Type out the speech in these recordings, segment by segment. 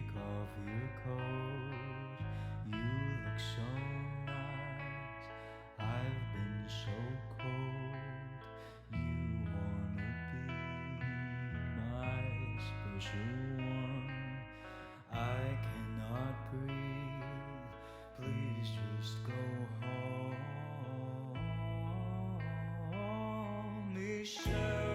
Take off your coat, you look so nice. I've been so cold. You wanna be my special one. I cannot breathe. Please just go home. Michelle,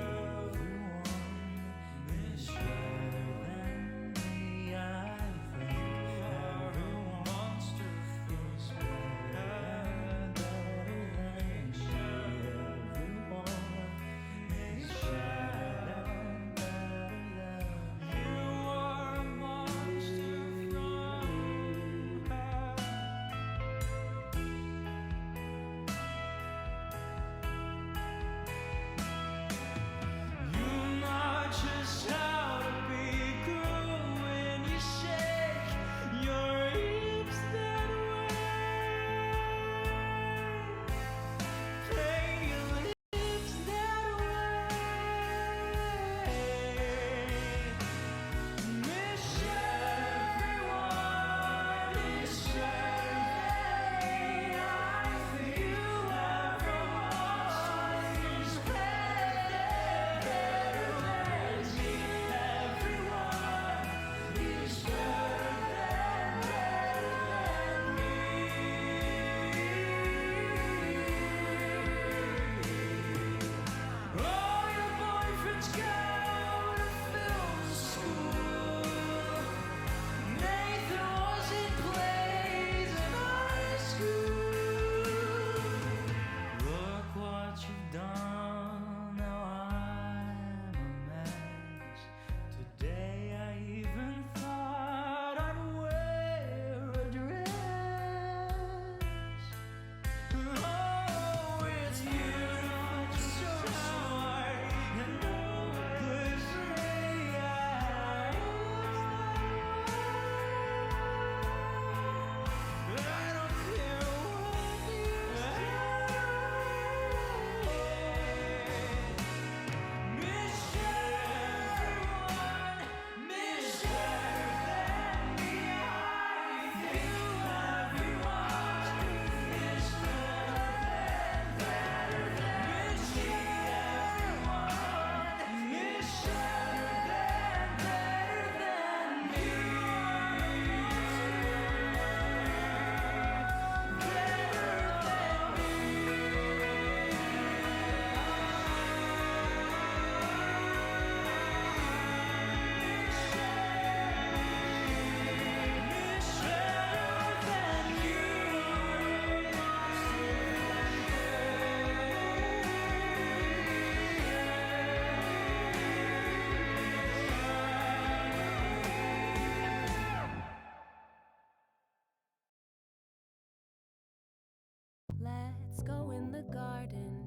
Let's go in the garden.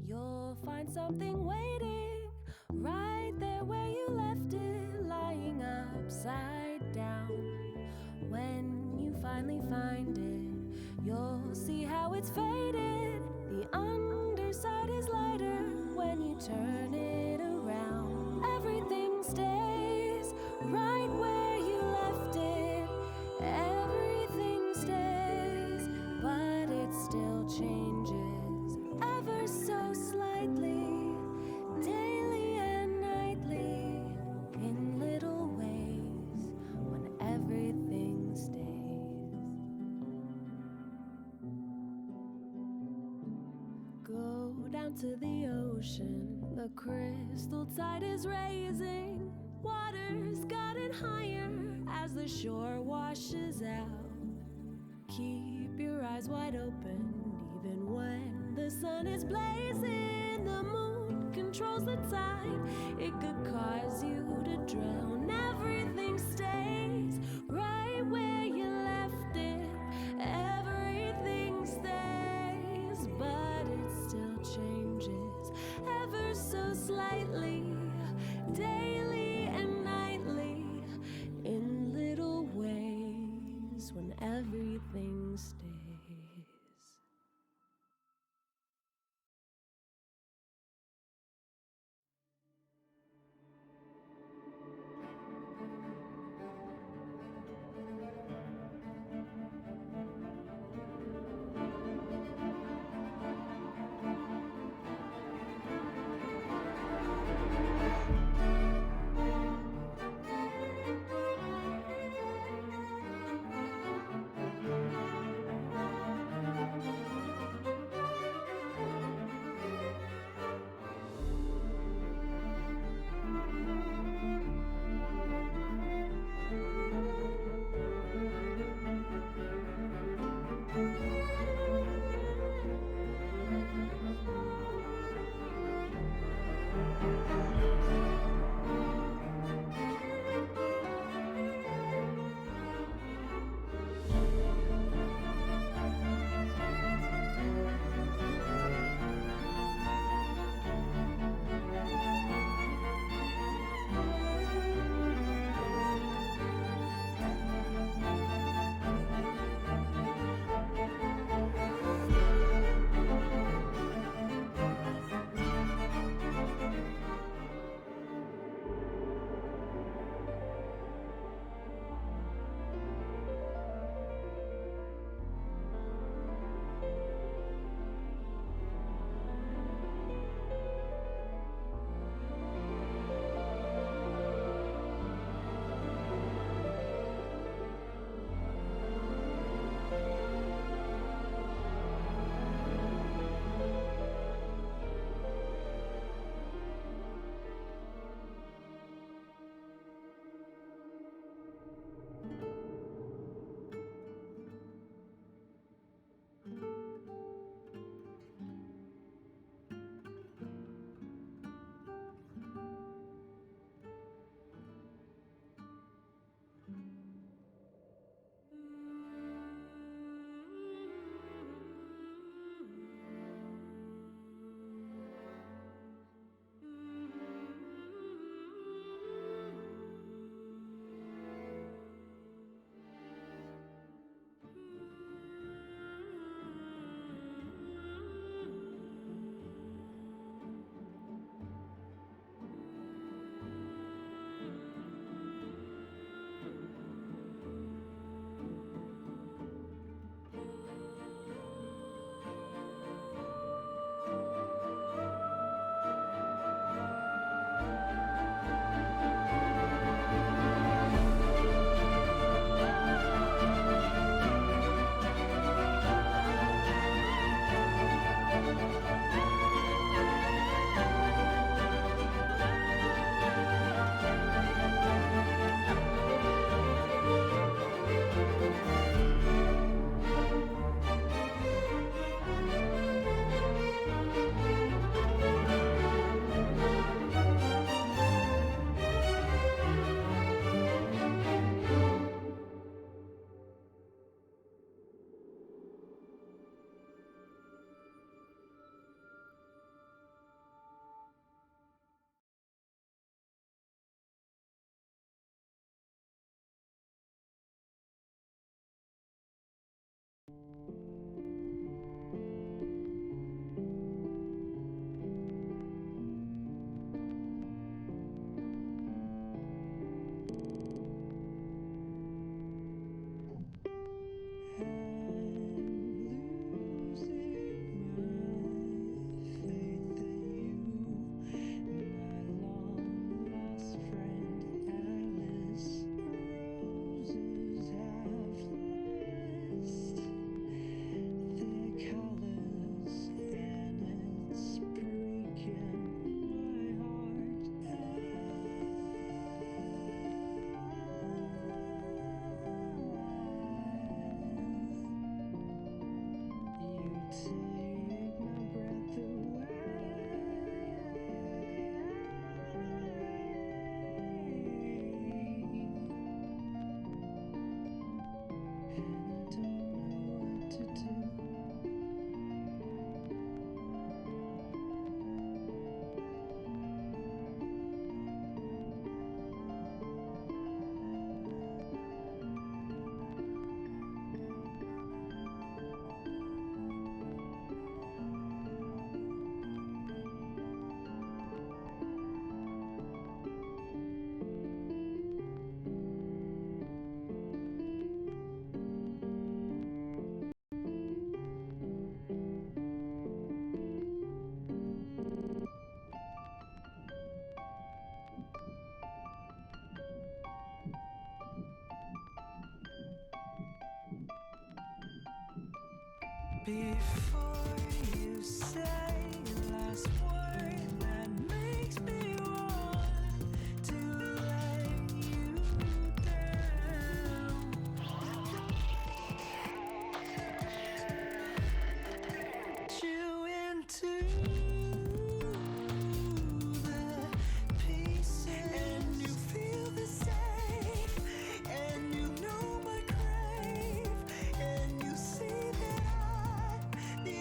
You'll find something waiting right there where you left it, lying upside down. When you finally find it, you'll see how it's faded. The underside is lighter when you turn it around. Everything stays right where you left it. Everything stays, but it still changes ever so slightly, daily and nightly, in little ways, when everything stays. Go down to the ocean, the crystal tide is raising. Water's gotten higher as the shore washes out. Keep your eyes wide open, even when the sun is blazing. The moon controls the tide, it could cause you to drown. Everything stays right where you left it. Everything stays, but it still changes ever so slightly, daily and nightly, in little ways, when everything stays. Before you say the last word that makes me want to let you down. You into the pieces, and you feel the same, and you know my crave, and you see that I, the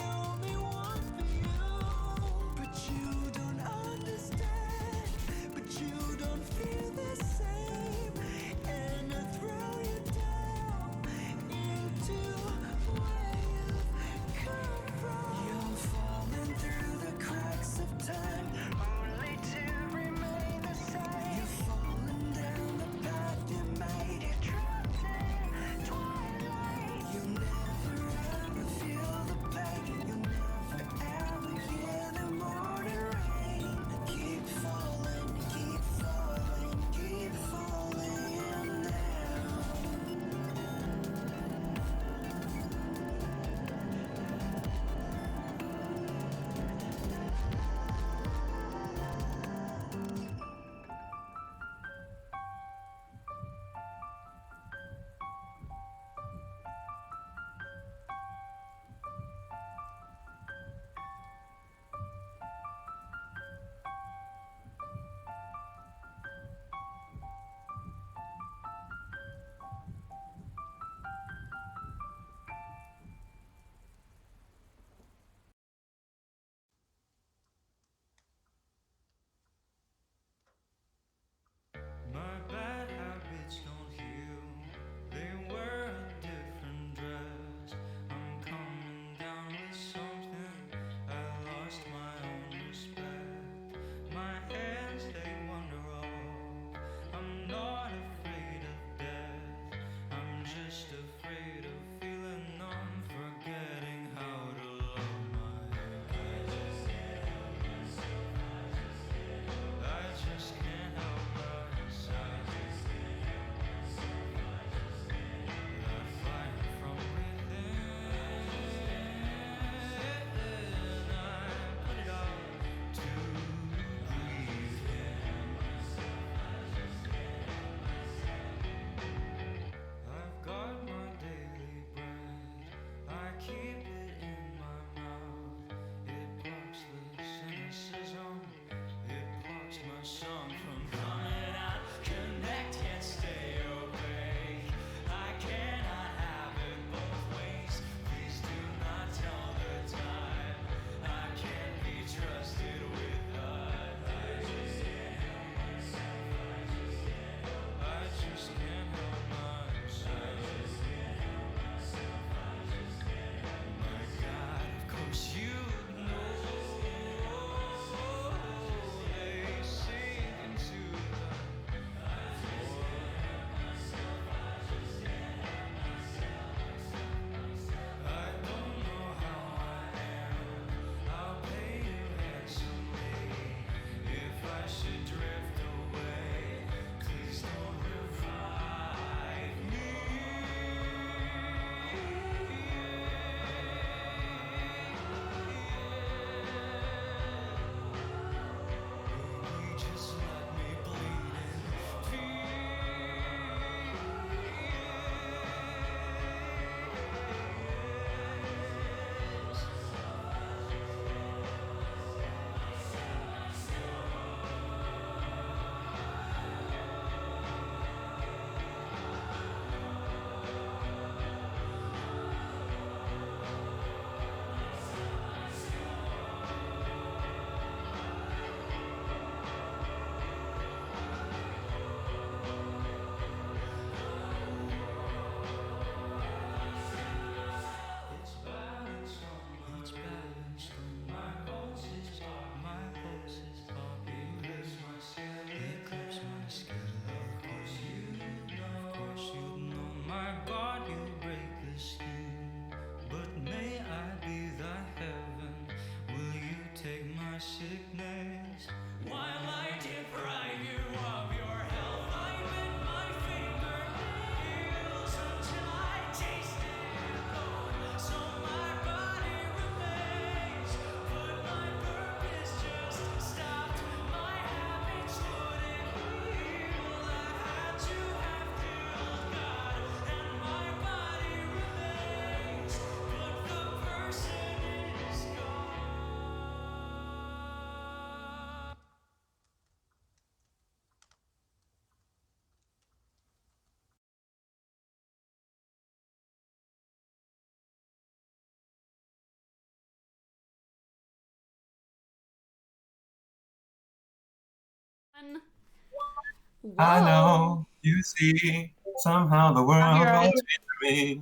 Whoa. I know, you see, somehow the world wants me.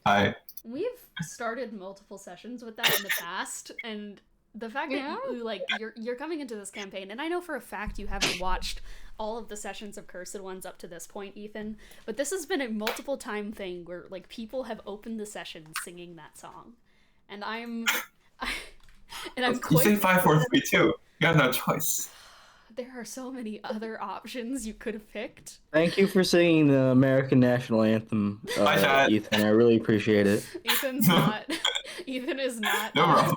Hi. We've started multiple sessions with that in the past, and the fact that you, like, you're coming into this campaign, and I know for a fact you haven't watched all of the sessions of Cursed Ones up to this point, Ethan, but this has been a multiple time thing where, like, people have opened the session singing that song, and I'm You quite... say 5, 4, 3, 2. You have no choice. There are so many other options you could have picked. Thank you for singing the American National Anthem, Ethan. I really appreciate it. Ethan is not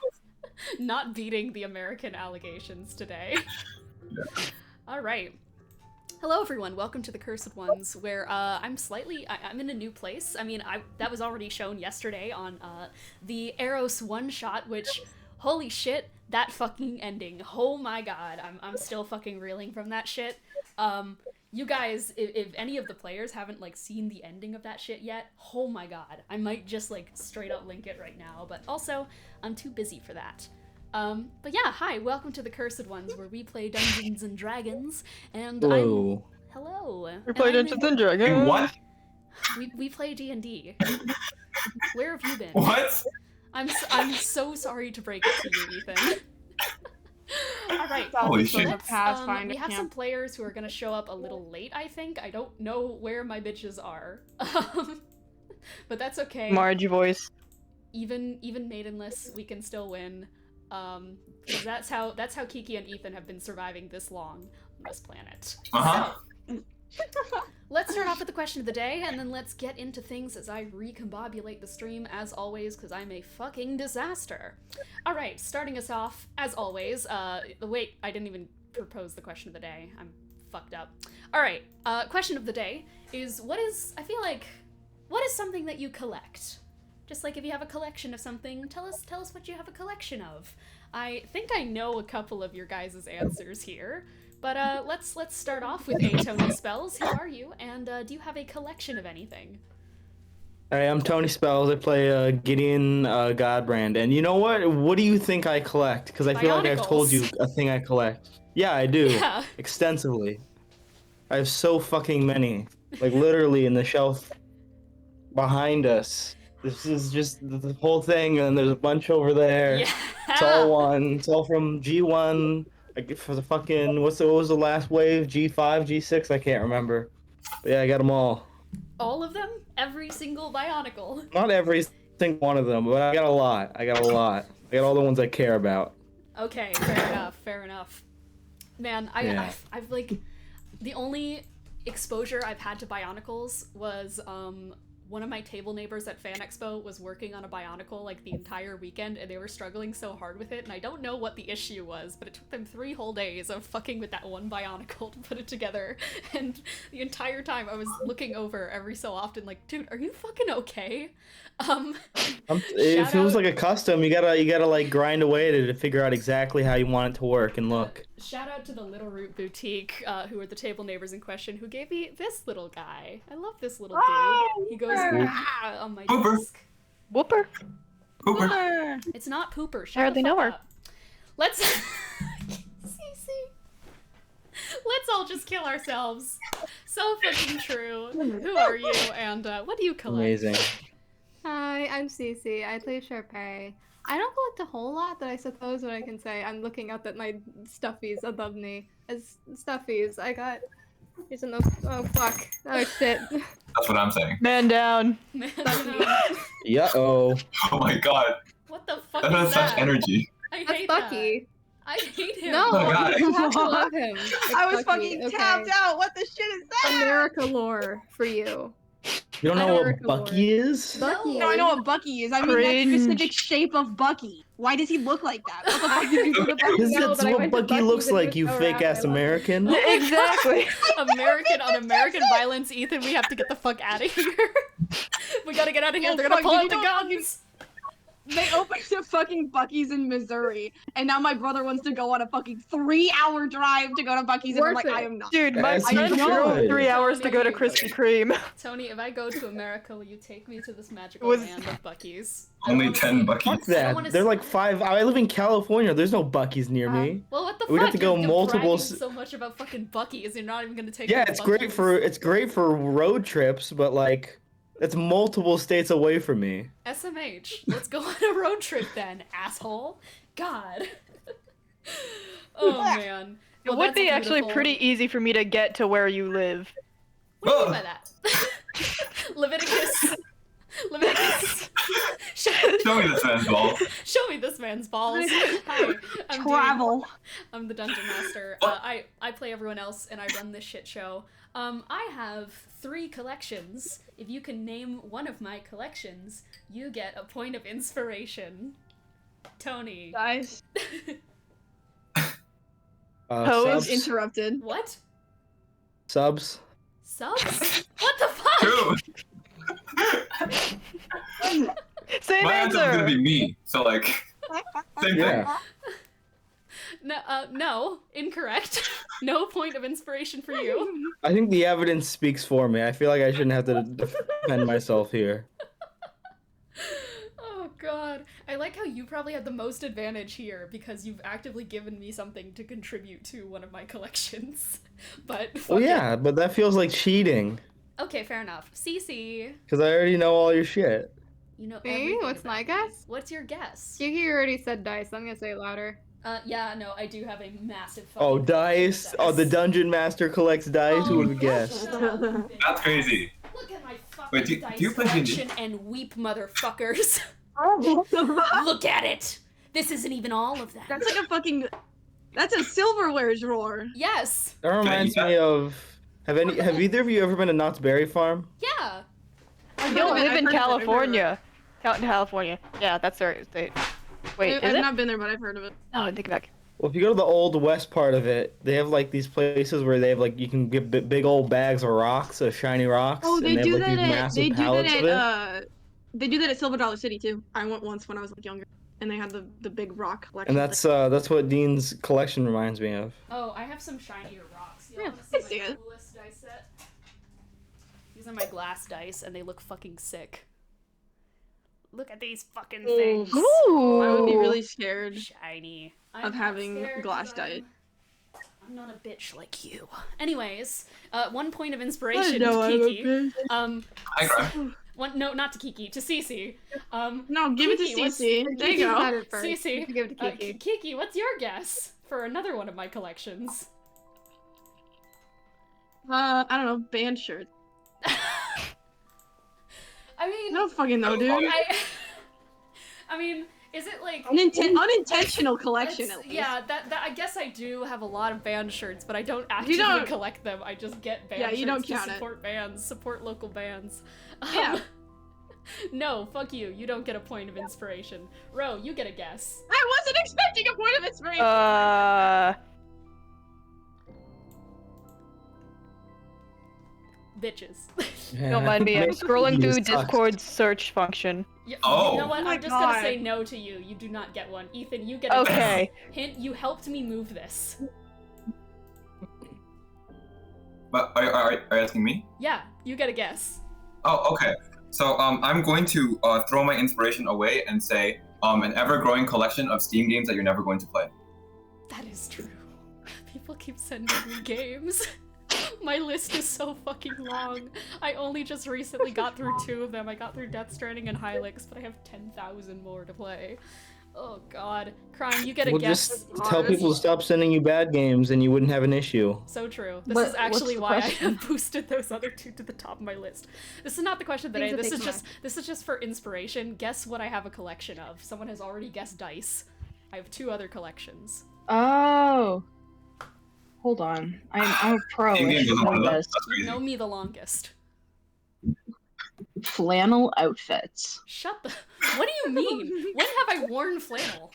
not beating the American allegations today. Yeah. All right. Hello everyone, welcome to the Cursed Ones, where I'm in a new place. I mean, that was already shown yesterday on the Aros one-shot, which, holy shit, that fucking ending. Oh my god, I'm still fucking reeling from that shit. You guys, if any of the players haven't, like, seen the ending of that shit yet, oh my god, I might just, like, straight up link it right now, but also, I'm too busy for that. But yeah, hi, welcome to the Cursed Ones, where we play Dungeons and Dragons, and Hello. Hello. We play Dungeons and Dragons. Wait, what? We play D&D. Where have you been? What? I'm so sorry to break it to you, Ethan. Alright, Holy shit. we have some players who are gonna show up a little late, I think. I don't know where my bitches are. But that's okay. Margie voice. Even maidenless, we can still win. 'Cause that's how Kiki and Ethan have been surviving this long on this planet. So, let's start off with the question of the day, and then let's get into things as I recombobulate the stream, as always, because I'm a fucking disaster. Alright, starting us off, as always, wait, I didn't even propose the question of the day. I'm fucked up. Alright, question of the day is, what is something that you collect? Just like if you have a collection of something, tell us what you have a collection of. I think I know a couple of your guys' answers here, but let's start off with Tony Spells. Who are you, and do you have a collection of anything? Hi, I'm Tony Spells. I play Gideon Godbrand, and you know what? What do you think I collect? Because I feel like I've told you a thing I collect. Yeah, I do. Yeah. Extensively. I have so fucking many. Like, literally in the shelf behind us. This is just the whole thing, and there's a bunch over there. Yeah. It's all one. It's all from G1. For the fucking, what was the last wave? G5, G6? I can't remember. But yeah, I got them all. All of them? Every single Bionicle? Not every single one of them, but I got a lot. I got all the ones I care about. Okay, fair enough. Man, I've like, the only exposure I've had to Bionicles was, one of my table neighbors at Fan Expo was working on a Bionicle like the entire weekend, and they were struggling so hard with it, and I don't know what the issue was, but it took them 3 whole days of fucking with that one Bionicle to put it together, and the entire time I was looking over every so often like, dude, are you fucking okay? If it was like a custom, you gotta like grind away to figure out exactly how you want it to work and look. Shout out to the Little Root Boutique, who are the table neighbors in question, who gave me this little guy. I love this little dude. He goes on my desk. Whooper. Pooper. It's not Pooper. I hardly know her. Up. Let's Cece. Let's all just kill ourselves. So fucking true. Who are you, and what do you collect? Amazing. Hi, I'm Cece. I play Sharpay. I don't collect a whole lot, but I suppose what I can say, I'm looking up at my stuffies above me. As stuffies, I got... Here's a oh fuck. Oh shit. That's what I'm saying. Man down. Man, Yeah-oh. Oh my god. what the fuck That is has that? such energy. I That's hate Bucky. that. I hate him. No, Oh, God. you have to love him. It's I was Bucky, fucking tapped out. What the shit is that? America lore for you. You don't I know don't what reckon Bucky is? Bucky. No, I know what Bucky is. I mean Cringe. that specific shape of Bucky. Why does he look like that? What the fuck did you do to Bucky? Because No, that's but I what went to Bucky Bucky's looks and like, just you throw fake around. ass I love American. Exactly. American violence, Ethan, we have to get the fuck out of here. We gotta get out of here. Oh, They're gonna fuck, pull you out the don't fucking- guns. They opened a fucking Buc-ee's in Missouri, and now my brother wants to go on a fucking 3-hour drive to go to Buc-ee's, and I'm like, Worth it. I am not. Dude, my As he friend drove should. 3 hours to go to Krispy Kreme. Tony, if I go to America, will you take me to this magical Was- land of Buc-ee's? Only 10 Fuck Buc-ee's. that. They're like 5. I live in California. There's no Buc-ee's near me. Well, what the We'd fuck? have to go You're multiple bragging so much about fucking Buc-ee's. You're not even gonna take. Yeah, me to it's great for road trips, but like it's multiple states away from me. SMH. Let's go on a road trip then, asshole. God. Oh man. It Well, would that's be actually beautiful. pretty easy for me to get to where you live. What do you mean by that? Leviticus. Leviticus. Show me this man's balls. Show me this man's balls. Hi, I'm Travel. I'm the dungeon master. I play everyone else, and I run this shit show. I have 3 collections. If you can name one of my collections, you get a point of inspiration. Tony. Guys, Pose Subs. interrupted. What? Subs. Subs? What the fuck? True. Same My answer's answer! gonna be me. So like, same thing. Yeah. No, incorrect. No point of inspiration for you. I think the evidence speaks for me. I feel like I shouldn't have to defend myself here. Oh god. I like how you probably have the most advantage here because you've actively given me something to contribute to one of my collections. But Well, fuck it. yeah, but that feels like cheating. Okay, fair enough. Cece, Because I already know all your shit. you know Me? everything What's about my me. guess? What's your guess? Kiki already said dice. I'm gonna say it louder. Yeah, no, I do have a massive Oh, fucking dice. Oh, the dungeon master collects dice. Who would have guessed? shut up, bitch. That's crazy. Look at my fucking Wait, do dice you play D&D? collection and weep, motherfuckers. Look at it. This isn't even all of that. That's like a fucking. That's a silverware drawer. Yes. That reminds me of. Have either of you ever been to Knott's Berry Farm? Yeah. I heard don't of it, live I've in heard of it, I've heard of it. California. Out in California. Yeah, that's their state. Wait, is I've it? not been there, but I've heard of it. No, take it back. Well, if you go to the old west part of it, they have like these places where they have like you can get big old bags of rocks, of shiny rocks, Oh, they and they do have like that these at. massive They do that pallets of it. at. They do that at Silver Dollar City too. I went once when I was like younger, and they had the big rock collection. And that's what Dean's collection reminds me of. Oh, I have some shinier rocks. You Yeah, want I to see see my it. coolest dice set? These are my glass dice, and they look fucking sick. Look at these fucking things. Ooh. I would be really scared. Shiny. Of I'm not having scared glass 'cause dice. I'm not a bitch like you. Anyways, 1 point of inspiration know to I'm a Kiki. bitch. Hi, Graham. No, not to Kiki, to Cece. No, give it to Kiki, what's- Cece. There you Kiki go. said it first. Cece, You can give it to Kiki. Kiki, what's your guess for another one of my collections? I don't know, band shirts. I mean, I don't fucking know, dude. I mean, is it like Unintentional collection, it's- at least. Yeah, that I guess I do have a lot of band shirts, but I don't actively don't- collect them. I just get band Yeah, shirts you don't to count it. support bands, support local bands. Yeah. No, fuck you. You don't get a point of inspiration. Ro, you get a guess. I wasn't expecting a point of inspiration. Bitches. Don't mind me. I'm scrolling through Sucks. Discord's search function. You Oh. know what? Oh my I'm just gonna God. say no to you. You do not get one. Ethan, you get a Okay. guess. Hint, you helped me move this. But are you asking me? Yeah, you get a guess. Oh, okay. So I'm going to throw my inspiration away and say an ever-growing collection of Steam games that you're never going to play. That is true. People keep sending me games. My list is so fucking long. I only just recently got through 2 of them. I got through Death Stranding and Hylix, but I have 10,000 more to play. Oh god. Crime, you get a Well, guess. just tell people to stop sending you bad games, and you wouldn't have an issue. So true. This What- is actually what's the why question? I have boosted those other 2 to the top of my list. This is not the question today. Things that This is just for inspiration. Guess what I have a collection of. Someone has already guessed dice. I have 2 other collections. Oh. Hold on. I'm a pro. Steam I games should isn't one of know those. this. That's You crazy. know me the longest. Flannel outfits. Shut the. What do you mean? When have I worn flannel?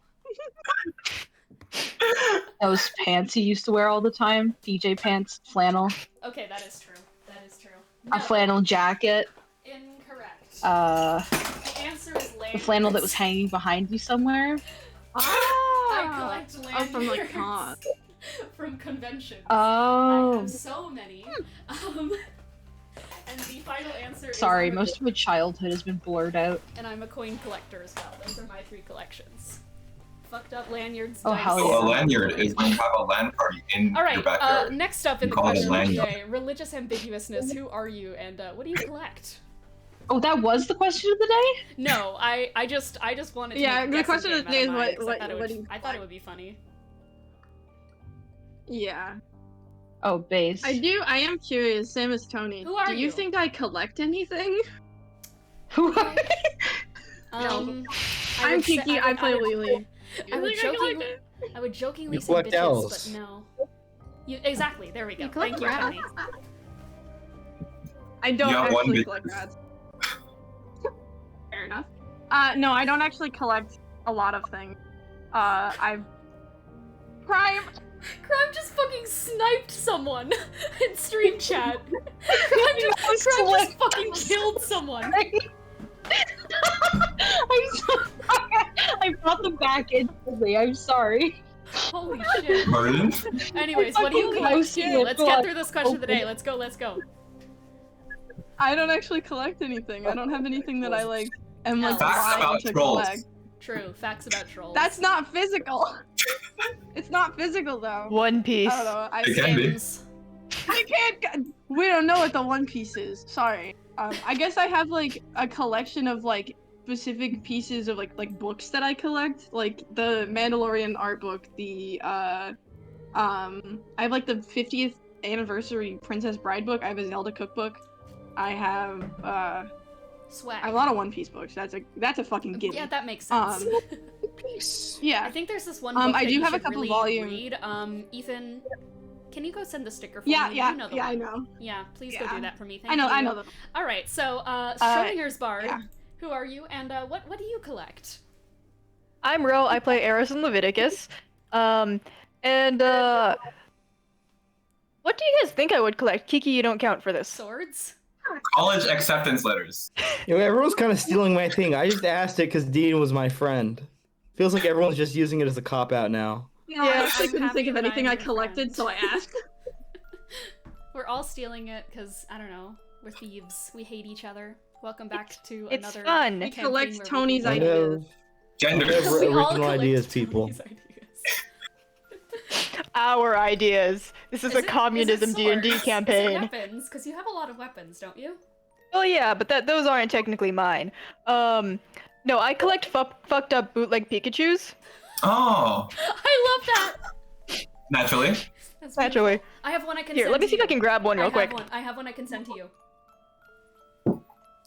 Those pants you used to wear all the time. PJ pants, flannel. Okay, that is true. That is true. A flannel jacket. Incorrect. Uh, The answer is lair. Anyway. The flannel that was hanging behind you somewhere. I collect Oh, lanyards. from like cons. From conventions. I Oh. have so many. And the final answer Sorry, is most of my childhood has been blurred out. and I'm a coin collector as well. Those are my 3 collections. Fucked up lanyards, Oh, dice. hell So yeah. a lanyard is when you have a LAN party in All right. your backyard. Next up in You the call it a question of the lanyard. day: religious ambiguousness. Who are you, and what do you collect? Oh, that was the question of the day? No, I just wanted to. Yeah, make a the guessing question of game the day out is mine, what- 'cause what- I thought it what would, do you I thought it would be funny. Yeah. Oh, base. I am curious, same as Tony. Who are Do you you? think I collect anything? Who are I I'm would say- Kiki, I play Lily. I would You think I collect jokingly, I would jokingly You say collect bitches, L's. but no. Exactly. There we go. You collect Thank you, rats? Tony. I don't You have one actually big- collect rats. Fair enough. No, I don't actually collect a lot of things. I've... Crime! Crime just fucking sniped someone in stream chat. Crime just fucking killed someone. I'm sorry. I brought them back instantly. I'm sorry. Holy shit. Pardon? Anyways, what do you Fucking collect? roasting Here, it, let's go get on. through this question of the day. Let's go, let's go. I don't actually collect anything. I don't have anything that I like am like Facts lying about to trolls. collect. True. Facts about trolls. That's not physical. It's not physical though. One Piece. I don't know. It can be. Skims. I can't. We don't know what the One Piece is. Sorry. I guess I have like a collection of like specific pieces of like books that I collect, like the Mandalorian art book. I have like the 50th anniversary Princess Bride book. I have a Zelda cookbook. I have Swag. I have a lot of One Piece books. That's a fucking gimme. Yeah, that makes sense. Yeah. I think there's this one book I that do you have a should couple really volumes. read. Ethan, can you go send the sticker for Yeah, me? yeah, You know the yeah. I one. know. Yeah, please go Yeah. do that for me. Thank I know. you. I know them. All right, so Schrodinger's Bard. yeah. Who are you, and what do you collect? I'm Ro. I play Aros in Leviticus. What do you guys think I would collect? Kiki, you don't count for this. Swords. College acceptance letters. You know, everyone's kind of stealing my thing. I just asked it because Dean was my friend. Feels like everyone's just using it as a cop out now. Yeah, I actually I'm couldn't happy think of that anything I'm I your collected, friend. so I asked. We're all stealing it because I don't know. We're thieves. We hate each other. Welcome back to It's another. fun. I campaign collect where we Tony's hate I each ideas. other. have, Gender. I have We all original collect ideas, people. Tony's ideas. Our ideas. This is a communism D&D campaign. Is it weapons? Because you have a lot of weapons, don't you? Oh yeah, but those aren't technically mine. No, I collect fucked up bootleg Pikachus. Oh, I love that. naturally. That's Naturally. beautiful. I have one I can. Here, send let me to see if I you. can grab one real quick. I have one I can send to you.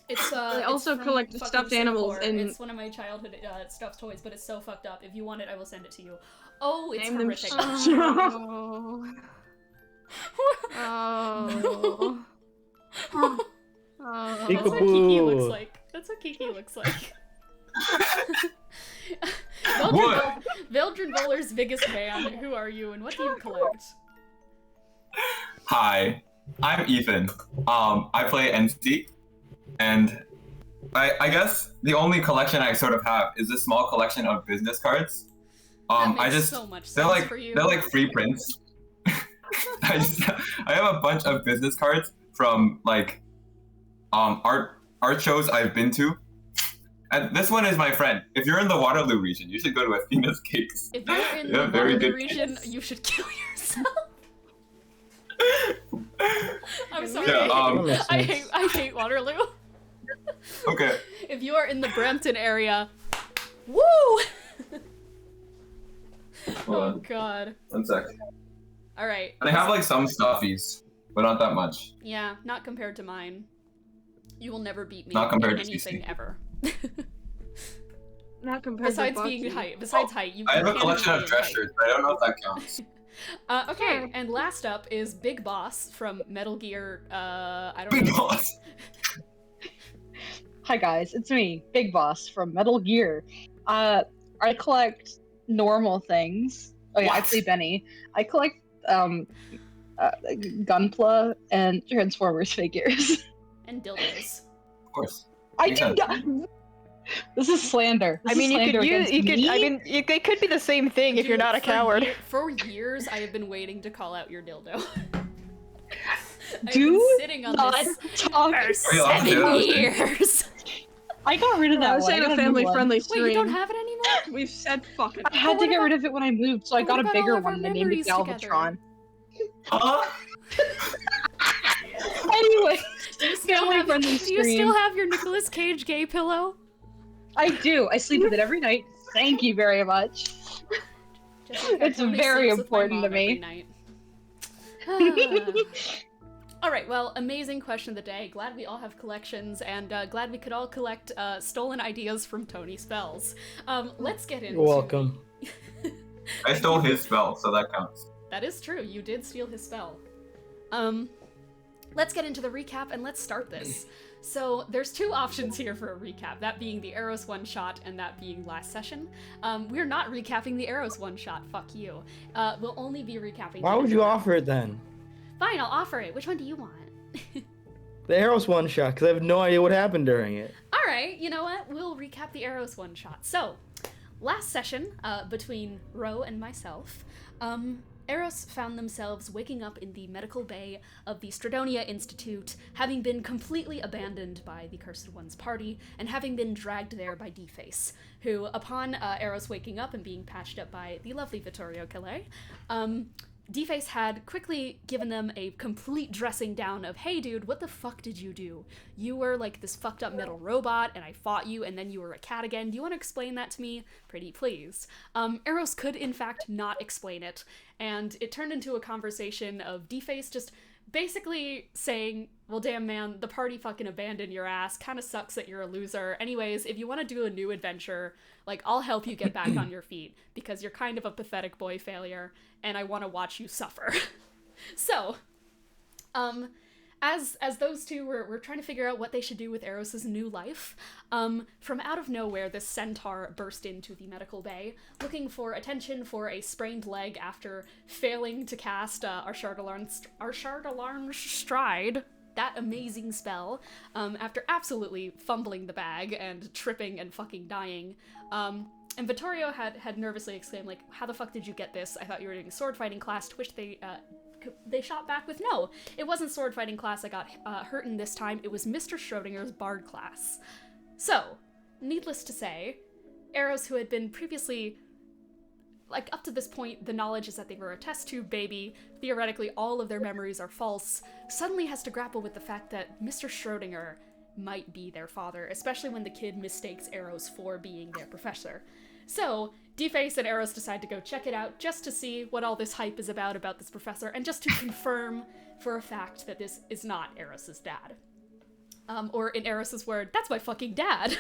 It's I it's also from collect fucking stuffed animals Singapore. and- It's one of my childhood stuffed toys, but it's so fucked up. If you want it, I will send it to you. Oh, it's Name them horrific. Oh. Oh. That's what Kiki looks like. That's what Kiki looks like. What? Vildred Bowler's biggest fan. Who are you, and what do you collect? Hi, I'm Ethan. I play NC, and I guess the only collection I sort of have is a small collection of business cards. That I makes just so much they're sense like for you. they're like free prints. I have a bunch of business cards from like art shows I've been to. And this one is my friend. If you're in the Waterloo region, you should go to Athena's Cakes. If you're in Yeah, the very Waterloo good region, cakes. you should kill yourself. I'm sorry. Yeah, That makes I sense. hate Waterloo. Okay. If you are in the Brampton area, woo! Hold Oh on. god. 1 sec. All right. And I have like some stuffies, but not that much. Yeah, not compared to mine. You will never beat me Not compared in to anything CC. ever. Not compared Besides to being Bucky. height. Besides height, you. I have you a can't collection even of be in dress height. shirts, but I don't know if that counts. Okay, and last up is Big Boss from Metal Gear. I don't Big know. boss. Hi guys, it's me, Big Boss from Metal Gear. I collect normal things. Oh yeah, I What? play Benny. I collect Gunpla and Transformers figures. And dildos. Of course. I Makes do sense. not. This is slander. This I mean, is you slander could use, against you could. me? I mean, they could be the same thing if you're Dude, not a for coward. For years, I have been waiting to call out your dildo. I've Do been sitting on not this talk. for you allowed to 7 do that? years. I got rid of that This one. I ain't got a a new one. family-friendly stream. Wait, you don't have it anymore? We've said fuck it. I had to what get about- rid of it when I moved, so I but got what a about bigger all of our one and I named it memories together? Galvatron. Huh? Anyway, Do you still family have, friendly do you stream. still have your Nicolas Cage gay pillow? I do. I sleep with it every night. Thank you very much. Jessica It's only very sleeps with my important to mom every me. night. All right, well, amazing question of the day. Glad we all have collections, and glad we could all collect stolen ideas from Tony Spells. Let's get into. You're welcome. I stole his spell, so that counts. That is true. You did steal his spell. Let's get into the recap and let's start this. So there's two options here for a recap, that being the Aros one-shot and that being last session. We're not recapping the Aros one-shot, fuck you. We'll only be recapping. Why would you offer it then? Fine, I'll offer it. Which one do you want? The Aros one shot, because I have no idea what happened during it. Alright, you know what? We'll recap the Aros one-shot. So, last session, between Ro and myself, Aros found themselves waking up in the medical bay of the Stradonia Institute, having been completely abandoned by the Cursed One's party, and having been dragged there by Deface, who, upon Aros waking up and being patched up by the lovely Vittorio Calais, Deface had quickly given them a complete dressing down of, hey dude, what the fuck did you do? You were like this fucked up metal robot and I fought you and then you were a cat again. Do you want to explain that to me? Pretty please. Aros could in fact not explain it, and it turned into a conversation of Deface just basically saying, well damn man, the party fucking abandoned your ass, kinda sucks that you're a loser. Anyways, if you want to do a new adventure, like, I'll help you get back on your feet, because you're kind of a pathetic boy failure, and I want to watch you suffer. So, as those two were trying to figure out what they should do with Aros' new life, from out of nowhere, this centaur burst into the medical bay, looking for attention for a sprained leg after failing to cast Arshard Stride, that amazing spell, after absolutely fumbling the bag and tripping and fucking dying. And Vittorio had nervously exclaimed, like, how the fuck did you get this? I thought you were doing a sword fighting class, to which they shot back with, no, it wasn't sword fighting class I got hurt in this time, it was Mr. Schrodinger's bard class. So, needless to say, Aros, who had been previously, like, up to this point, the knowledge is that they were a test tube baby, theoretically all of their memories are false, suddenly has to grapple with the fact that Mr. Schrodinger might be their father, especially when the kid mistakes Aros for being their professor. So, Deface and Aros decide to go check it out just to see what all this hype is about this professor, and just to confirm for a fact that this is not Aros' dad. Or in Aros' word, that's my fucking dad!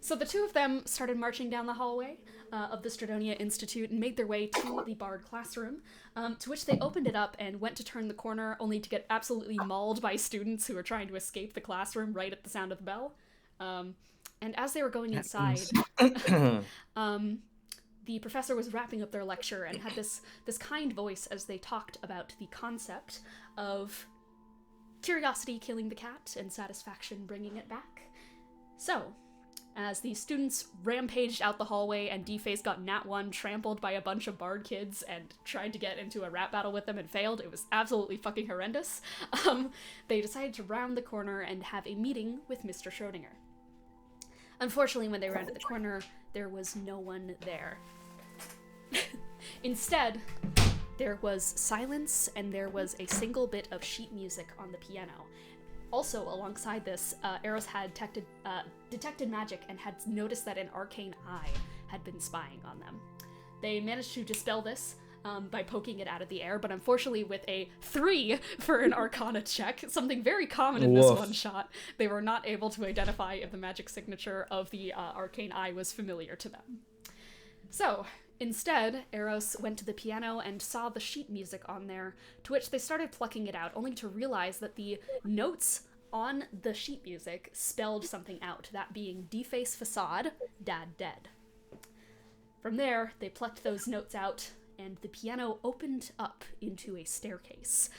So the two of them started marching down the hallway of the Stradonia Institute and made their way to the Bard classroom, to which they opened it up and went to turn the corner, only to get absolutely mauled by students who were trying to escape the classroom right at the sound of the bell. And as they were going inside, the professor was wrapping up their lecture and had this kind voice as they talked about the concept of curiosity killing the cat and satisfaction bringing it back. So, as the students rampaged out the hallway and Deface got Nat 1 trampled by a bunch of bard kids and tried to get into a rap battle with them and failed, it was absolutely fucking horrendous, they decided to round the corner and have a meeting with Mr. Schrodinger. Unfortunately, when they rounded the corner, there was no one there. Instead, there was silence and there was a single bit of sheet music on the piano. Also, alongside this, Aros had detected magic and had noticed that an arcane eye had been spying on them. They managed to dispel this by poking it out of the air, but unfortunately with a 3 for an Arcana check, something very common in this one shot, they were not able to identify if the magic signature of the arcane eye was familiar to them. So, instead, Aros went to the piano and saw the sheet music on there, to which they started plucking it out, only to realize that the notes on the sheet music spelled something out, that being Deface Facade, Dad Dead. From there, they plucked those notes out, and the piano opened up into a staircase.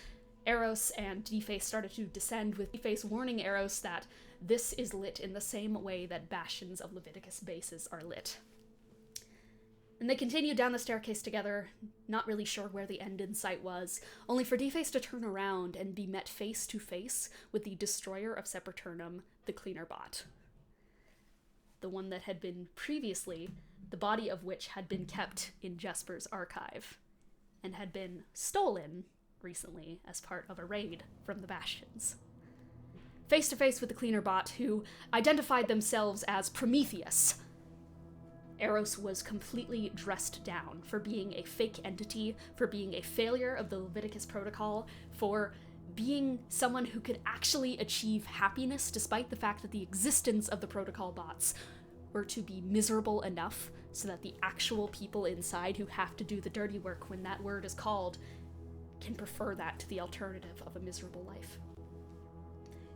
Aros and D-Face started to descend, with D-Face warning Aros that this is lit in the same way that bastions of Leviticus bases are lit. And they continued down the staircase together, not really sure where the end in sight was, only for D-Face to turn around and be met face to face with the destroyer of Sepulturnum, the Cleaner Bot. The one that had been previously, the body of which had been kept in Jesper's archive, and had been stolen recently as part of a raid from the Bastions. Face to face with the Cleaner Bot, who identified themselves as Prometheus, Aros was completely dressed down for being a fake entity, for being a failure of the Leviticus Protocol, for being someone who could actually achieve happiness despite the fact that the existence of the Protocol bots were to be miserable enough so that the actual people inside who have to do the dirty work when that word is called can prefer that to the alternative of a miserable life.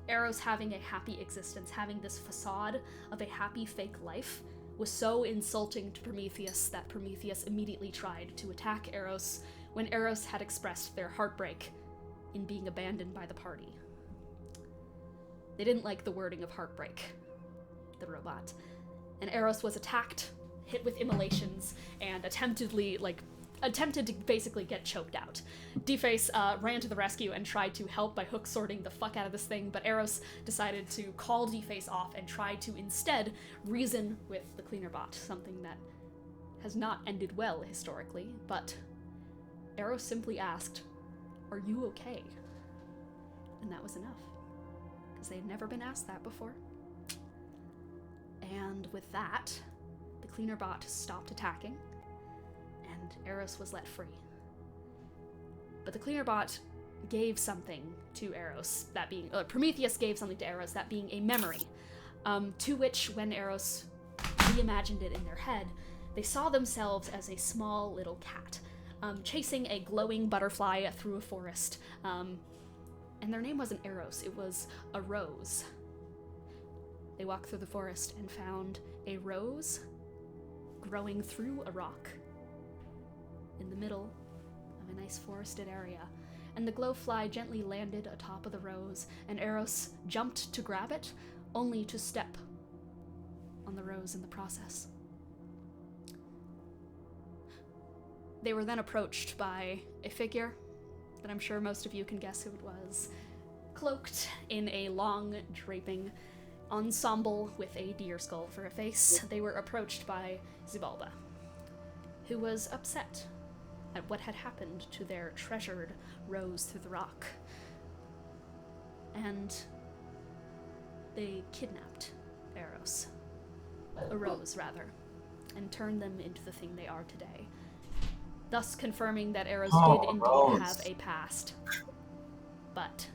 Aros having a happy existence, having this facade of a happy fake life, was so insulting to Prometheus that Prometheus immediately tried to attack Aros when Aros had expressed their heartbreak in being abandoned by the party. They didn't like the wording of heartbreak, the robot, and Aros was attacked, hit with immolations, and attempted to basically get choked out. D-Face ran to the rescue and tried to help by hook sorting the fuck out of this thing, but Aros decided to call D-Face off and try to instead reason with the Cleaner Bot, something that has not ended well historically, but Aros simply asked, "Are you okay?" And that was enough, because they had never been asked that before. And with that, the Cleaner Bot stopped attacking, and Aros was let free. But the Cleaner Bot gave something to Aros, that being, Prometheus gave something to Aros, that being a memory, to which, when Aros reimagined it in their head, they saw themselves as a small little cat, chasing a glowing butterfly through a forest, and their name wasn't Aros, it was a rose. They walked through the forest and found a rose growing through a rock in the middle of a nice forested area, and the glowfly gently landed atop of the rose, and Aros jumped to grab it, only to step on the rose in the process. They were then approached by a figure that I'm sure most of you can guess who it was, cloaked in a long, draping ensemble with a deer skull for a face. They were approached by Xibalba, who was upset at what had happened to their treasured rose through the rock. And they kidnapped a rose rather, and turned them into the thing they are today, thus confirming that Aros did indeed have a past, but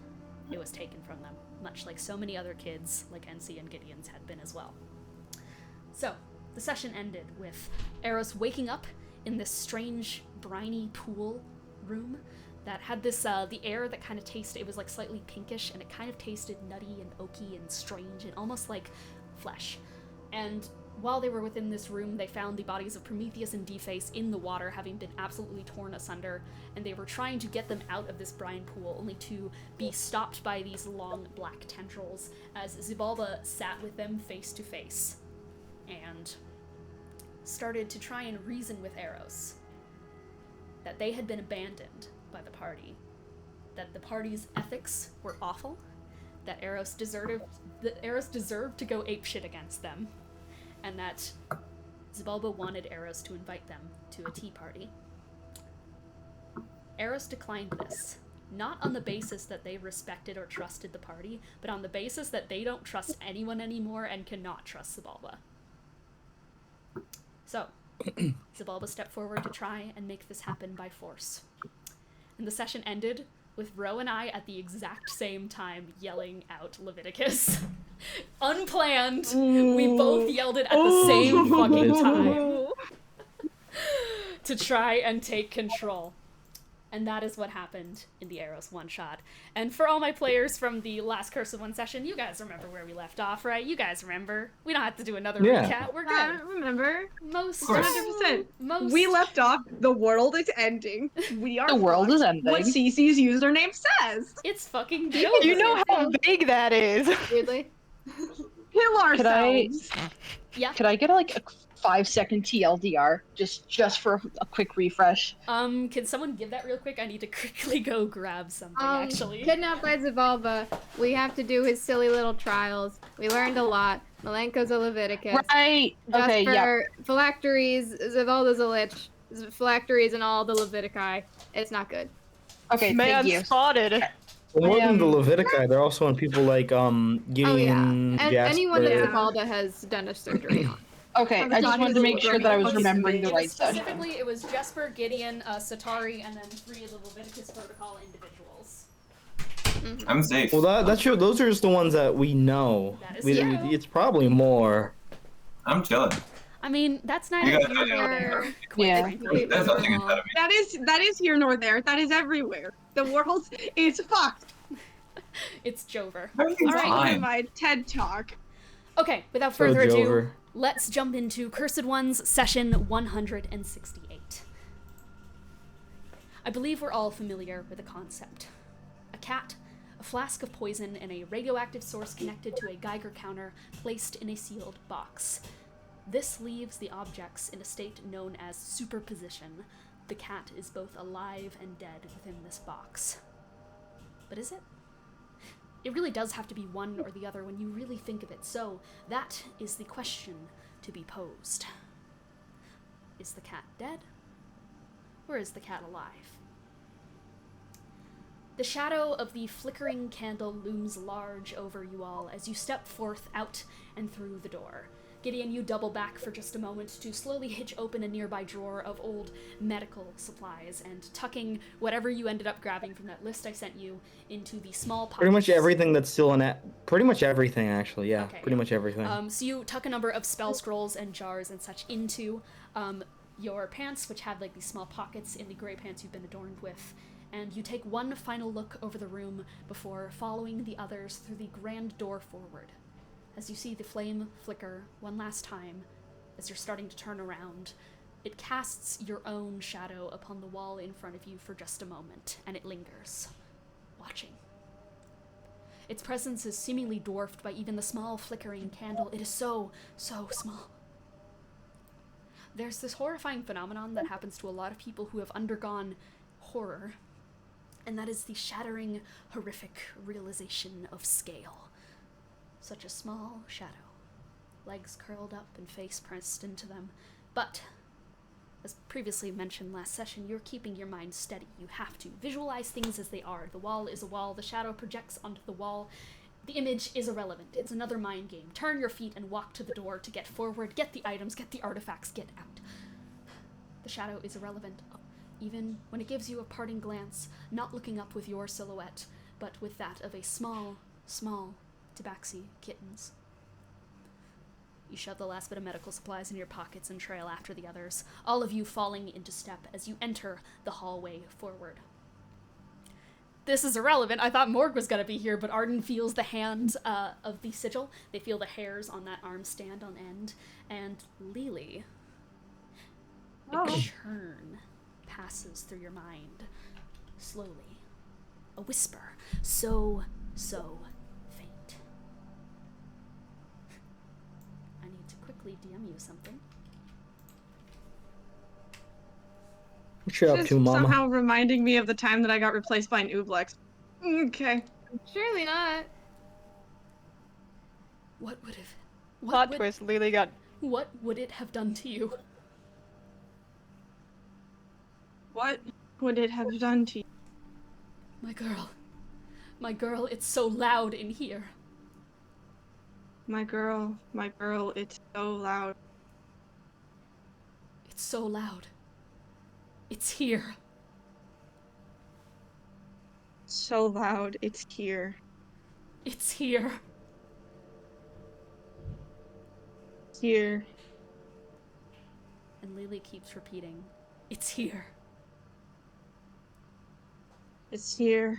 it was taken from them, much like so many other kids, like NC and Gideon's had been as well. So, the session ended with Aros waking up in this strange, briny pool room that had this, the air that kind of tasted, it was like slightly pinkish, and it kind of tasted nutty and oaky and strange and almost like flesh. And while they were within this room, they found the bodies of Prometheus and D-Face in the water, having been absolutely torn asunder, and they were trying to get them out of this brine pool, only to be stopped by these long black tendrils, as Xibalba sat with them face to face, and started to try and reason with Aros that they had been abandoned by the party, that the party's ethics were awful, that Aros deserved to go apeshit against them, and that Xibalba wanted Aros to invite them to a tea party. Aros declined this, not on the basis that they respected or trusted the party, but on the basis that they don't trust anyone anymore and cannot trust Xibalba. So, Xibalba stepped forward to try and make this happen by force. And the session ended with Ro and I at the exact same time yelling out Leviticus. Unplanned. We both yelled it at the same fucking time. To try and take control. And that is what happened in the Aros one-shot. And for all my players from the last Cursed One session, you guys remember where we left off, right? You guys remember. We don't have to do another recap. We're good. I remember. Most 100%. Most We left off, the world is ending. We are The world fucked. is ending. What Cece's username says. It's fucking You Jover. You know how big that is. Weirdly. Kill ourselves. Yeah. Could I get like a 5-second TLDR just for a quick refresh? Can someone give that real quick? I need to quickly go grab something, actually. Kidnapped by Xibalba. We have to do his silly little trials. We learned a lot. Malenko's a Leviticus. Right. Okay. Yeah. Phylacteries, Xibalba's a lich. Phylacteries and all the Levitici. It's not good. Okay. Man Thank you. spotted. Well, more than the am- Levitici, they're also on people like Gideon, And Jasper. anyone that Xibalba has done a surgery on. Okay. I just wanted to make sure that I was remembering the right stuff. Specifically, it was Jesper, Gideon, Satari, and then 3 of the Leviticus Protocol individuals. I'm safe. Well, that's true. Those are just the ones that we know. That is true. It's probably more. I'm chilling. I mean, that's neither You guys here nor there. quite Yeah. frankly. There's nothing inside of me. That is here nor there. That is everywhere. The world is fucked. It's Jover. Everything's All right, fine. never mind. TED Talk. Okay, without further ado, Jover. let's jump into Cursed Ones session 168. I believe we're all familiar with the concept. A cat, a flask of poison, and a radioactive source connected to a Geiger counter placed in a sealed box. This leaves the objects in a state known as superposition. The cat is both alive and dead within this box. But is it? It really does have to be one or the other when you really think of it, so that is the question to be posed. Is the cat dead? Or is the cat alive? The shadow of the flickering candle looms large over you all as you step forth out and through the door. Gideon, you double back for just a moment to slowly hitch open a nearby drawer of old medical supplies and tucking whatever you ended up grabbing from that list I sent you into the small pockets. Pretty much everything that's still in it. Pretty much everything, actually. Yeah, Okay, pretty much everything. So you tuck a number of spell scrolls and jars and such into your pants, which have like these small pockets in the gray pants you've been adorned with. And you take one final look over the room before following the others through the grand door forward. As you see the flame flicker one last time, as you're starting to turn around, it casts your own shadow upon the wall in front of you for just a moment, and it lingers, watching. Its presence is seemingly dwarfed by even the small flickering candle. It is so small. There's this horrifying phenomenon that happens to a lot of people who have undergone horror, and that is the shattering, horrific realization of scale. Such a small shadow, legs curled up and face pressed into them. But, as previously mentioned last session, you're keeping your mind steady. You have to visualize things as they are. The wall is a wall, the shadow projects onto the wall. The image is irrelevant. It's another mind game. Turn your feet and walk to the door to get forward, get the items, get the artifacts, get out. The shadow is irrelevant, even when it gives you a parting glance, not looking up with your silhouette, but with that of a small tabaxi kittens. You shove the last bit of medical supplies in your pockets and trail after the others, all of you falling into step as you enter the hallway forward. This is irrelevant. I thought Morgue was gonna be here, but Arden feels the hands of the sigil. They feel the hairs on that arm stand on end. And Lily, a churn passes through your mind. Slowly. A whisper. So faint. I need to quickly DM you something. What you up Just to, mama? somehow reminding me of the time that I got replaced by an Ooblex. Okay. Surely not. What would have... Plot twist, Lily got... What would it have done to you? What would it have done to you? My girl, it's so loud in here. My girl, it's so loud. It's so loud. It's here. So loud, it's here. It's here. Here. And Lily keeps repeating, it's here. It's here.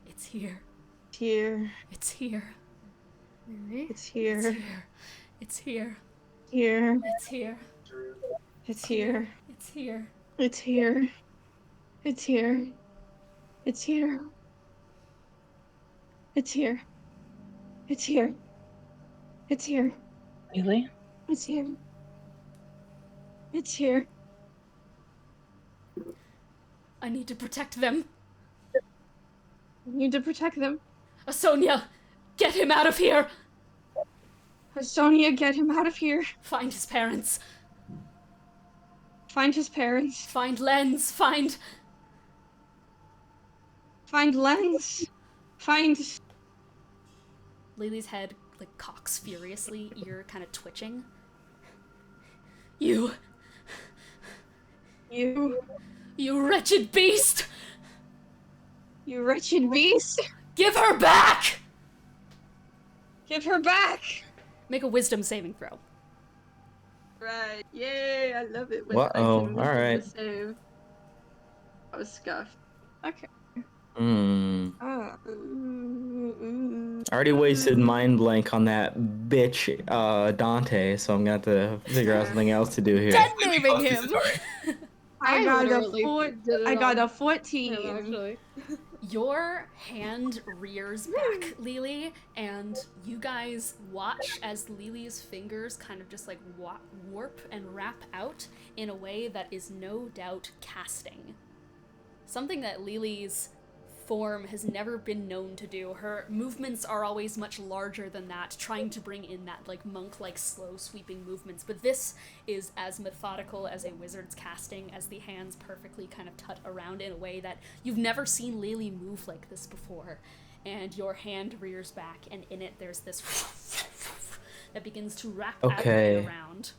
It's here. Here. It's here. Really? It's It's here. here. It's here. Here. It's here. It's here. It's here. It's here. It's here. It's here. It's here. It's here. It's here. Really? It's here. It's here. I need to protect them. I need to protect them. Sonia, get him out of here. Sonia, get him out of here. Find his parents. Find his parents. Find Lens. Find Lens. Find. Lily's head like cocks furiously, ear kind of twitching. You wretched beast! You wretched beast! Give her back! Give her back! Make a wisdom saving throw. Right, yay, I love it when Uh-oh, I can alright. save. I was scuffed. Okay. Hmm. I I already wasted mind blank on that bitch, Dante, so I'm gonna have to figure out something else to do here. Dead naming him! I got a literally did it I got all. a 14. Yeah, actually. Your hand rears back, Lily, and you guys watch as Lily's fingers kind of just like warp and wrap out in a way that is no doubt casting. Something that Lily's form has never been known to do. Her movements are always much larger than that, trying to bring in that like monk-like slow sweeping movements, but this is as methodical as a wizard's casting, as the hands perfectly kind of tut around in a way that you've never seen Lily move like this before. And your hand rears back, and in it there's this that begins to wrap out Okay. and around.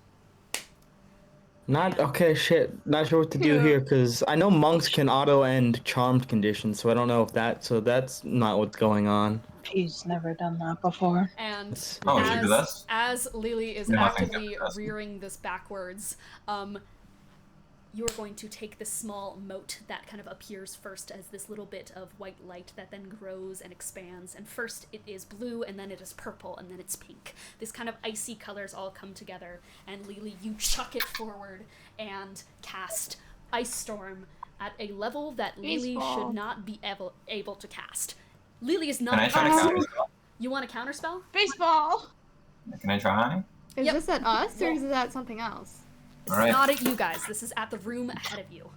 Not okay, shit. Not sure what to do here because I know monks can auto end charmed conditions, so I don't know if that's not what's going on. He's never done that before. And Oh, did you do that? as Lily is No, I think actively that's- rearing this backwards, you're going to take this small mote that kind of appears first as this little bit of white light that then grows and expands, and first it is blue, and then it is purple, and then it's pink. This kind of icy colors all come together, and Lily, you chuck it forward and cast Ice Storm at a level that Lily Baseball. should not be able to cast. Lily is not. Can I try to counter spell? You want a counterspell? Baseball! Can I try? Is Yep. this at us or is that something else? This Alright. is not at you guys. This is at the room ahead of you.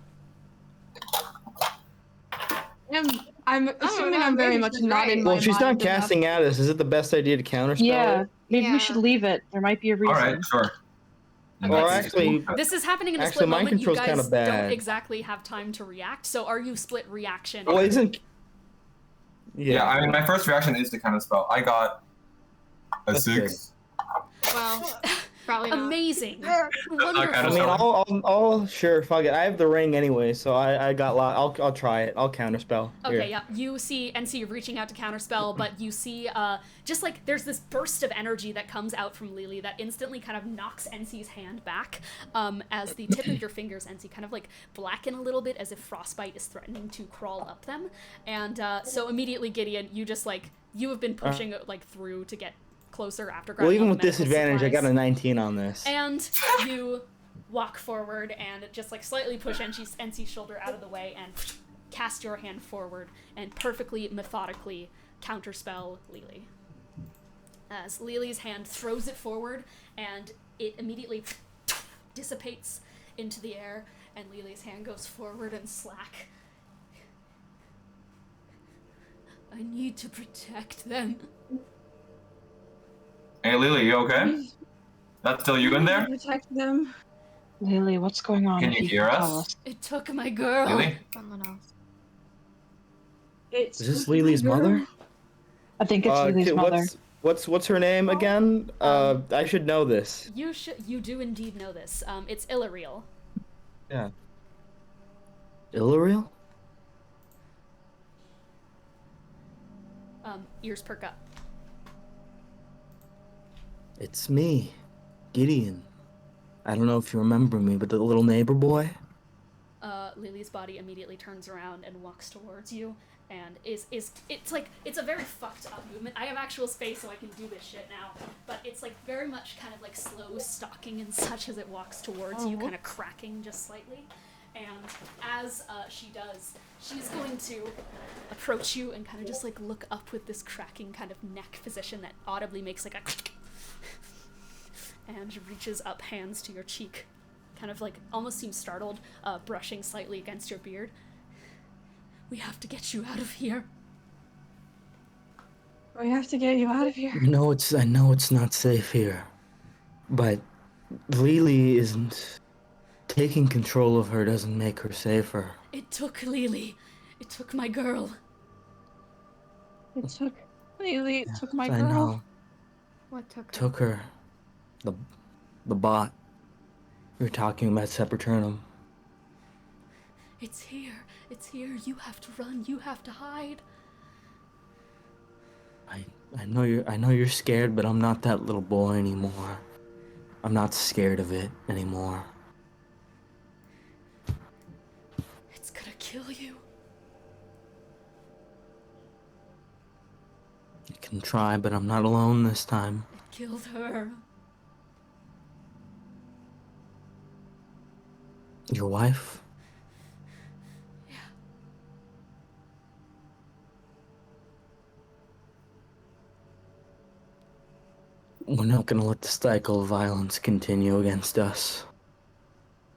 I'm assuming I'm very much not in my Well, if she's not mind enough. casting at us, is it the best idea to counterspell? Yeah, it? maybe Yeah. we should leave it. There might be a reason. Alright, sure. In Or that case, actually- we'll- This is happening in a Actually, split mind moment. You control's guys kinda don't bad. exactly have time to react. So are you split reaction? Well, isn't? yeah, I mean, my first reaction is to kind of spell. I got a That's 6. Well, probably not. Amazing. kind I of mean, spell. I'll sure, fuck it. I have the ring anyway, so I got I'll try it. I'll counterspell. Okay, Here. yeah. You see NC reaching out to counterspell, but you see just like there's this burst of energy that comes out from Lily that instantly kind of knocks NC's hand back as the tip of your fingers, NC, kind of like blacken a little bit as if frostbite is threatening to crawl up them. And so immediately, Gideon, you just like, you have been pushing like through to get closer after grabbing Well, even all with the medical disadvantage, I got a supplies. 19 on this. And you walk forward and just like slightly push NC's shoulder out of the way and cast your hand forward and perfectly methodically counterspell Lily. As Lily's hand throws it forward and it immediately dissipates into the air and Lily's hand goes forward and slack. I need to protect them. Hey, Lily, you okay? That's still you in there? Protect them. Lily, what's going on? Can If you hear tell us? It took my girl. Lily? Someone else. It's Is this Lily's mother? I think it's Lily's mother. What's her name again? I should know this. You do indeed know this. It's Illyriel. Yeah. Illyriel? Ears perk up. It's me, Gideon. I don't know if you remember me, but the little neighbor boy. Lily's body immediately turns around and walks towards you, and it's a very fucked up movement. I have actual space, so I can do this shit now, but it's like very much kind of like slow stalking and such as it walks towards you, kind of cracking just slightly. And as she does, she's going to approach you and kind of just like look up with this cracking kind of neck position that audibly makes like a and reaches up hands to your cheek, kind of like almost seems startled, brushing slightly against your beard. We have to get you out of here. We have to get you out of here. I know it's not safe here, but Lily isn't. Taking control of her doesn't make her safer. It took Lily. It took my girl. It took Lily. It took my I girl. know. What took her? Took her. The bot. We were talking about Cyberpunk. It's here. It's here. You have to run. You have to hide. I know you're scared, but I'm not that little boy anymore. I'm not scared of it anymore. It's gonna kill you. I can try, but I'm not alone this time. It killed her. Your wife? Yeah. We're not gonna let the cycle of violence continue against us.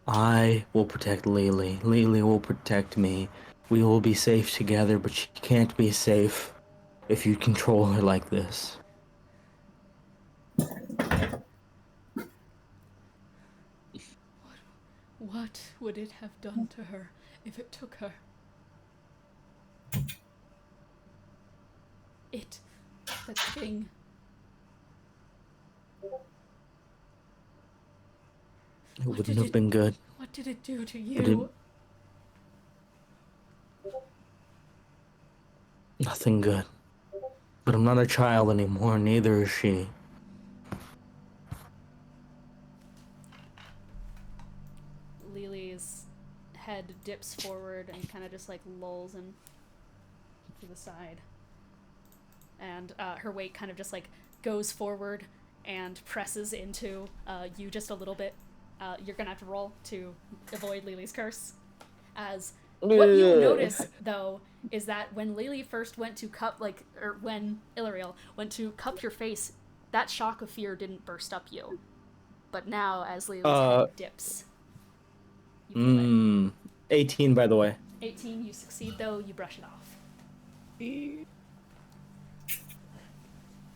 I will protect Lily. Lily will protect me. We will be safe together, but she can't be safe if you control her like this. What would it have done to her if it took her? That thing. It wouldn't have been good. What did it do to you? Nothing good. But I'm not a child anymore, neither is she. Lily's head dips forward and kind of just like lolls him to the side. And her weight kind of just like goes forward and presses into you just a little bit. You're gonna have to roll to avoid Lily's curse. As what you'll notice, though, is that when Lily first went to cup, or when Ilariel went to cup your face, that shock of fear didn't burst up you. But now, as Lily's head dips, you feel it. 18, by the way. 18, you succeed, though, you brush it off.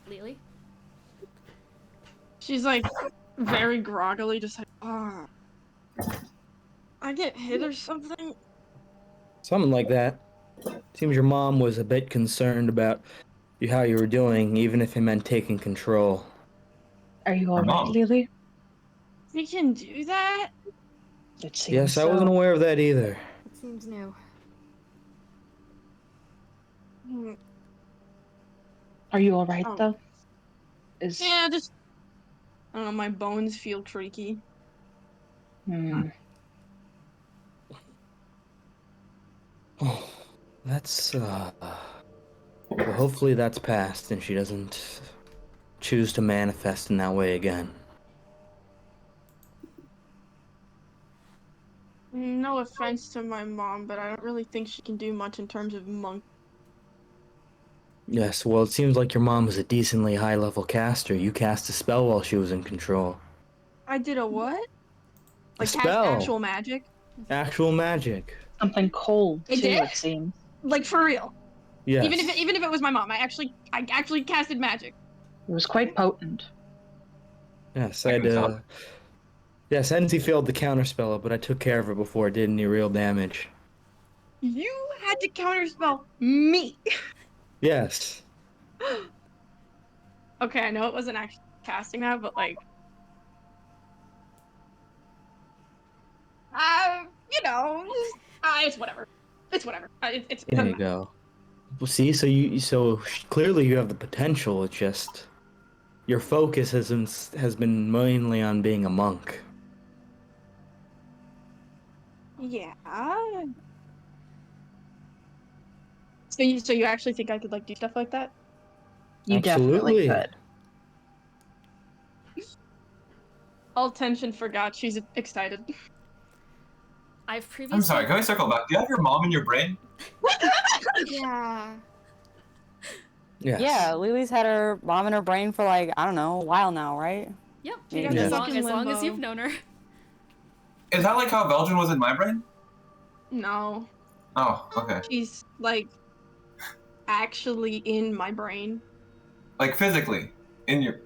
Lily? She's like very groggily, just like, I get hit or something? Something like that. Seems your mom was a bit concerned about how you were doing, even if it meant taking control. Are you alright, Lily? We can do that? It seems Yes, I wasn't aware of that either. It seems new. Are you alright, though? Yeah, just... I don't know, my bones feel creaky. Oh, that's, well, hopefully that's past and she doesn't choose to manifest in that way again. No offense to my mom, but I don't really think she can do much in terms of monk. Yes, well, it seems like your mom was a decently high-level caster. You cast a spell while she was in control. I did a what? Like spell. cast actual magic? Actual magic. Something cold, too, did? it seems. Like, for real? Yes. Even if it was my mom, I actually casted magic. It was quite potent. Yes, yes, Enzi failed to counterspell it, but I took care of it before it did any real damage. You had to counterspell me. Yes. Okay, I know it wasn't actually casting that, but like... you know, it's whatever. It's whatever. It's There you go. Well, see, so clearly you have the potential. It's just your focus has been mainly on being a monk. Yeah. So you actually think I could like do stuff like that? You definitely Absolutely. could. All tension forgot. She's excited. I've previously. I'm sorry, can I circle back? Do you have your mom in your brain? Yeah. Yes. Yeah, Lily's had her mom in her brain for like, I don't know, a while now, right? Yep. She got Yeah. As stuck long, in as long as limbo. you've known her. Is that like how Belgian was in my brain? No, Oh, okay. she's like actually in my brain. Like physically in your.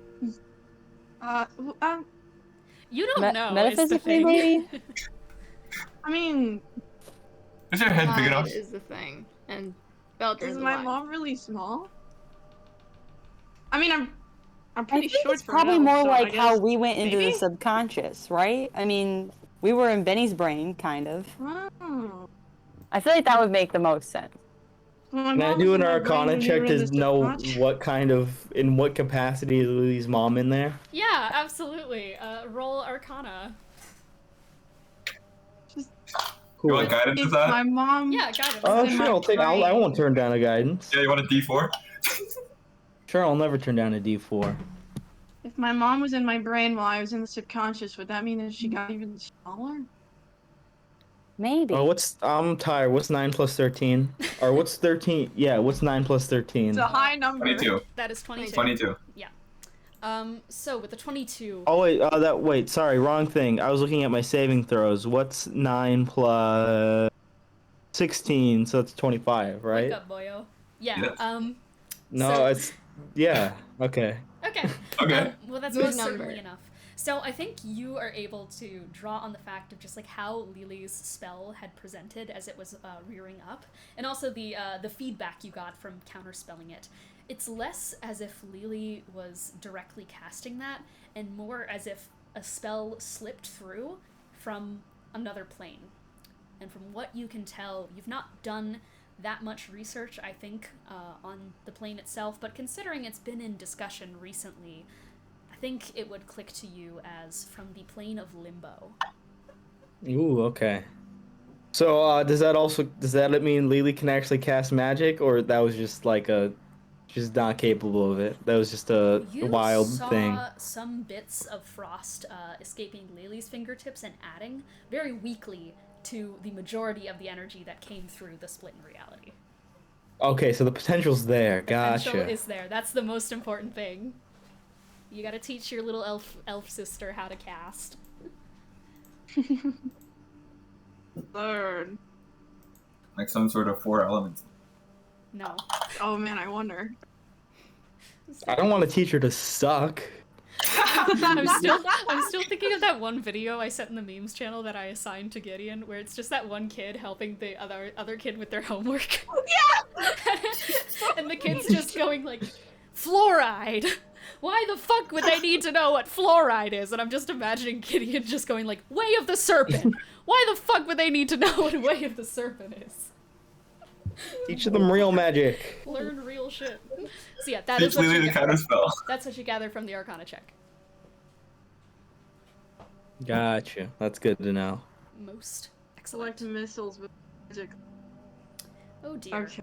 You don't know. Metaphysically, is the thing. maybe? I mean, Is your head big enough? Pride is the thing, and Belgium is is my alive. mom really small? I mean, I'm I pretty think short it's for probably now, more so I like how guess we went into the maybe? subconscious, right? I mean, we were in Benny's brain, kind of. Oh. I feel like that would make the most sense. Well, my Can I mom do was an in my brain Arcana when we check were in to the know subconscious. what kind of, in what capacity is Lily's mom in there? Yeah, absolutely. Roll Arcana. You want guidance If with that? my mom. Yeah, guidance. Oh, in sure, my I'll take. I brain. won't turn down a guidance. Yeah, you want a D4? Sure, I'll never turn down a D4. If my mom was in my brain while I was in the subconscious, would that mean that she got even smaller? Maybe. Oh, I'm tired. What's 9 plus 13? Or what's 13? Yeah, what's 9 plus 13? It's a high number. 22. That is 22. 22. Yeah. So with the 22. Oh wait, sorry, wrong thing. I was looking at my saving throws. What's 9 plus 16? So that's 25, right? Wake up, boyo. Yeah. Yes. No, so- it's yeah. Okay. Okay. Okay. Well, that's Good most number. certainly enough. So I think you are able to draw on the fact of just like how Lily's spell had presented as it was rearing up, and also the feedback you got from counterspelling it. It's less as if Lily was directly casting that, and more as if a spell slipped through from another plane. And from what you can tell, you've not done that much research, I think, on the plane itself, but considering it's been in discussion recently, I think it would click to you as from the plane of limbo. Ooh, okay. So does that mean Lily can actually cast magic, or that was just like she's not capable of it? That was just a You wild saw thing. some bits of frost escaping Lily's fingertips and adding very weakly to the majority of the energy that came through the split in reality. Okay, so the potential's there. Gotcha. Potential is there. That's the most important thing. You gotta teach your little elf sister how to cast. Learn. Like some sort of 4 elements. No. Oh man, I wonder. I don't want to teach her to suck. I'm still thinking of that one video I sent in the memes channel that I assigned to Gideon, where it's just that one kid helping the other kid with their homework. Yeah. And the kid's just going like, fluoride. Why the fuck would they need to know what fluoride is? And I'm just imagining Gideon just going like, Way of the Serpent. Why the fuck would they need to know what Way of the Serpent is? Teach them real magic. Learn real shit. So yeah, that Teach is what Lily you the counterspell. That's what you gather from the Arcana check. Gotcha. That's good to know. Most Select excellent. missiles with magic. Oh dear. Okay.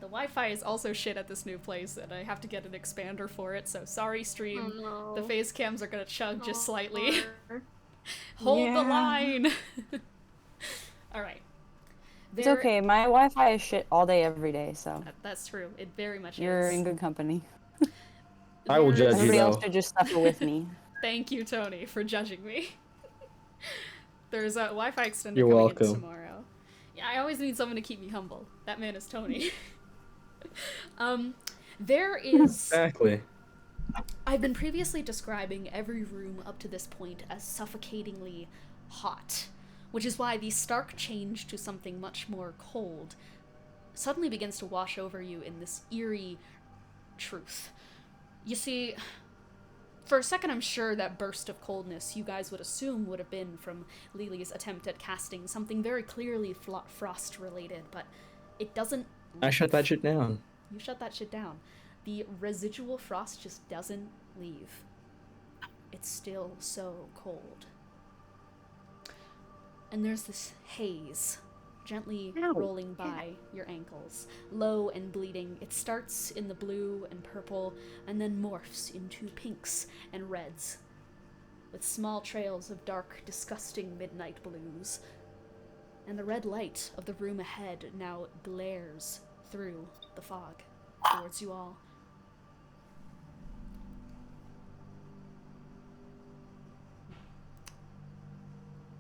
The Wi-Fi is also shit at this new place, and I have to get an expander for it, so sorry stream. Oh, no. The phase cams are gonna chug just Oh, slightly. bummer. Hold Yeah. the line! Alright. It's okay. My Wi-Fi is shit all day, every day, so That's true. It very much you're is. in good company. I will There judge is- you, Everybody else though. should just suffer with me. Thank you, Tony, for judging me. There's a Wi-Fi extender You're coming welcome. in tomorrow. Yeah, I always need someone to keep me humble. That man is Tony. There is... Exactly. I've been previously describing every room up to this point as suffocatingly hot, which is why the stark change to something much more cold suddenly begins to wash over you in this eerie truth. You see, for a second I'm sure that burst of coldness you guys would assume would have been from Lily's attempt at casting something very clearly frost-related, but it doesn't... I shut that shit down. You shut that shit down. The residual frost just doesn't leave. It's still so cold. and there's this haze gently rolling by your ankles, low and bleeding. It starts in the blue and purple, and then morphs into pinks and reds, with small trails of dark, disgusting midnight blues. And the red light of the room ahead now glares through the fog towards you all.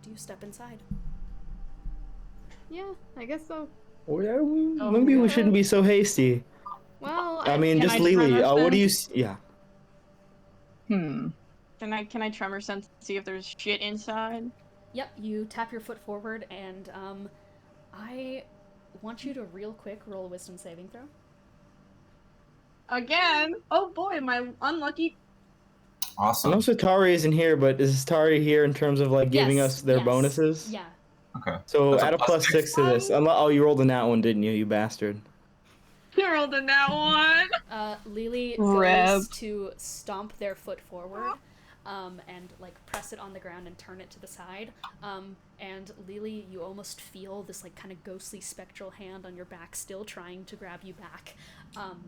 Do you step inside? Yeah, I guess so. Maybe we shouldn't be so hasty. Well, I mean, Can just I Lily. tremor What do you? sense? Yeah. Hmm. Can I tremor sense and see if there's shit inside? Yep, you tap your foot forward, and I want you to real quick roll a wisdom saving throw. Again? Oh boy, am I unlucky? I Awesome. know Satari isn't here, but is Satari here in terms of like giving Yes, us their yes. bonuses? Yeah. Okay. So That's a add a plus +6 to this. Oh, you rolled a nat one, didn't you? You bastard. You rolled in that one. Lily Rev. goes to stomp their foot forward, and like press it on the ground and turn it to the side. And Lily, you almost feel this like kind of ghostly spectral hand on your back, still trying to grab you back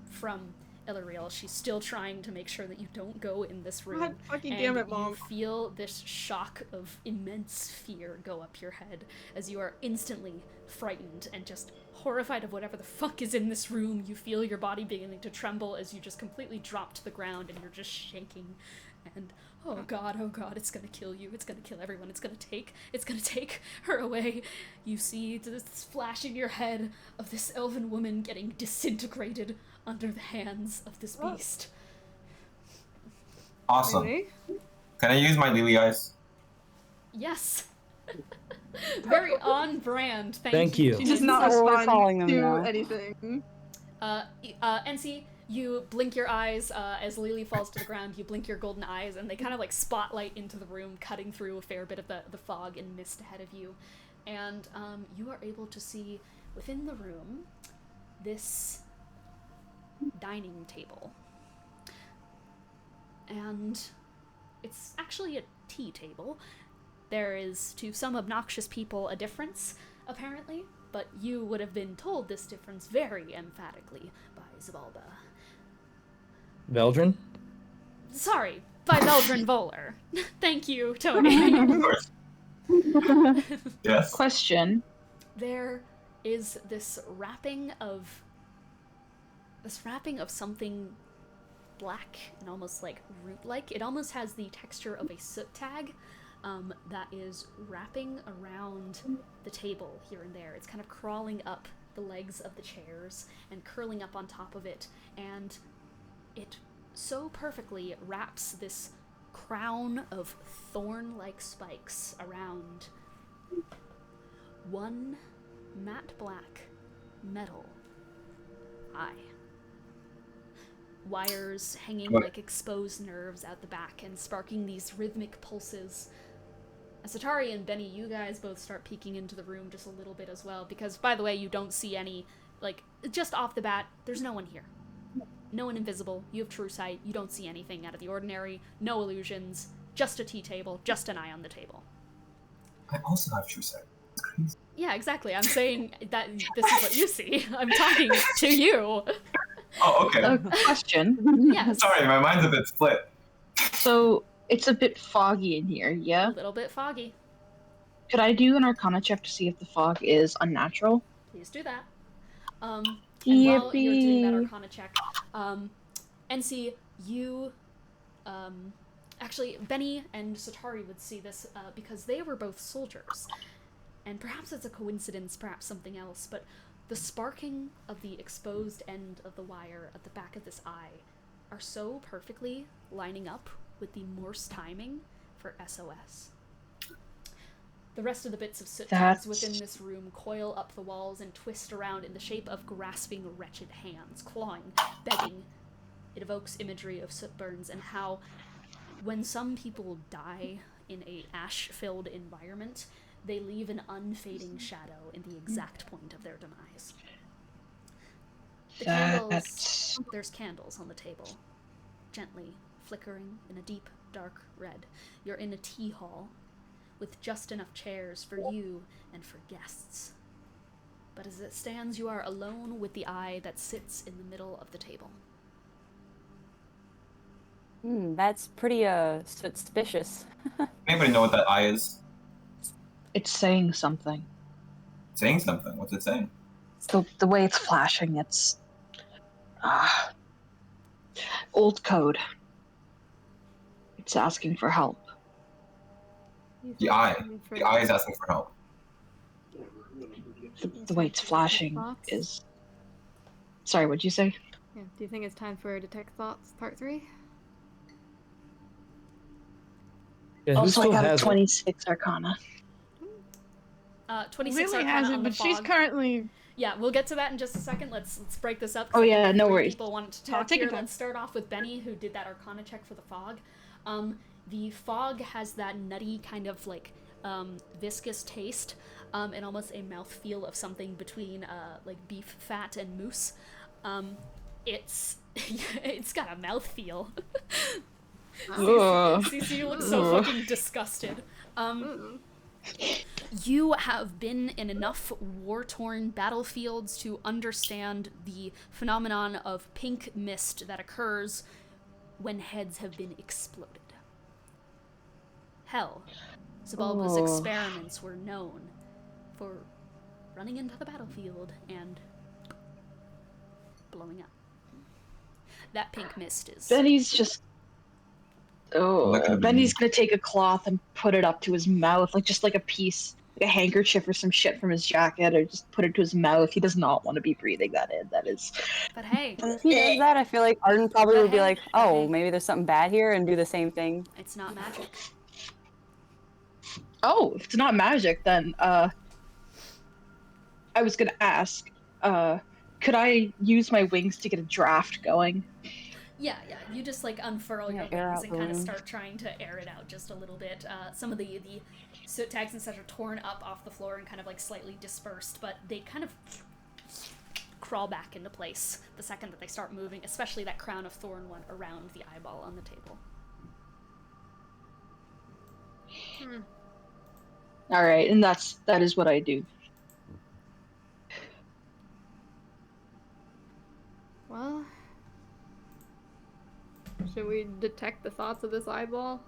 from Illyriel. She's still trying to make sure that you don't go in this room. God fucking and damn it, Mom. you feel this shock of immense fear go up your head as you are instantly frightened and just horrified of whatever the fuck is in this room. You feel your body beginning to tremble as you just completely drop to the ground and you're just shaking. And oh god, it's gonna kill you. It's gonna kill everyone. It's gonna take her away. You see this flash in your head of this elven woman getting disintegrated under the hands of this beast. Awesome. Really? Can I use my Lily eyes? Yes. Very on brand. Thank you. She does Is not that what we're respond calling them to now? anything. NC, you blink your eyes as Lily falls to the ground. You blink your golden eyes, and they kind of like spotlight into the room, cutting through a fair bit of the fog and mist ahead of you. And you are able to see within the room this dining table. And it's actually a tea table. There is, to some obnoxious people, a difference, apparently, but you would have been told this difference very emphatically by Xibalba. Veldrin? Sorry, by Veldrin Voller. Thank you, Tony. Of course. Yes. Question. There is this wrapping of something black and almost like root-like. It almost has the texture of a soot tag that is wrapping around the table here and there. It's kind of crawling up the legs of the chairs and curling up on top of it, and it so perfectly wraps this crown of thorn-like spikes around one matte black metal eye. Wires hanging like exposed nerves out the back and sparking these rhythmic pulses. Satari and Benny, you guys both start peeking into the room just a little bit as well, because, by the way, you don't see any, like, just off the bat, there's no one here. No one invisible, you have true sight, you don't see anything out of the ordinary, no illusions, just a tea table, just an eye on the table. I also have true sight. It's crazy. Yeah, exactly, I'm saying that this is what you see. I'm talking to you. Oh, okay. Question. Yes. Sorry, my mind's a bit split. So it's a bit foggy in here, yeah? A little bit foggy. Could I do an Arcana check to see if the fog is unnatural? Please do that. And while you're doing that Yippee. Arcana check, NC, you, actually, Benny and Satari would see this because they were both soldiers. And perhaps it's a coincidence, perhaps something else, but the sparking of the exposed end of the wire at the back of this eye are so perfectly lining up with the Morse timing for SOS. The rest of the bits of soot tags within this room coil up the walls and twist around in the shape of grasping, wretched hands, clawing, begging. It evokes imagery of soot burns and how, when some people die in a ash-filled environment, they leave an unfading shadow in the exact point of their demise. The candles, there's candles on the table, gently flickering in a deep, dark red. You're in a tea hall with just enough chairs for you and for guests. But as it stands, you are alone with the eye that sits in the middle of the table. That's pretty suspicious. Anybody know what that eye is? It's saying something. Saying something. What's it saying? The way it's flashing, it's old code. It's asking for help. The eye. The eye is asking for help. The way it's flashing is. Sorry, what'd you say? Yeah. Do you think it's time for Detect Thoughts Part 3? Yeah, who Also, I still got a has it? 26 Arcana. 26 Lily Arcana has on it, the but she's fog. currently. Yeah, we'll get to that in just a second. Let's break this up. 'cause Oh, I think yeah, no three worries. People wanted to Yeah, talk take your here. time. Let's start off with Benny, who did that Arcana check for the fog. The fog has that nutty kind of like viscous taste, and almost a mouthfeel of something between like beef fat and mousse. It's it's got a mouthfeel. Cece looks so fucking disgusted. You have been in enough war-torn battlefields to understand the phenomenon of pink mist that occurs when heads have been exploded. Hell, Xibalba's experiments were known for running into the battlefield and blowing up. That pink mist is... Benny's just. Look at Benny's gonna take a cloth and put it up to his mouth, like just like a piece, like a handkerchief or some shit from his jacket, or just put it to his mouth. He does not want to be breathing that in. That is. But hey, If he does that, I feel like Arden probably But would be hey, like, but oh, hey. maybe there's something bad here, and do the same thing. it's not magic. Oh, if it's not magic, then I was gonna ask, could I use my wings to get a draft going? Yeah, you just like unfurl your air wings out and the kind of wind. start trying to air it out just a little bit. Some of the soot tags and such are torn up off the floor and kind of like slightly dispersed, but they kind of crawl back into place the second that they start moving, especially that crown of thorn one around the eyeball on the table. All right, and that is what I do. Well, should we detect the thoughts of this eyeball?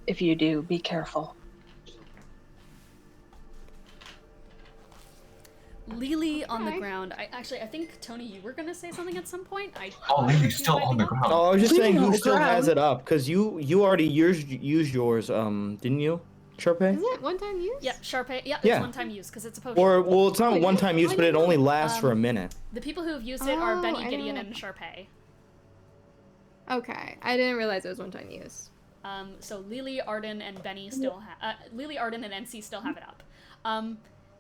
If you do, be careful. Lily on the Okay. ground. I think Tony, you were gonna say something at some point. Oh, Lily's still on the ground. Oh, I was just saying who on the still has ground. it up, because you already used yours, didn't you, Sharpay? Is it one-time use? Yeah, Sharpay. Yeah, it's Yeah. one-time use because it's a potion. Or, well, it's not Wait, one-time what? use, I but it didn't only know. lasts for a minute. The people who have used it are Oh, Benny, I Gideon, didn't and Sharpay. Okay, I didn't realize it was one-time use. So Lily, Arden, and Benny still have... Lily, Arden, and NC still have it up.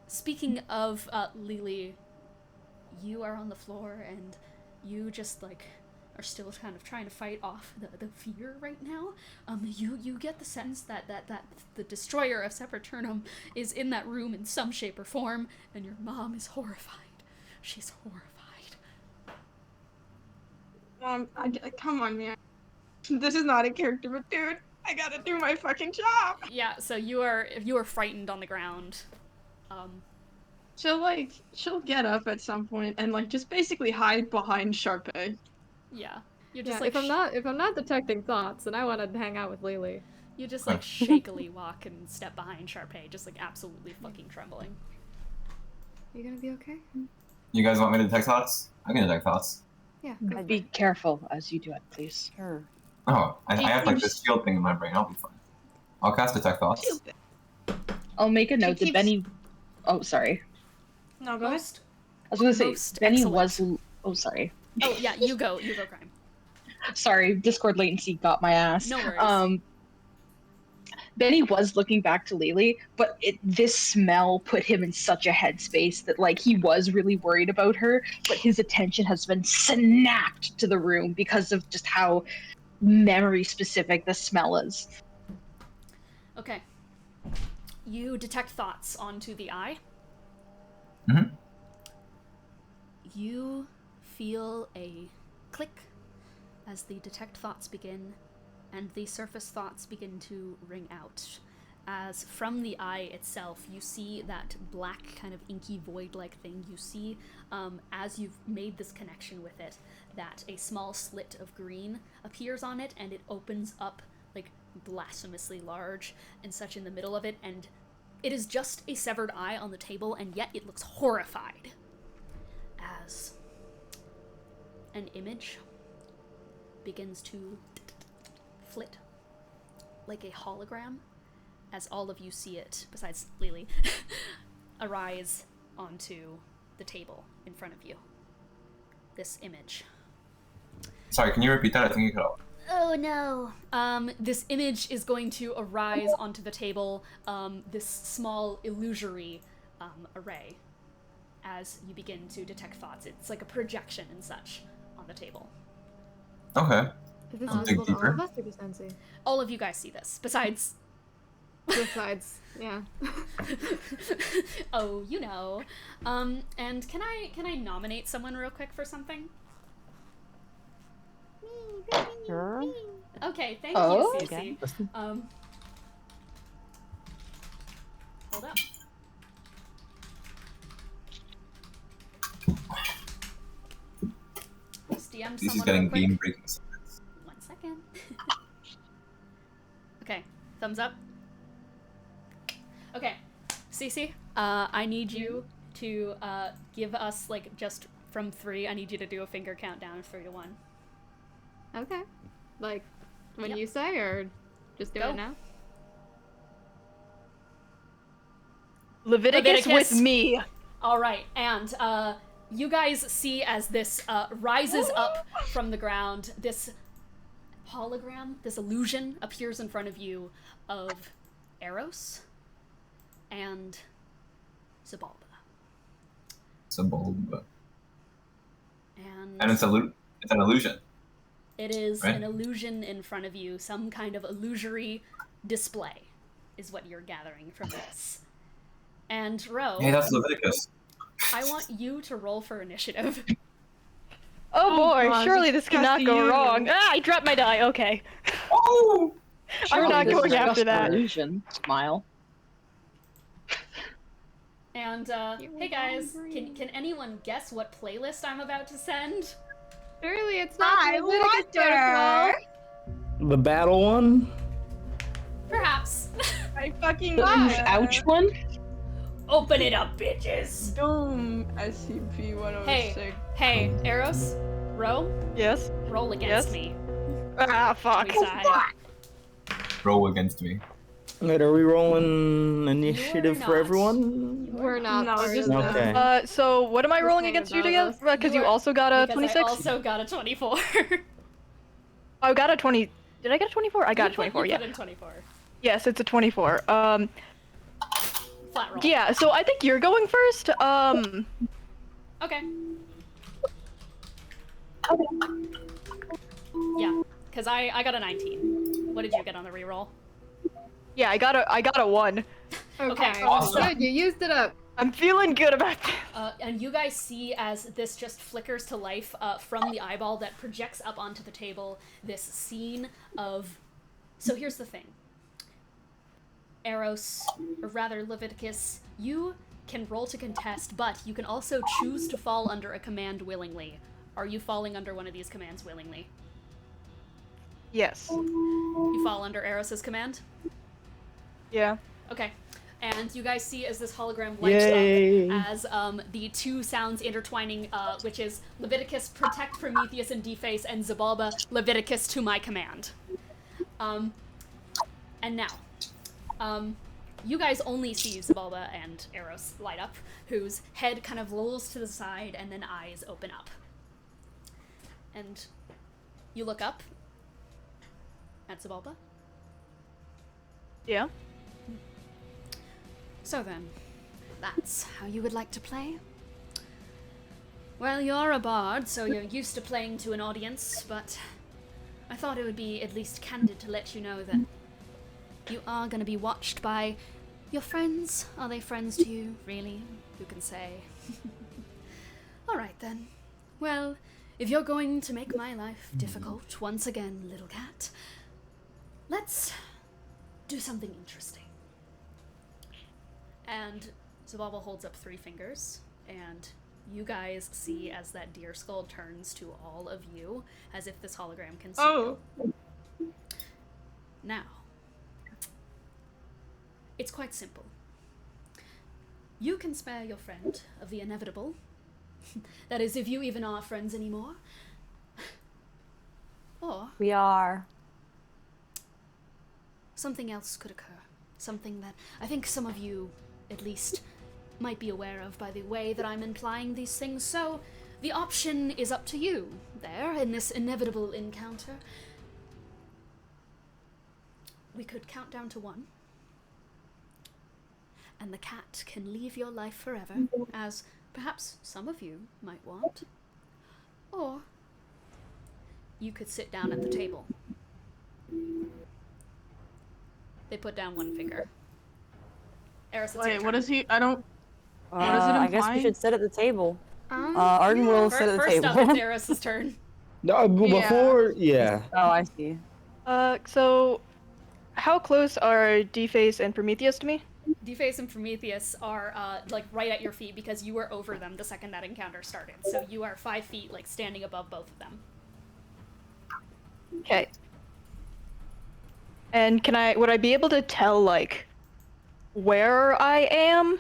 Speaking of Lily, you are on the floor, and you just, like, are still kind of trying to fight off the fear right now. You get the sense that the destroyer of Sepulturnum is in that room in some shape or form, and your mom is horrified. She's horrified. Come on, man. This is not a character, but dude, I gotta do my fucking job. Yeah, so you are frightened on the ground. She'll get up at some point and like just basically hide behind Sharpay. Yeah. You're Yeah, just like if I'm not detecting thoughts, then I want to hang out with Lily. you just like shakily walk and step behind Sharpay, just like absolutely fucking trembling. You gonna be okay? You guys want me to detect thoughts? I can detect thoughts. Yeah. But be careful as you do it, please. Sure. Oh, I have like this shield thing in my brain. I'll be fine. I'll cast detect thoughts. I'll make a note that keeps- Benny. Oh, sorry. No, go ahead. Most. I was gonna say Most Benny excellent. was. Oh, sorry. Oh yeah, you go, Crime. Sorry, Discord latency got my ass. No worries. Benny was looking back to Lily, but this smell put him in such a headspace that like he was really worried about her, but his attention has been snapped to the room because of just how memory specific the smell is. Okay. You detect thoughts onto the eye. Mhm. You feel a click as the detect thoughts begin, and the surface thoughts begin to ring out. As from the eye itself, you see that black kind of inky void-like thing. You see, as you've made this connection with it, that a small slit of green appears on it, and it opens up like blasphemously large and such in the middle of it, and it is just a severed eye on the table, and yet it looks horrified. As an image begins to flit like a hologram, as all of you see it, besides Lily, arise onto the table in front of you. This image. Sorry, can you repeat that? I think you cut off. Oh no. This image is going to arise onto the table, this small illusory array, as you begin to detect thoughts. It's like a projection and such on the table. Okay. Is this Dig visible to all deeper. of us or just NC? All of you guys see this, besides... Besides, yeah. Oh, you know. And can I nominate someone real quick for something? Sure. Okay, thank Oh, you, okay. Cece. Hold up. Just DM This is someone getting real quick. game breaking secrets. 1 second. Okay, thumbs up. Okay, Cece, I need you to give us, like, just from 3, I need you to do a finger countdown of 3 to 1. Okay. Like, when Yep. you say, or just do Go. it now? Leviticus with me. All right, and you guys see as this rises up from the ground, this hologram, this illusion appears in front of you of Aros and Xibalba. Xibalba. And And it's an illusion. it is right? an illusion in front of you, some kind of illusory display is what you're gathering from this. And Ro, Hey, that's Leviticus. I want you to roll for initiative. Oh boy, God, surely it's this cannot just go you. wrong. Ah, I dropped my die, okay. Oh! I'm not This is going after just that. illusion. Smile. And hey guys, can anyone guess what playlist I'm about to send? Surely it's not I Leviticus wonder. protocol. The battle one? Perhaps. I fucking The oof ouch one? Open it up, bitches. Doom SCP-106. Hey, Aros, Ro, Yes? roll against Yes? me. Ah, fuck. We side. Roll against me. Wait, are we rolling initiative for not. everyone? We're not No, part just of Okay. that. So what am I Just rolling hang against you about together? us. Because you are- also got a because 26? I also got a 24. I got a 20. Did I get a 24? I got a 24, you yeah. put in 24. Yes, it's a 24. Flat roll. Yeah, so I think you're going first. Okay. Yeah, because I got a 19. What did you get on the reroll? Yeah, I got a 1. Okay, Awesome. good, you used it up. I'm feeling good about this. And you guys see as this just flickers to life from the eyeball that projects up onto the table this scene of... So here's the thing. Aros, or rather Leviticus, you can roll to contest, but you can also choose to fall under a command willingly. Are you falling under one of these commands willingly? Yes. You fall under Aros's command? Yeah. Okay. And you guys see as this hologram lights Yay. up as the two sounds intertwining, which is Leviticus, protect Prometheus and deface, and Xibalba, Leviticus to my command. And now, you guys only see Xibalba and Aros light up, whose head kind of lolls to the side and then eyes open up. And you look up at Xibalba. Yeah. So then, that's how you would like to play? Well, you're a bard, so you're used to playing to an audience, but I thought it would be at least candid to let you know that you are going to be watched by your friends. Are they friends to you, really? Who can say? Alright then. Well, if you're going to make my life difficult once again, little cat, let's do something interesting. And Xibalba holds up 3 fingers, and you guys see as that deer skull turns to all of you, as if this hologram can see you. Now, it's quite simple. You can spare your friend of the inevitable. That is, if you even are friends anymore. Or We are. something else could occur. Something that I think some of you, at least, might be aware of by the way that I'm implying these things. So, the option is up to you there in this inevitable encounter. We could count down to 1. And the cat can leave your life forever, as perhaps some of you might want. Or you could sit down at the table. They put down 1 finger. Eris, it's your Wait, what turn. is he? I don't. What is it I guess we implying? should sit at the table. Arden will sit at the First up, table. it's Eris's turn. No, before, yeah. Oh, I see. So, how close are Deface and Prometheus to me? Deface and Prometheus are like right at your feet because you were over them the second that encounter started. So you are 5 feet, like standing above both of them. Okay. And would I be able to tell, like, where I am?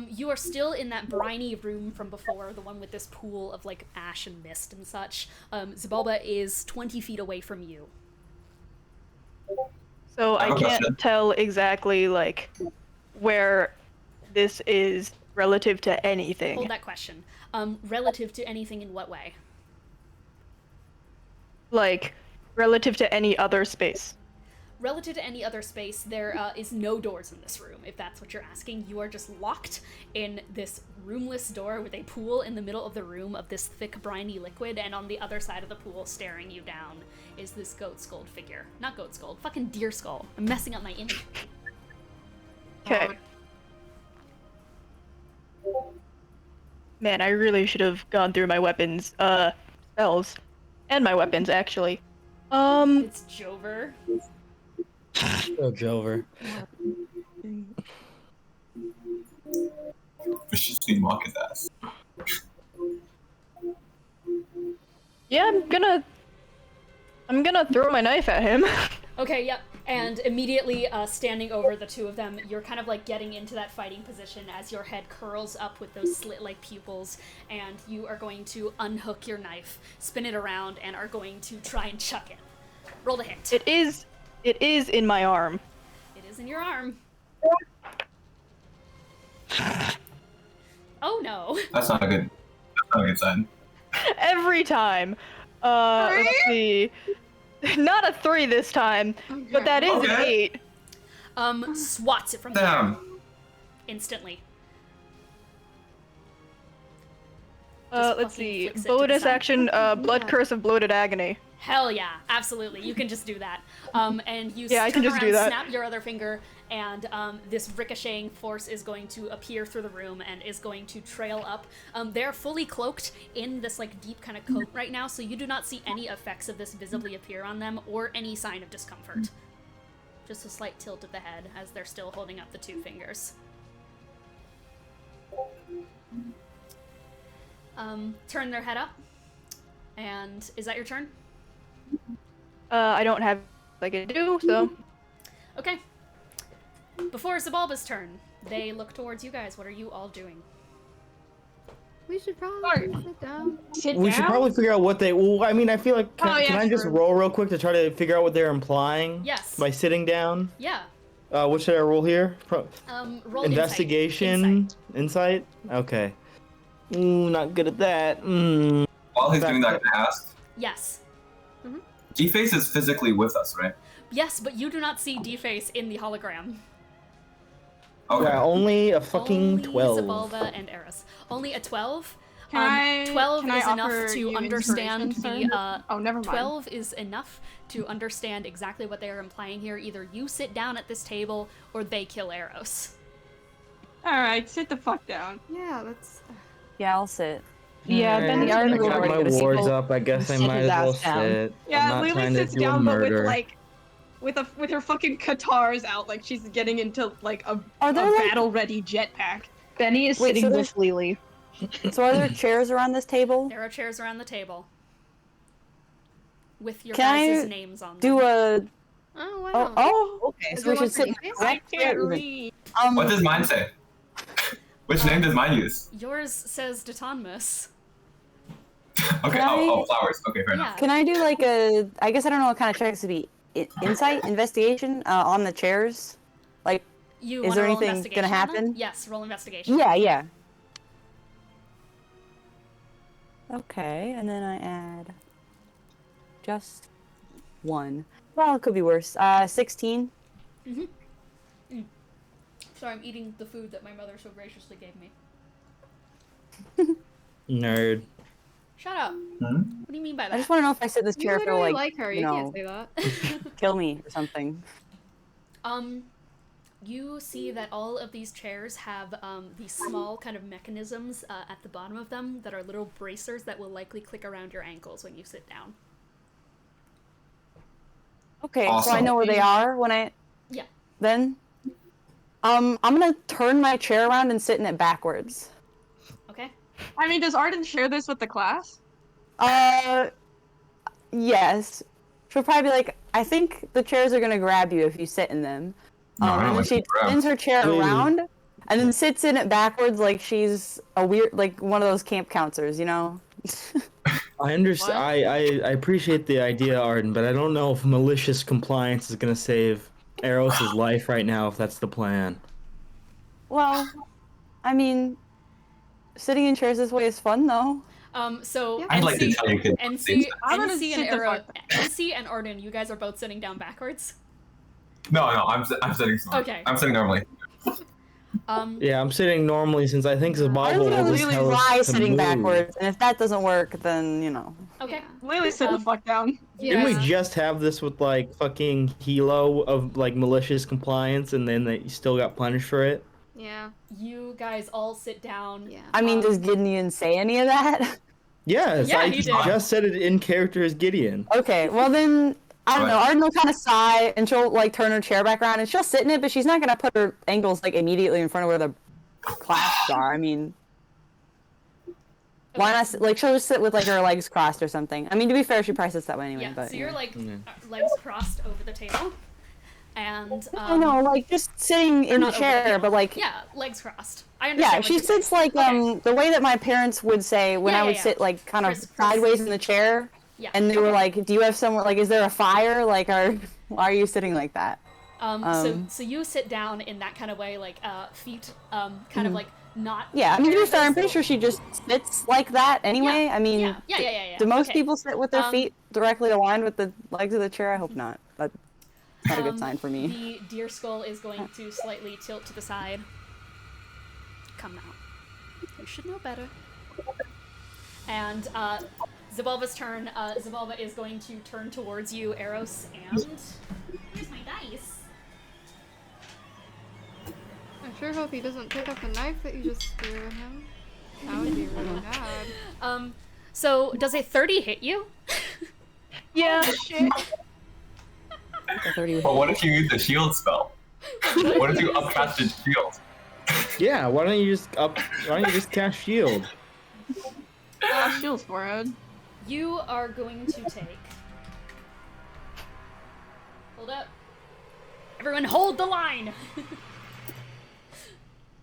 You are still in that briny room from before, the one with this pool of like ash and mist and such. Xibalba is 20 feet away from you. So I can't tell exactly, like, where this is relative to anything. Hold that question. Relative to anything in what way? Like, relative to any other space. Relative to any other space, there is no doors in this room, if that's what you're asking. You are just locked in this roomless door with a pool in the middle of the room of this thick, briny liquid, and on the other side of the pool, staring you down, is this goat skull figure. Not goat skull, fucking deer skull. I'm messing up my image. Okay. Man, I really should have gone through my weapons, spells. And my weapons, actually. It's Jover. Oh, Jover. Viciously mock his ass. Yeah, I'm gonna throw my knife at him. Okay, yep. And immediately standing over the two of them, you're kind of like getting into that fighting position as your head curls up with those slit-like pupils, and you are going to unhook your knife, spin it around, and are going to try and chuck it. Roll the hit. It is in my arm. It is in your arm. Oh no. That's not a good sign. Every time. Let's see. Not a 3 this time, but that is an 8. Swats it from the Damn. arm. Instantly. Let's see. Bonus action, Blood Curse of Bloated Agony. Hell yeah, absolutely. You can just do that. And you Yeah, I can turn just around, do that. snap your other finger, and this ricocheting force is going to appear through the room and is going to trail up. They're fully cloaked in this like deep kind of coat right now, so you do not see any effects of this visibly appear on them or any sign of discomfort. Just a slight tilt of the head as they're still holding up the 2 fingers. Turn their head up. And is that your turn? I don't have like I do, so. Okay. Before Xibalba's turn, they look towards you guys. What are you all doing? We should probably sit down. We should probably figure out what they. Well, I mean, I feel like. Can I just sure. roll real quick to try to figure out what they're implying? Yes. By sitting down. Yeah. What should I roll here? Roll Investigation. Insight. Okay. Not good at that. While he's doing that, can I ask? Yes. Deface is physically with us, right? Yes, but you do not see Deface in the hologram. Okay. Yeah, only a fucking Only 12. Xibalba and Aros. Only a 12. 12 is enough to understand the. Oh, never mind. 12 is enough to understand exactly what they are implying here. Either you sit down at this table or they kill Aros. Alright, sit the fuck down. Yeah, that's. Yeah, I'll sit. Yeah, Benny I already got my already wards up. I guess I sit might his as well ass down. sit. I'm Yeah, not Lily trying to sits do a down, but with murder. like, with her fucking katars out, like she's getting into like a Are there, like- battle-ready jetpack. Benny is Wait, sitting so with Lily. So are there chairs around this table? There are chairs around the table with your Can guys' I names on them. do a? Oh wow. Okay. Is So we there one should for sit. names? Right I can't here even. read. What does mine say? Which name does mine use? Yours says Detonmus. Okay, Can I- flowers. Okay, fair enough. Yeah. Can I do like a? I guess I don't know what kind of checks to be. Insight, investigation on the chairs. Like, You is wanna there roll anything investigation gonna on them? happen? Yes, roll investigation. Yeah. Okay, and then I add just 1. Well, it could be worse. 16. Sorry, I'm eating the food that my mother so graciously gave me. Nerd. Shut up. Hmm? What do you mean by that? I just want to know if I sit in this You chair for literally like, her. you You know, can't say that. kill me or something. You see that all of these chairs have these small kind of mechanisms at the bottom of them that are little bracers that will likely click around your ankles when you sit down. Okay, so I Awesome. know where they are when I. Yeah. Then, I'm gonna turn my chair around and sit in it backwards. Okay. I mean, does Arden share this with the class? Yes. She'll probably be like, I think the chairs are gonna grab you if you sit in them. No, I don't And then like she to grab. spins her chair Ooh. around, and then sits in it backwards like she's a weird, like one of those camp counselors, you know? I understand. I appreciate the idea, Arden, but I don't know if malicious compliance is gonna save Aros' life right now. If that's the plan. Well, I mean, sitting in chairs this way is fun though. So I'd like to NC, tell you kids. NC, I'm gonna NC and sit the Arrow, fuck NC and Arden, you guys are both sitting down backwards. No, I'm sitting. Okay. I'm sitting normally. Yeah, I'm sitting normally since I think I Xibalba was gonna will just really tell us try to sitting move. backwards, and if that doesn't work, then you know. Okay. Lily, sit the fuck down. Didn't we Yeah. just have this with like fucking Hilo of like malicious compliance, and then they still got punished for it? Yeah. You guys all sit down. Yeah. I mean, does Gideon say any of that? Yes, Yeah, I he did. just said it in character as Gideon. Okay, well then, I don't know. Right. Arden will kind of sigh, and she'll like turn her chair back around, and she'll sit in it, but she's not gonna put her ankles like immediately in front of where the clasps are. I mean, why not? Like she'll just sit with like her legs crossed or something. I mean, to be fair, she probably sits that way anyway. Yeah, but so you're like Yeah. legs crossed over the table. And I know, like just sitting in the not over the chair, table. but like Yeah, legs crossed. I understand. yeah, what she you're saying. sits like Okay. the way that my parents would say when Yeah, I would yeah. sit like kind of Criss- sideways in the chair, Yeah. and they were okay. like, "Do you have someone like? Is there a fire? Like, why are you sitting like that?" So you sit down in that kind of way, like feet kind of like not. Yeah, I mean, to be together, fair, I'm those pretty little- sure she just sits like that anyway. Yeah, I mean, yeah. do most Okay. people sit with their Um, feet directly aligned with the legs of the chair? I hope not. That's not a good sign for me. The deer skull is going to slightly tilt to the side. Come now. You should know better. And Xibalba's turn. Xibalba is going to turn towards you, Aros, and here's my dice. I sure hope he doesn't pick up the knife that you just threw at him. That would be really bad. So does a 30 hit you? Yeah. Shit. But what if you use the shield spell? What if you upcasted shield? Yeah, why don't you just cast shield? Shield's forehead. You are going to take. Hold up. Everyone hold the line!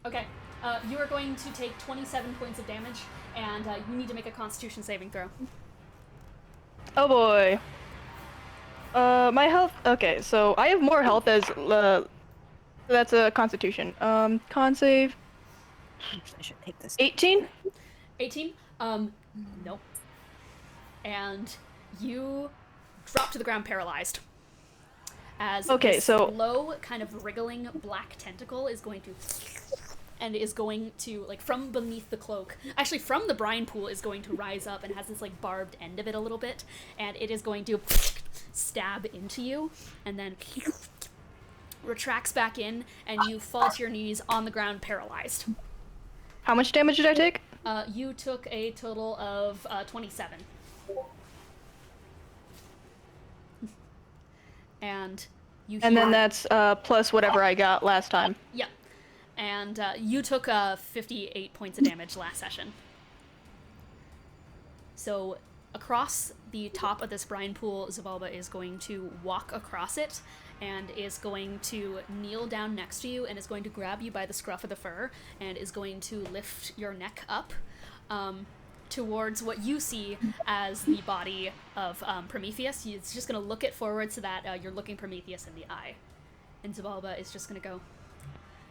Okay. You are going to take 27 points of damage, and you need to make a Constitution saving throw. Oh boy. My health. Okay, so I have more health as that's a Constitution. Con save. I should take this. 18. 18? Nope. And you drop to the ground paralyzed. As Okay, this so- slow, kind of wriggling black tentacle is going to... And is going to, like, from beneath the cloak... Actually, from the brine pool is going to rise up and has this, like, barbed end of it a little bit. And it is going to stab into you. And then retracts back in, and you fall to your knees on the ground paralyzed. How much damage did I take? You took a total of 27. And you And then hear- that's plus whatever I got last time. Yep. And you took 58 points of damage last session. So across the top of this brine pool, Xibalba is going to walk across it and is going to kneel down next to you and is going to grab you by the scruff of the fur and is going to lift your neck up towards what you see as the body of Prometheus. It's just going to look it forward so that you're looking Prometheus in the eye. And Xibalba is just going to go,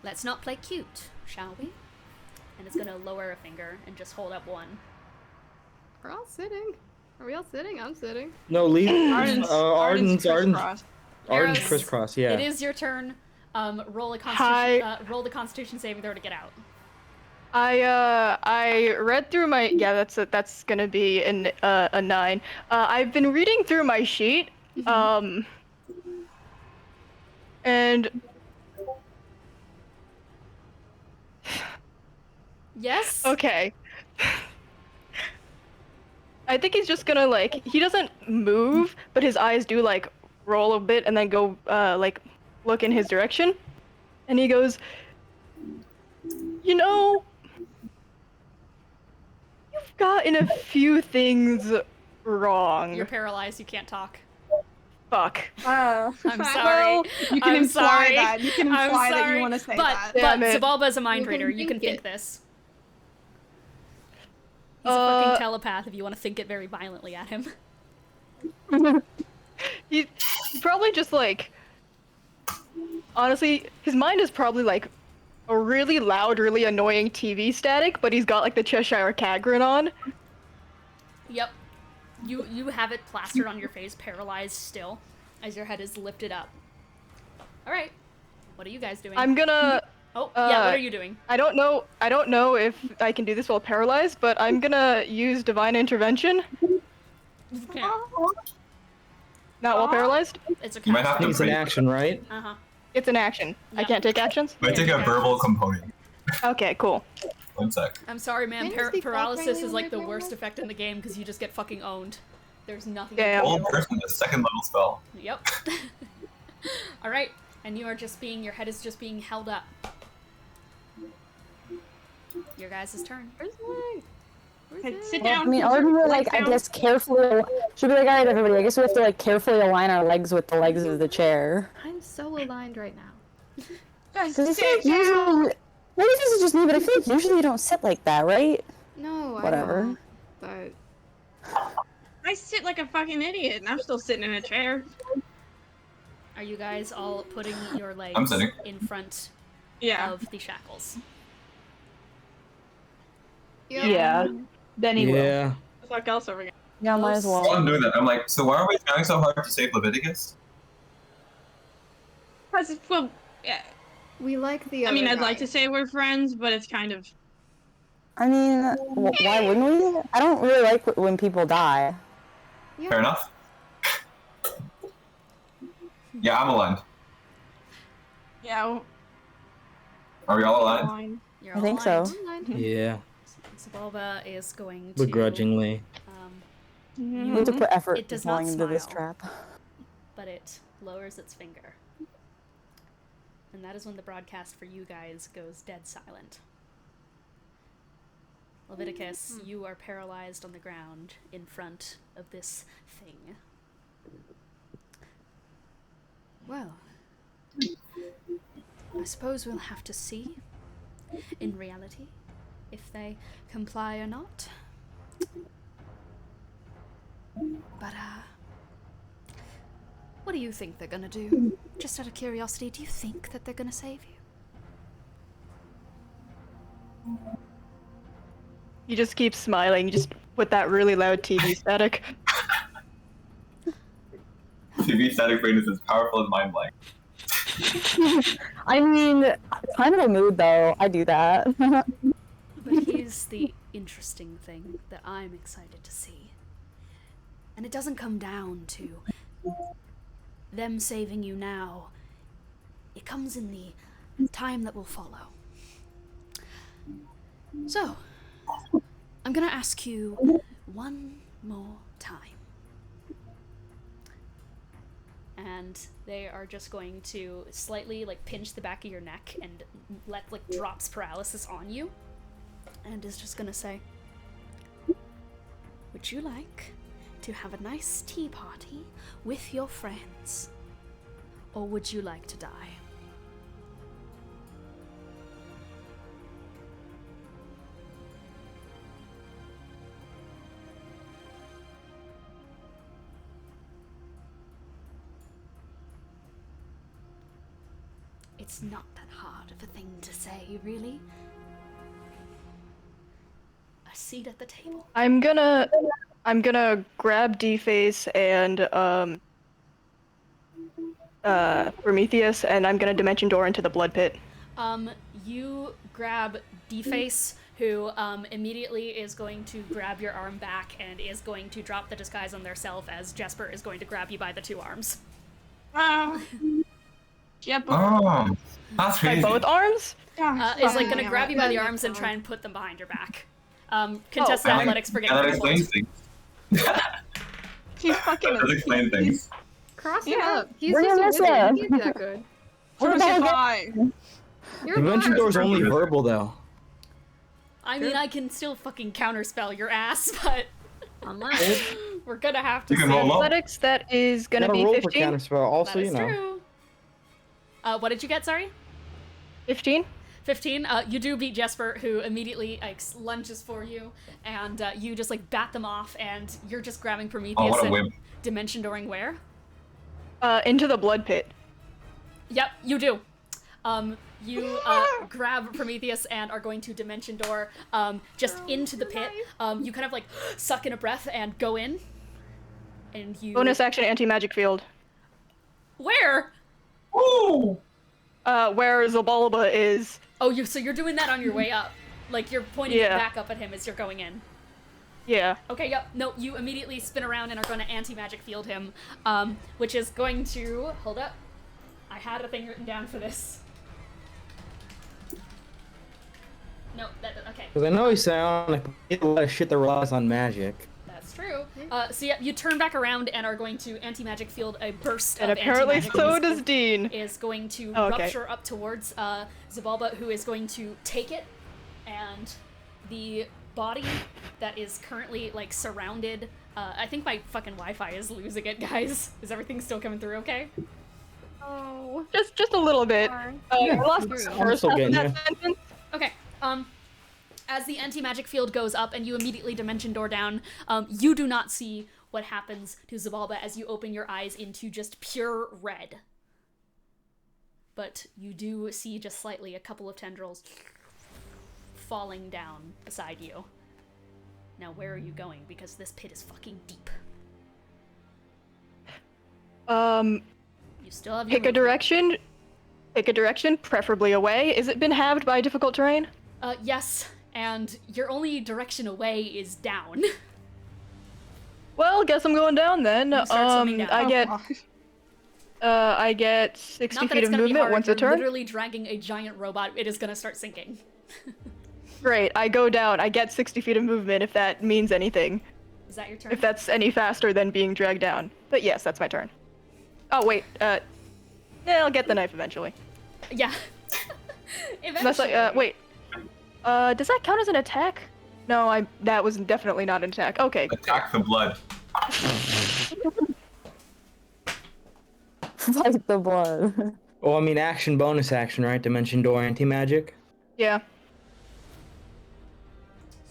"Let's not play cute, shall we?" And it's going to lower a finger and just hold up one. We're all sitting. Are we all sitting? I'm sitting. No, leave. Arden's crisscross. Arden's Aros, crisscross. Yeah. It is your turn. Roll the Constitution saving throw to get out. I read through my that's gonna be a 9. I've been reading through my sheet, and Yes. okay. I think he's just gonna he doesn't move, but his eyes do roll a bit and then go look in his direction, and he goes, "You know, you've gotten a few things wrong." You're paralyzed. You can't talk. Fuck. I'm sorry. Well, you can I'm imply sorry. that. You can I'm imply that sorry. you want to say but, that. But Damn it. Xibalba is a mind You can reader. You can think think it. this. He's a fucking telepath if you want to think it very violently at him. He probably just honestly, his mind is probably a really loud, really annoying TV static, but he's got the Cheshire Cat grin on. Yep. You have it plastered on your face, paralyzed still, as your head is lifted up. Alright. What are you guys doing? I'm gonna. Oh, yeah, what are you doing? I don't know if I can do this while paralyzed, but I'm gonna use Divine Intervention. Okay. Not while paralyzed. It's You might okay. have to It's an break. action, right? Uh-huh. It's an action. I Yeah. can't take actions? Might take a verbal component. Okay, cool. 1 sec. I'm sorry, man. Can you speak Paralysis properly is when the you're worst paralyzed? effect in the game because you just get fucking owned. There's nothing Yeah. you can Old do. person, the 2nd level spell. Yep. Alright. And you are just your head is just being held up. Your guys' turn. Where's mine? Okay, sit Well, down. I mean, put are your we legs I down. guess carefully should be alright, everybody. I guess we have to carefully align our legs with the legs of the chair. I'm so aligned right now. Guys, Because I sit feel like down. usually, maybe this is just me, but I feel like usually you don't sit like that, right? No, Whatever. I don't. But I sit like a fucking idiot, and I'm still sitting in a chair. Are you guys all putting your legs I'm sitting. in front Yeah. of the shackles? Yeah. Then he will. Yeah. What the fuck else are we gonna? Yeah, might as While well. I'm doing that, I'm like, so why are we trying so hard to save Leviticus? Well, yeah. we like the I other mean, I'd guy. like to say we're friends, but it's kind of. I mean, why wouldn't we? I don't really like when people die. Yeah. Fair enough. Yeah, I'm aligned. Yeah. Are we all aligned? Fine. You're I all think so. aligned. Yeah. Xibalba is going to Begrudgingly. We have to put effort It does falling not into this smile. trap. But it lowers its finger. And that is when the broadcast for you guys goes dead silent. Leviticus, you are paralyzed on the ground in front of this thing. Well, I suppose we'll have to see, in reality, if they comply or not. But, what do you think they're gonna do? Just out of curiosity, do you think that they're gonna save you? You just keep smiling, just with that really loud TV static. TV static brain is as powerful as mind blank. I mean, kind of a mood though. I do that. But here's the interesting thing that I'm excited to see. And it doesn't come down to them saving you now. It comes in the time that will follow. So, I'm gonna ask you one more time. And they are just going to slightly like pinch the back of your neck and let like drops paralysis on you. And is just gonna say, would you like to have a nice tea party with your friends? Or would you like to die? It's not that hard of a thing to say, really. A seat at the table. I'm gonna grab D-Face and Prometheus, and I'm gonna dimension door into the blood pit. You grab D-Face, who immediately is going to grab your arm back and is going to drop the disguise on their self as Jesper is going to grab you by the 2 arms. Yep. Oh, that's By crazy. both arms? Is like gonna grab you by the arms and try and put them behind your back. Contested athletics for getting That crumpled. explains things. She's fucking That explains things. Cross it Yeah. up. He's We're just gonna a miss wizard. it. He can't be that good. What the heck? Fine. You're a Dimension bard. door's only verbal though. I mean, I can still fucking counterspell your ass, but Unless. we're gonna have to You can see. roll up. Athletics, that is gonna Gotta be roll for 15. counterspell. Also, That is you know. true. What did you get, sorry? 15? 15. You do beat Jesper, who immediately like lunges for you, and you just like bat them off, and you're just grabbing Prometheus Oh, what a and wimp. dimension dooring where? Into the blood pit. Yep, you do. You grab Prometheus and are going to dimension door just into the pit. You kind of like suck in a breath and go in. And you... Bonus action anti-magic field. Where? Ooh! Where Xibalba is. Oh, so you're doing that on your way up. Like, you're pointing it Yeah. back up at him as you're going in. Yeah. Okay, yep. No, you immediately spin around and are going to anti-magic field him, which is going to... Hold up. I had a thing written down for this. No, okay. Because I know he sound like a lot of shit that relies on magic. That's true. So yeah, you turn back around and are going to anti-magic field a burst And of apparently anti-magic so field does Dean. is going to Oh, okay. rupture up towards Xibalba, who is going to take it, and the body that is currently like surrounded. I think my fucking Wi-Fi is losing it, guys. Is everything still coming through okay? Oh. Just a little bit. I lost the I'm first still half of getting that you. sentence. Okay. As the anti-magic field goes up and you immediately dimension door down, you do not see what happens to Xibalba as you open your eyes into just pure red. But you do see just slightly a couple of tendrils falling down beside you. Now, where are you going? Because this pit is fucking deep. You still have your Pick a direction. Pick a direction, preferably away. Is it been halved by difficult terrain? Yes, and your only direction away is down. Well, guess I'm going down then. You start swimming down. I get 60 Not that feet it's of gonna be movement hard. once You're a turn. literally dragging a giant robot. It is gonna start sinking. Great, I go down. I get 60 feet of movement if that means anything. Is that your turn? If that's any faster than being dragged down. But yes, that's my turn. Oh, wait. Yeah, I'll get the knife eventually. Yeah. Unless Eventually. wait. Does that count as an attack? No, that was definitely not an attack. Okay. Attack the blood. Fight the blood. Well, I mean, action, bonus action, right? Dimension door, anti-magic. Yeah.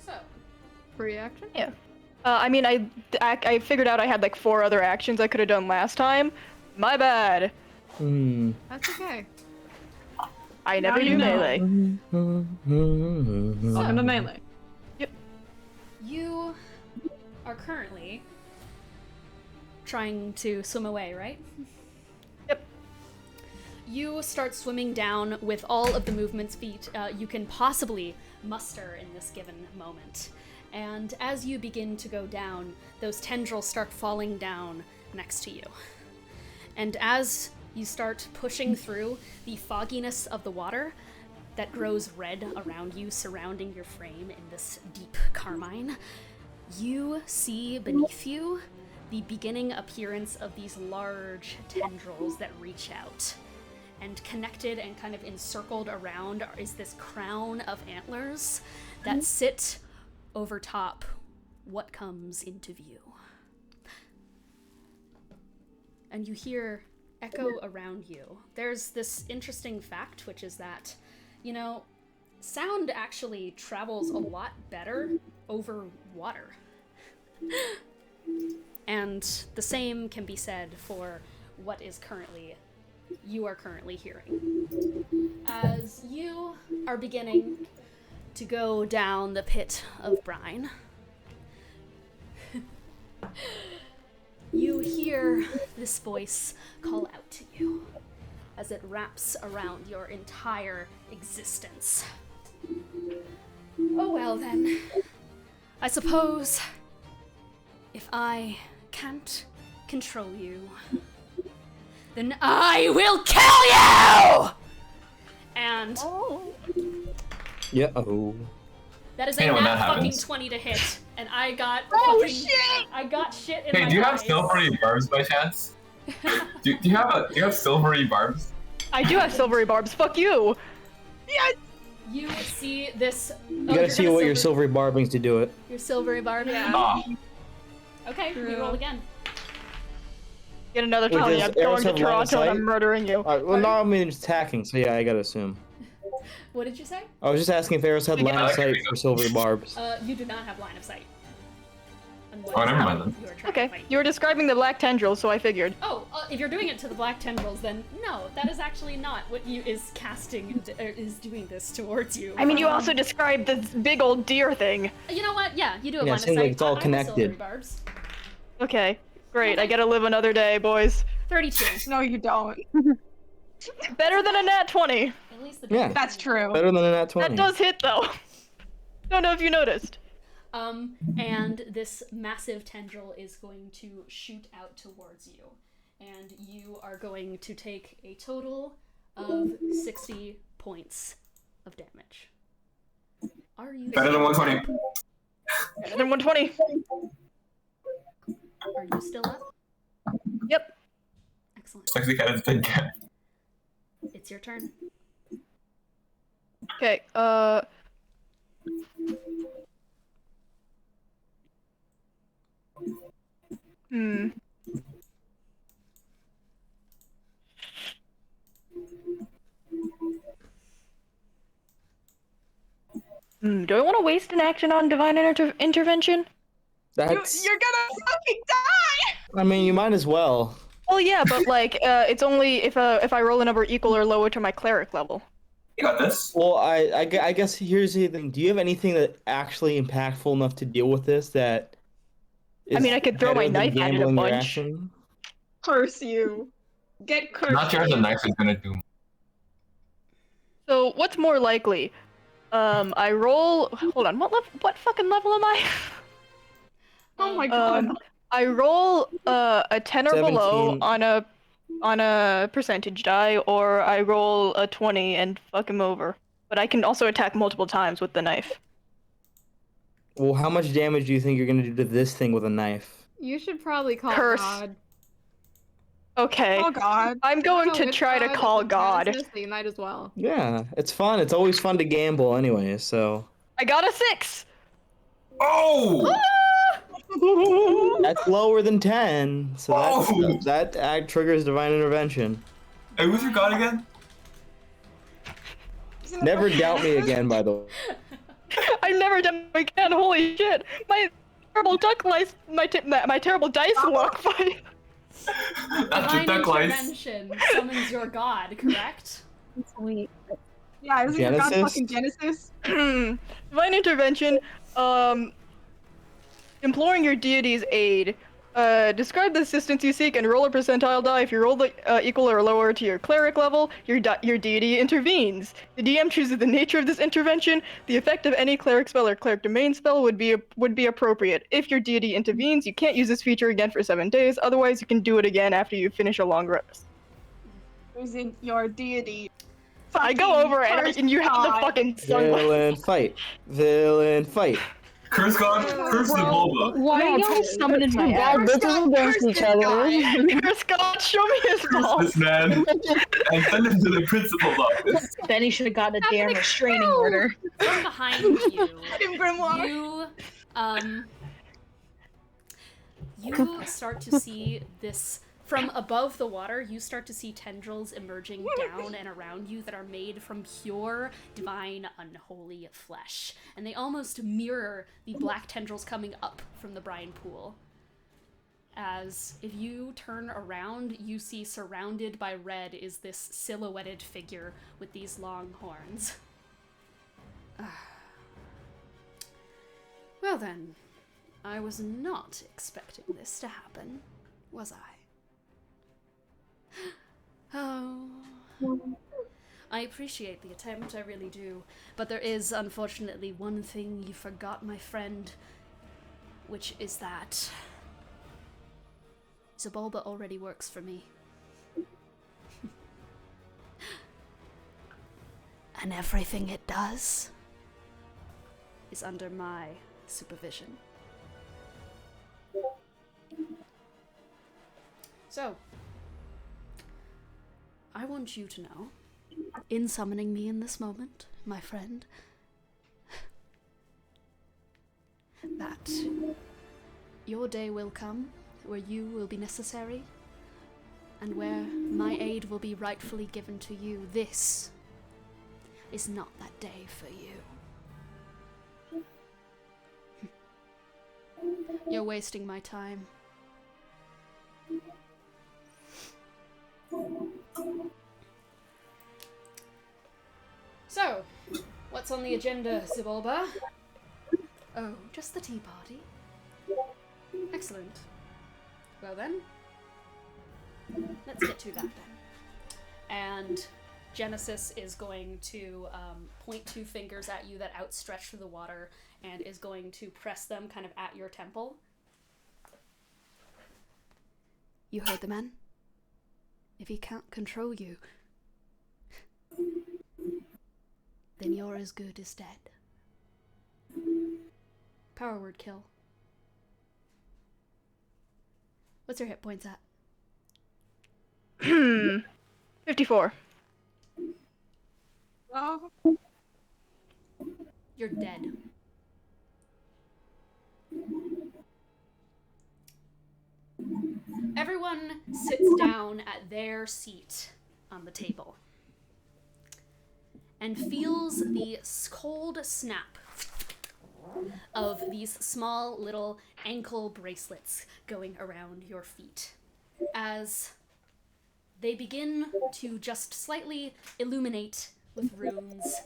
So, Free action? Yeah. I mean, I figured out I had like 4 other actions I could have done last time. My bad. That's okay. I never Now do you know. melee. Welcome to melee. you are currently trying to swim away, right? Yep. You start swimming down with all of the movements feet you can possibly muster in this given moment. And as you begin to go down, those tendrils start falling down next to you. And as you start pushing through the fogginess of the water, that grows red around you, surrounding your frame in this deep carmine, you see beneath you the beginning appearance of these large tendrils that reach out. And connected and kind of encircled around is this crown of antlers that sit over top what comes into view. And you hear echo around you. There's this interesting fact, which is that, you know, sound actually travels a lot better over water. And the same can be said for what you are currently hearing. As you are beginning to go down the pit of brine, you hear this voice call out to you as it wraps around your entire existence. Oh well then, I suppose if I can't control you, then I will kill you! And that is a nat fucking 20 to hit, and I got I got shit in my eyes. Hey, do you have silvery barbs by chance? do you have silvery barbs? I do have silvery barbs. Fuck you. Yes. You see this. You gotta see what your silvery barb means to do it. Your silvery barb. Yeah. Okay, you roll again. Get another 20. I'm going to Toronto and I'm murdering you. Well, no, I mean it's attacking, so yeah, I gotta assume. What did you say? I was just asking if Aros had line of sight for silvery barbs. You do not have line of sight. Oh, never mind then. Okay, you were describing the black tendrils, so I figured. Oh, if you're doing it to the black tendrils, then no, that is actually not what is casting, is doing this towards you. I mean, you also described this big old deer thing. You know what? Yeah, you do have Yeah, line it of seems sight. like it's all I have connected. silvery barbs. Okay, great. I gotta live another day, boys. 32. No, you don't. Better than a nat 20. At least the Yeah. That's true. Better than a nat 20. That does hit, though. Don't know if you noticed. And this massive tendril is going to shoot out towards you. And you are going to take a total of 60 points of damage. Are you Better than 120. Better than 120. Are you still up? Yep. Excellent. Sexy cat is big cat. It's your turn. Okay, do I want to waste an action on divine intervention? That's. You're gonna fucking die! I mean, you might as well. Well, yeah, but like, it's only if I roll a number equal or lower to my cleric level. You got this. Well, I guess here's the thing. Do you have anything that actually impactful enough to deal with this that? I mean, I could throw my knife at it a bunch. Curse you. Get cursed. Not sure if the knife is gonna do. So what's more likely? I roll. Hold on. What fucking level am I? Oh my god. I roll a 10 or 17. below on a percentage die, or I roll a 20 and fuck him over. But I can also attack multiple times with the knife. Well, how much damage do you think you're gonna do to this thing with a knife? You should probably call Curse. God. Okay. Oh god. I'm going to With try to God, call it's God. Genesis, so you might as well. Yeah, it's fun. It's always fun to gamble, anyway. So. I got a 6. Oh! That's lower than 10, so Oh! that triggers divine intervention. Hey, who's your god again? Never doubt me again, by the way. I've never done it again. Holy shit! My terrible duck lice. My terrible dice look. That's your Divine duck lice. intervention summons your god, correct? Sweet. Yeah, isn't your god Genesis? fucking Genesis? Divine intervention. Imploring your deity's aid. Describe the assistance you seek and roll a percentile die. If you roll the equal or lower to your cleric level, your deity intervenes. The DM chooses the nature of this intervention. The effect of any cleric spell or cleric domain spell would be appropriate. If your deity intervenes, you can't use this feature again for 7 days. Otherwise, you can do it again after you finish a long rest. Using your deity. I go over and you have the fucking sunglasses. Villain fight. Villain fight. Curse God, curse the Bulba. Why are y'all summoning my Bad ass? bitches against each other. Curse God, show me his Curse balls. this man and send him to the principal's office. Benny should have gotten a damn restraining order. From behind you, Grimoire. you start to see this from above the water. You start to see tendrils emerging down and around you that are made from pure, divine, unholy flesh, and they almost mirror the black tendrils coming up from the brine pool. As if you turn around, you see surrounded by red is this silhouetted figure with these long horns. Well then, I was not expecting this to happen, was I? Oh. I appreciate the attempt, I really do. But there is, unfortunately, one thing you forgot, my friend, which is that Xibalba already works for me. And everything it does is under my supervision. So, I want you to know, in summoning me in this moment, my friend, that your day will come where you will be necessary, and where my aid will be rightfully given to you. This is not that day for you. You're wasting my time. So, what's on the agenda, Xibalba? Oh, just the tea party. Excellent. Well then, let's get to that then. And Genesis is going to point two fingers at you that outstretch through the water and is going to press them kind of at your temple. You heard the man? If he can't control you, then you're as good as dead. Power word kill. What's your hit points at? 54. Oh. You're dead. Everyone sits down at their seat on the table and feels the cold snap of these small little ankle bracelets going around your feet as they begin to just slightly illuminate with runes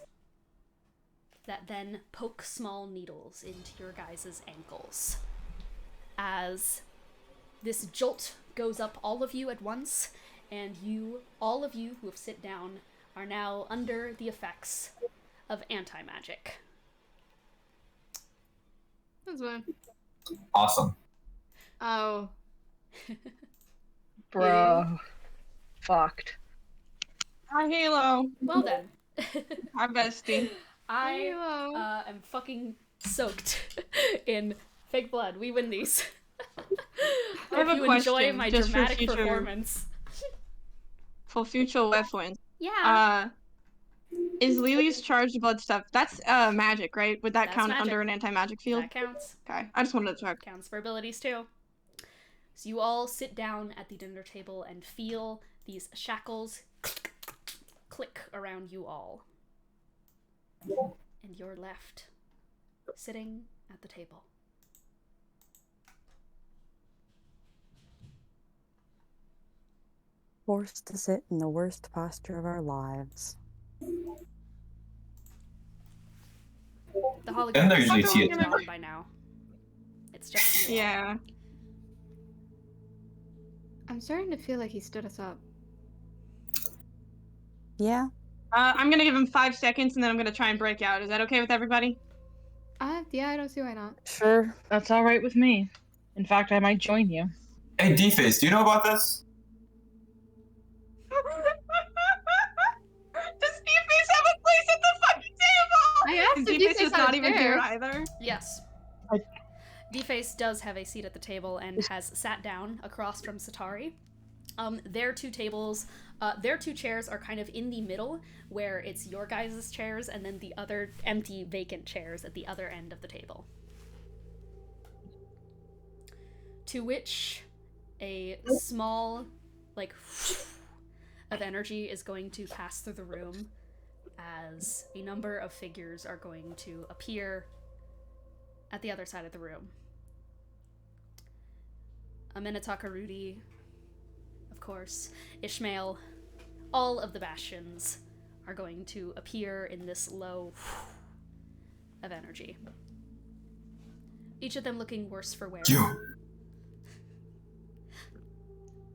that then poke small needles into your guys' ankles. As this jolt goes up all of you at once, and all of you who have sit down, are now under the effects of anti-magic. That's fine. Awesome. Oh. Bro. Fucked. Hi, Halo. Well then. Hi, bestie. I am fucking soaked in fake blood. We win these. I have Hope a you question, enjoy my just for dramatic future- performance. For future reference. Yeah. Is Lily's charged blood stuff? That's magic, right? Would that That's count magic. under an anti-magic field? That counts. Okay, I just wanted to check. Counts for abilities too. So you all sit down at the dinner table and feel these shackles click around you all. And you're left sitting at the table. Forced to sit in the worst posture of our lives. The hologram And they're is usually probably THR. gone by now. It's just you all. Yeah. I'm starting to feel like he stood us up. Yeah. I'm gonna give him 5 seconds and then I'm gonna try and break out. Is that okay with everybody? Yeah, I don't see why not. Sure. That's all right with me. In fact, I might join you. Hey, D-Face, do you know about this? Does he I asked if Deface D-Face is had not a even chair. here either. Yes. Deface does have a seat at the table and has sat down across from Satari. Their two tables, their two chairs are kind of in the middle, where it's your guys' chairs, and then the other empty, vacant chairs at the other end of the table. To which a small, like, of energy is going to pass through the room as a number of figures are going to appear at the other side of the room. Amenataka Rudy, of course, Ishmael, all of the bastions are going to appear in this low of energy. Each of them looking worse for wear.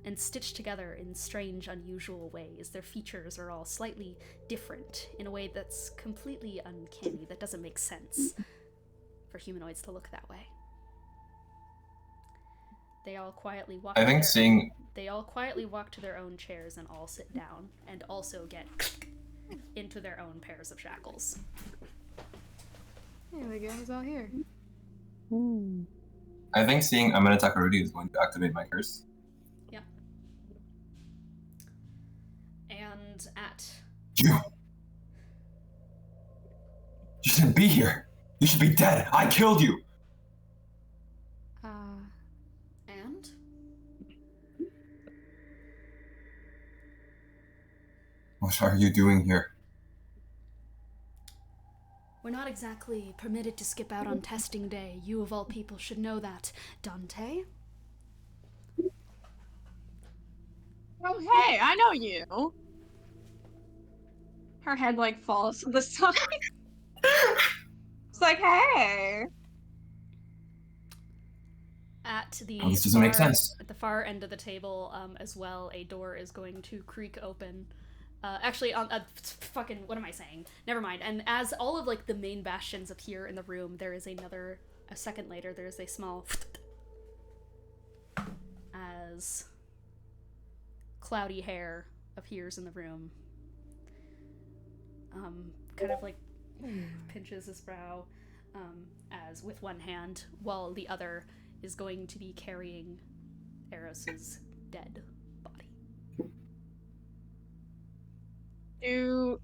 And stitched together in strange, unusual ways. Their features are all slightly different in a way that's completely uncanny, that doesn't make sense for humanoids to look that way. They all quietly walk They all quietly walk to their own chairs and all sit down, and also get into their own pairs of shackles. Hey, the gang's all here. I think seeing Amenataka Rudy is going to activate my curse. Yeah. And at... You shouldn't be here. You should be dead. I killed you. And? What are you doing here? We're not exactly permitted to skip out on testing day. You of all people should know that, Dante. Oh, hey, I know you. Her head, like, falls to the side. It's like, hey. At the This doesn't make sense. At the far end of the table, as well, a door is going to creak open. Actually, fucking, what am I saying? Never mind. And as all of, like, the main bastions appear in the room, there is a second later, there's a small as cloudy hair appears in the room. Kind of, like, pinches his brow, as with one hand, while the other is going to be carrying Aros's dead body.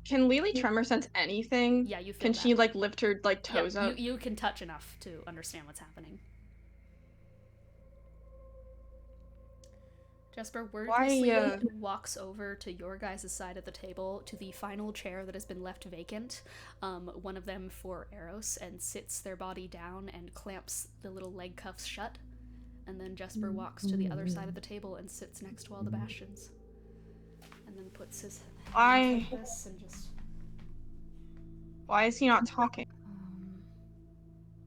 Can Lily Tremor sense anything? Yeah, you feel Can that. she, like, lift her, like, toes Yeah, up? you can touch enough to understand what's happening. Jasper wordlessly walks over to your guys' side of the table, to the final chair that has been left vacant, one of them for Aros, and sits their body down and clamps the little leg cuffs shut. And then Jasper walks to the other side of the table and sits next to all the bastions. And then puts his hands like this and just... Why is he not talking?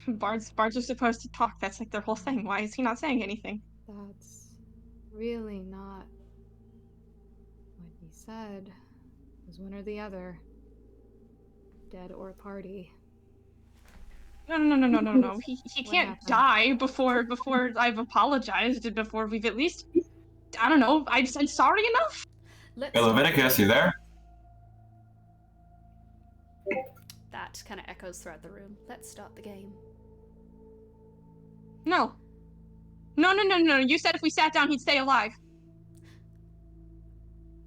Bards are supposed to talk. That's like their whole thing. Why is he not saying anything? That's really not what he said. It was one or the other. Dead or party. No. He can't die before I've apologized and before we've at least, I don't know, I've said sorry enough? Hey, Leviticus, you there? That kind of echoes throughout the room. Let's start the game. No. No. You said if we sat down, he'd stay alive.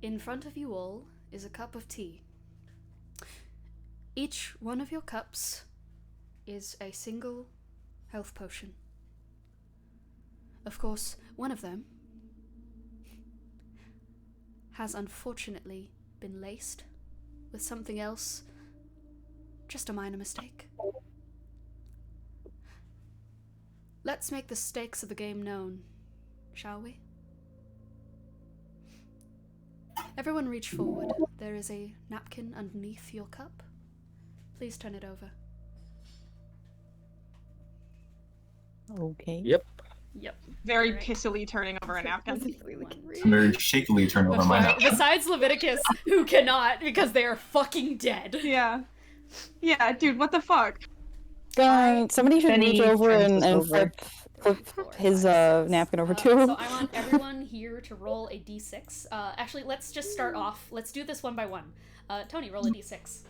In front of you all is a cup of tea. Each one of your cups is a single health potion. Of course, one of them has unfortunately been laced with something else. Just a minor mistake. Let's make the stakes of the game known, shall we? Everyone reach forward. There is a napkin underneath your cup. Please turn it over. Okay. Yep. Very pissily turning over a napkin. I'm very shakily turned over my napkin. Besides Leviticus, who cannot because they are fucking dead. Yeah, dude, what the fuck? Somebody should Benny reach over turns and this over. flip his napkin over too. So I want everyone here to roll a d6. Actually, let's just start off. Let's do this one by one. Tony, roll a d6.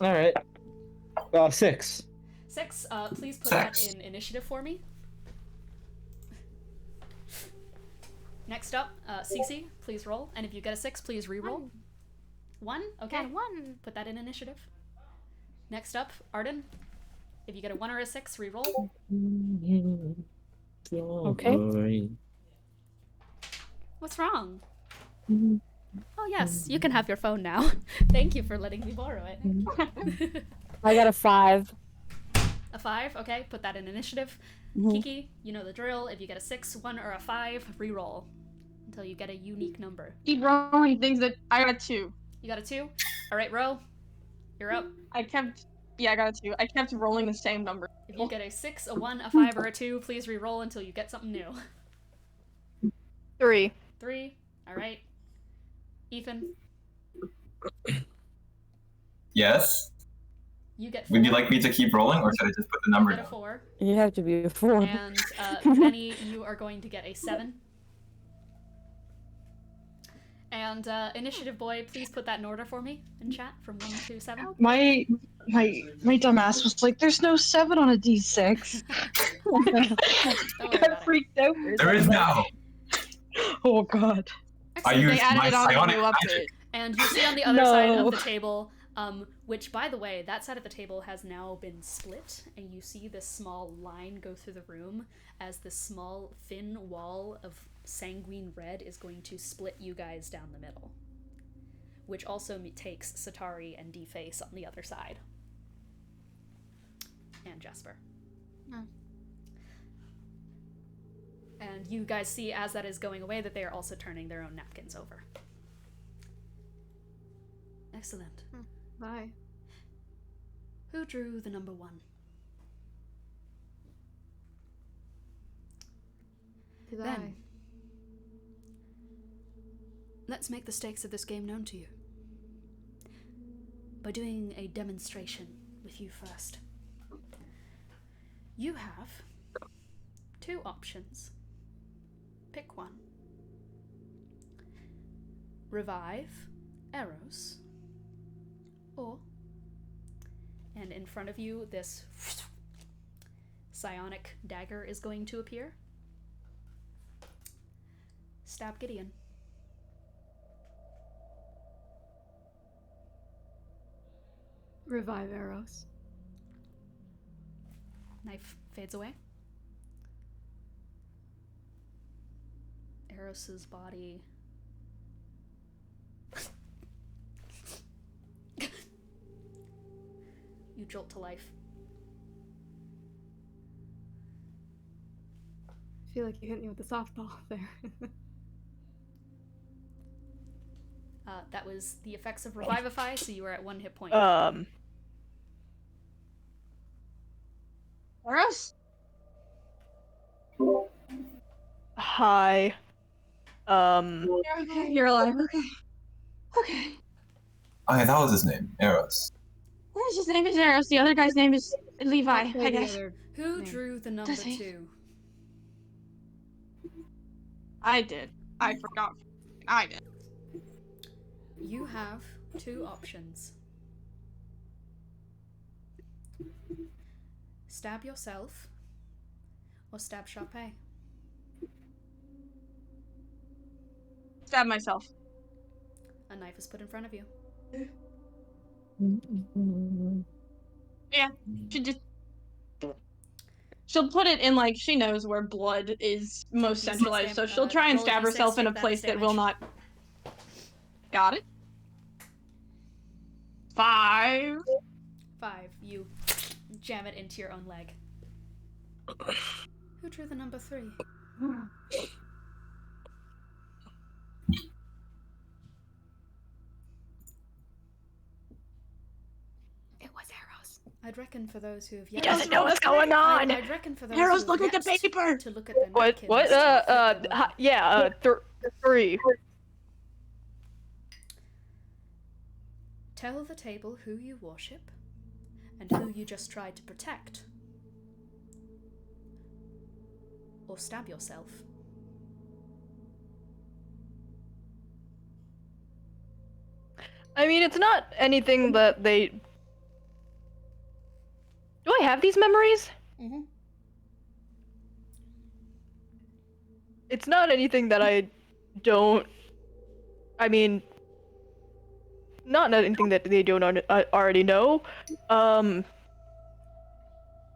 All right. 6. 6. Please put Six. that in initiative for me. Next up, Cece, please roll. And if you get a 6, please re-roll. 1? Okay. Got 1. Put that in initiative. Next up, Arden. If you get a 1 or a 6, re-roll. Okay. What's wrong? Oh yes, you can have your phone now. Thank you for letting me borrow it. I got a 5. A 5, okay, put that in initiative. Kiki, you know the drill. If you get a 6, 1, or a 5, re-roll until you get a unique number. Keep rolling things that I got a 2. You got a 2? Alright, Ro, you're up. I got a 2. I kept rolling the same number. If you get a 6, a 1, a 5, or a 2, please re-roll until you get something new. 3. 3, alright. Ethan, Yes. you get 4. Would you like me to keep rolling, or should I just put the number You get a down? 4. You have to be a 4. And Benny, you are going to get a 7. And Initiative Boy, please put that in order for me in chat from 1 to 7. My dumbass was like, "There's no 7 on a D6." Don't worry about Got it. freaked out. for a There is second. now. Oh god. I Excellent. used They added my it on the psionic new magic. update. And you see on the other side No. of the table, which, by the way, that side of the table has now been split, and you see this small line go through the room as this small, thin wall of sanguine red is going to split you guys down the middle. Which also takes Satari and Deface on the other side. And Jasper. Oh. And you guys see, as that is going away, that they are also turning their own napkins over. Excellent. Bye. Who drew the number 1? Did Then, let's make the stakes of this game known to you. By doing a demonstration with you first. You have 2 options. Pick one. Revive Aros. Or, and in front of you, this psionic dagger is going to appear. Stab Gideon. Revive Aros. Knife fades away. Eros's body you jolt to life. I feel like you hit me with a softball there. That was the effects of Revivify, so you are at 1 hit point. Aros? Hi. You're okay. You're alive. Okay. Okay. Okay, that was his name, Aros. His name is Aros. The other guy's name is Levi, I'll play I the guess. other Who name. drew the number Does he? 2? I did. I forgot. I did. You have 2 options. Stab yourself or stab Sharpay. Stab myself. A knife is put in front of you. Yeah. She'll put it in, like, she knows where blood is most D6 centralized, so dam- she'll try and roll a stab D6, herself in a take that place as that will damage. not. Got it. 5. 5. You jam it into your own leg. Who drew the number 3? It was Aros. I'd reckon for those who have He yet doesn't know what's going on. I'd reckon for those Aros, who look have at the yet paper! to look at the What? napkins What? to flip them over. Yeah. 3. Tell the table who you worship and who you just tried to protect. Or stab yourself. I mean, it's not anything that they have these memories? Mm-hmm. It's not anything that I don't. I mean, not anything that they don't already know.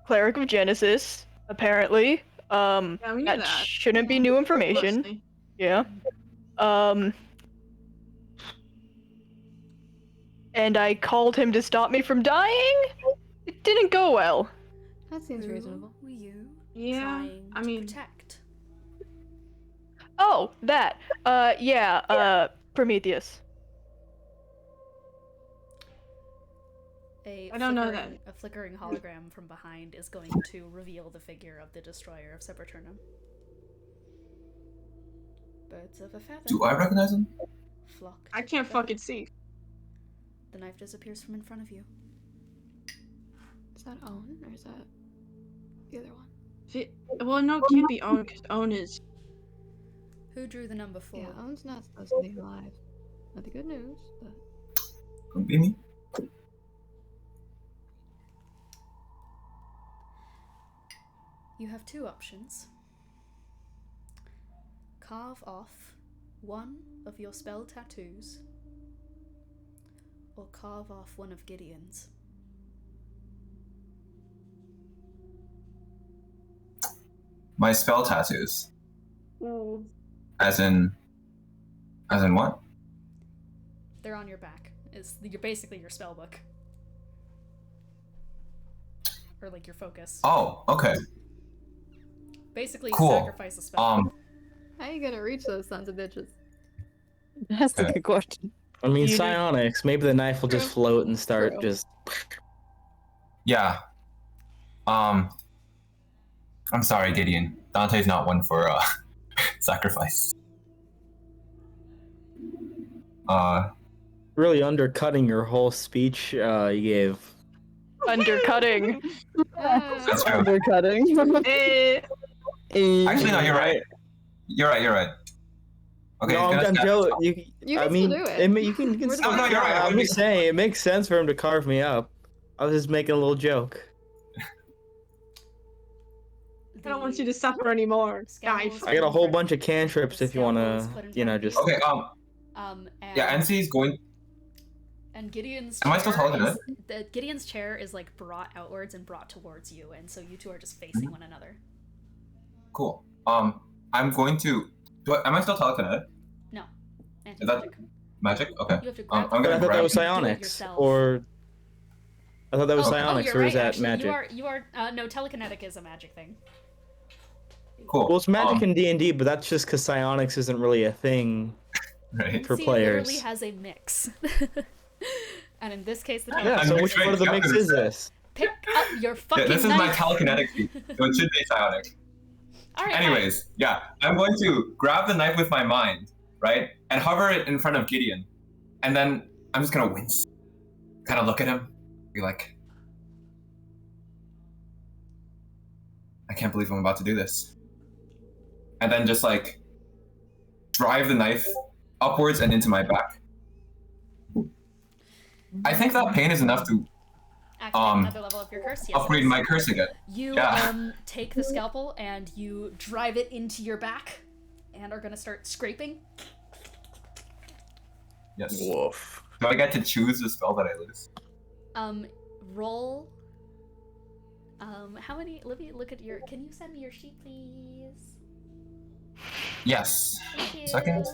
Cleric of Genesis, apparently. Yeah, we knew That that. shouldn't be new information. Closely. Yeah. And I called him to stop me from dying? It didn't go well. That seems reasonable. Who were you Yeah, trying I to mean- protect? Oh, that. Prometheus. A I don't know that. A flickering hologram from behind is going to reveal the figure of the destroyer of Cyberpunk. Birds of a feather. Do I recognize him? Flock. I can't together. fucking see. The knife disappears from in front of you. Is that Owen or is that the other one? Well, no, it can't be Owen because Owen is. Who drew the number 4? Yeah, Owen's not supposed to be alive. Not the good news, but Could be me. You have 2 options. Carve off one of your spell tattoos, or carve off one of Gideon's. My spell tattoos. Ooh. As in what? They're on your back. You're basically your spell book. Or like your focus. Oh, okay. Basically, Cool. sacrifice a spell. how are you gonna reach those sons of bitches? That's a good question. I mean, You do- psionics. Maybe the knife will just True. float and start True. just. Yeah. I'm sorry, Gideon. Dante's not one for sacrifice. Really undercutting your whole speech you gave. Undercutting. That's true. Undercutting. Eh, Actually, no, you're right. You're right. Okay, No, he's gonna I'm stab Joe. himself. You I can mean, still do it. you can We're still. No, you're right, I I'm would just be- saying, it makes sense for him to carve me up. I was just making a little joke. I don't want you to suffer anymore. Guy. I got a whole bunch of cantrips if you wanna, just. Okay, And, yeah, NC's going. And Gideon's Am I still chair talking to Gideon's chair is like brought outwards and brought towards you, and so you two are just facing one another. Cool. I'm going to. Am I still telekinetic? No. Is that magic? Okay. You have to grab I'm But I gonna thought that grab. was Do it psionics, yourself. or I thought that was Oh, psionics, you're or right, is that actually. magic? You are no, telekinetic is a magic thing. Cool. Well, it's magic in D&D, but that's just because psionics isn't really a thing right. for See, players. literally has a mix. And in this case, the Yeah, I'm so very which one of the excited mix to is say. this? pick up your fucking Yeah, this is knife. my telekinetic feat, so it should be psionic. All right. Anyways, yeah, I'm going to grab the knife with my mind, right, and hover it in front of Gideon, and then I'm just gonna wince, kind of look at him, be like, I can't believe I'm about to do this, and then just like drive the knife upwards and into my back. I think that pain is enough to Activate another level of your curse. Yes, it upgrade is. my curse again. You Yeah. take the scalpel and you drive it into your back, and are gonna start scraping. Yes. Woof. Do I get to choose the spell that I lose? Roll. How many? Let me look at your. Can you send me your sheet, please? Yes. Thank you. Second.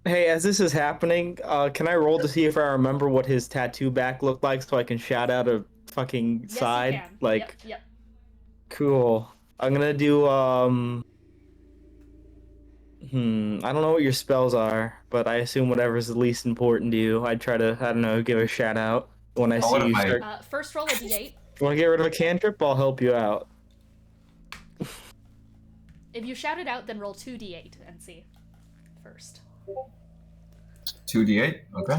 Hey, as this is happening, can I roll to see if I remember what his tattoo back looked like so I can shout out a fucking Yes, side? you can. Like, Yep. cool. I'm gonna do, I don't know what your spells are, but I assume whatever's the least important to you. I'd try to, I don't know, give a shout out when I Oh, what see you am I- start. First roll a d8. You wanna get rid of a cantrip? I'll help you out. If you shout it out, then roll 2d8 and see. First. 2d8. Okay.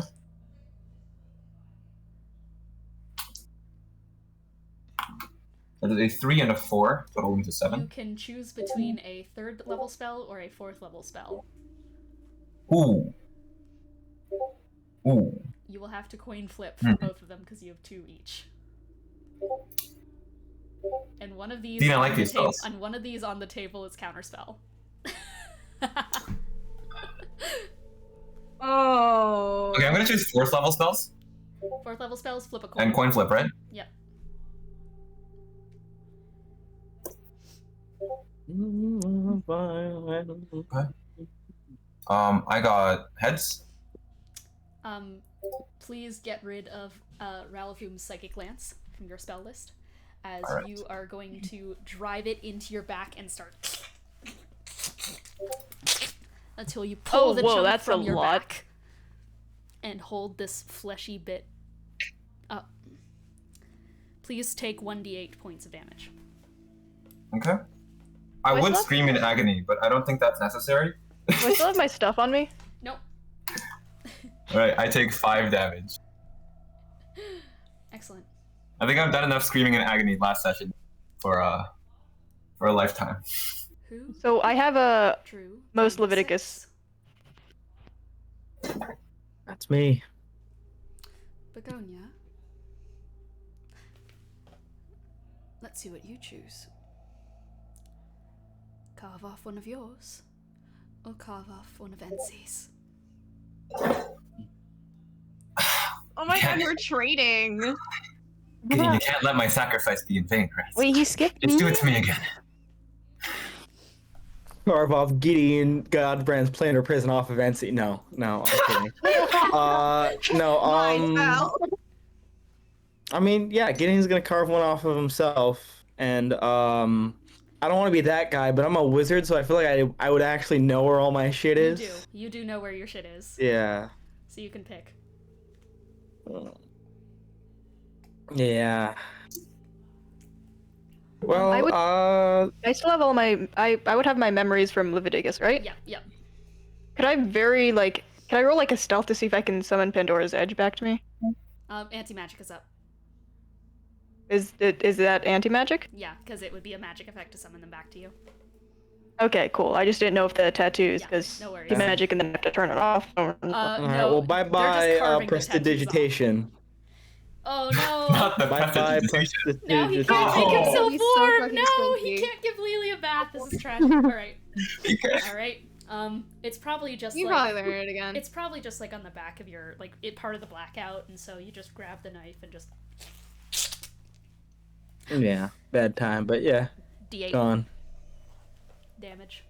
That is a 3 and a 4, totaling to You 7. can choose between a 3rd level spell or a 4th level spell. Ooh. Ooh. You will have to coin flip for both of them because you have 2 each. And one of these Dean, I like these spells. and one of these on the table is counterspell. Oh. Okay, I'm gonna choose 4th level spells 4th level spells, flip a coin. and coin flip, right? Yep. Okay. I got heads. Please get rid of Ralphum's Psychic Lance from your spell list, as Alright. you are going to drive it into your back and start until you pull the chunk that's from a your lot. back and hold this fleshy bit up. Please take 1d8 points of damage. Okay. I Do I would still have- scream in agony, but I don't think that's necessary. Do I still have my stuff on me? Nope. Alright, I take 5 damage. Excellent. I think I've done enough screaming in agony last session for a lifetime. Who So I have a drew most 36? Leviticus. That's me. Begonia. Let's see what you choose. Carve off one of yours, or carve off one of NC's. Oh my god, we're trading. Gideon, you can't let my sacrifice be in vain, right? Wait, he skipped Just me? do it to me again. Carve off Gideon Godbrand's planar prison off of NC. No, I'm kidding. No, I mean, yeah, Gideon's gonna carve one off of himself, and I don't want to be that guy, but I'm a wizard, so I feel like I would actually know where all my shit is. You do know where your shit is. Yeah. So you can pick. Yeah. Well, I still have all my. I would have my memories from Leviticus, right? Yep. Could I can I roll like a stealth to see if I can summon Pandora's Edge back to me? Anti-magic is up. Is that anti-magic? Yeah, because it would be a magic effect to summon them back to you. Okay, cool. I just didn't know if the tattoos, Yeah, because no worries. the magic and then I have to turn it off. Alright, No, well, they're just bye-bye, carving the tattoos prestidigitation. Oh no! Not the Bye-bye, prestidigitation. No, he prestidigitation. can't make himself He's so warm! fucking No, he stinky. can't give Lily a bath. This is tragic. Alright. Alright. It's probably just You like... probably wear it again. It's probably just like on the back of your, like, part of the blackout, and so you just grab the knife and just... Yeah, bad time, but yeah, D8 gone. damage.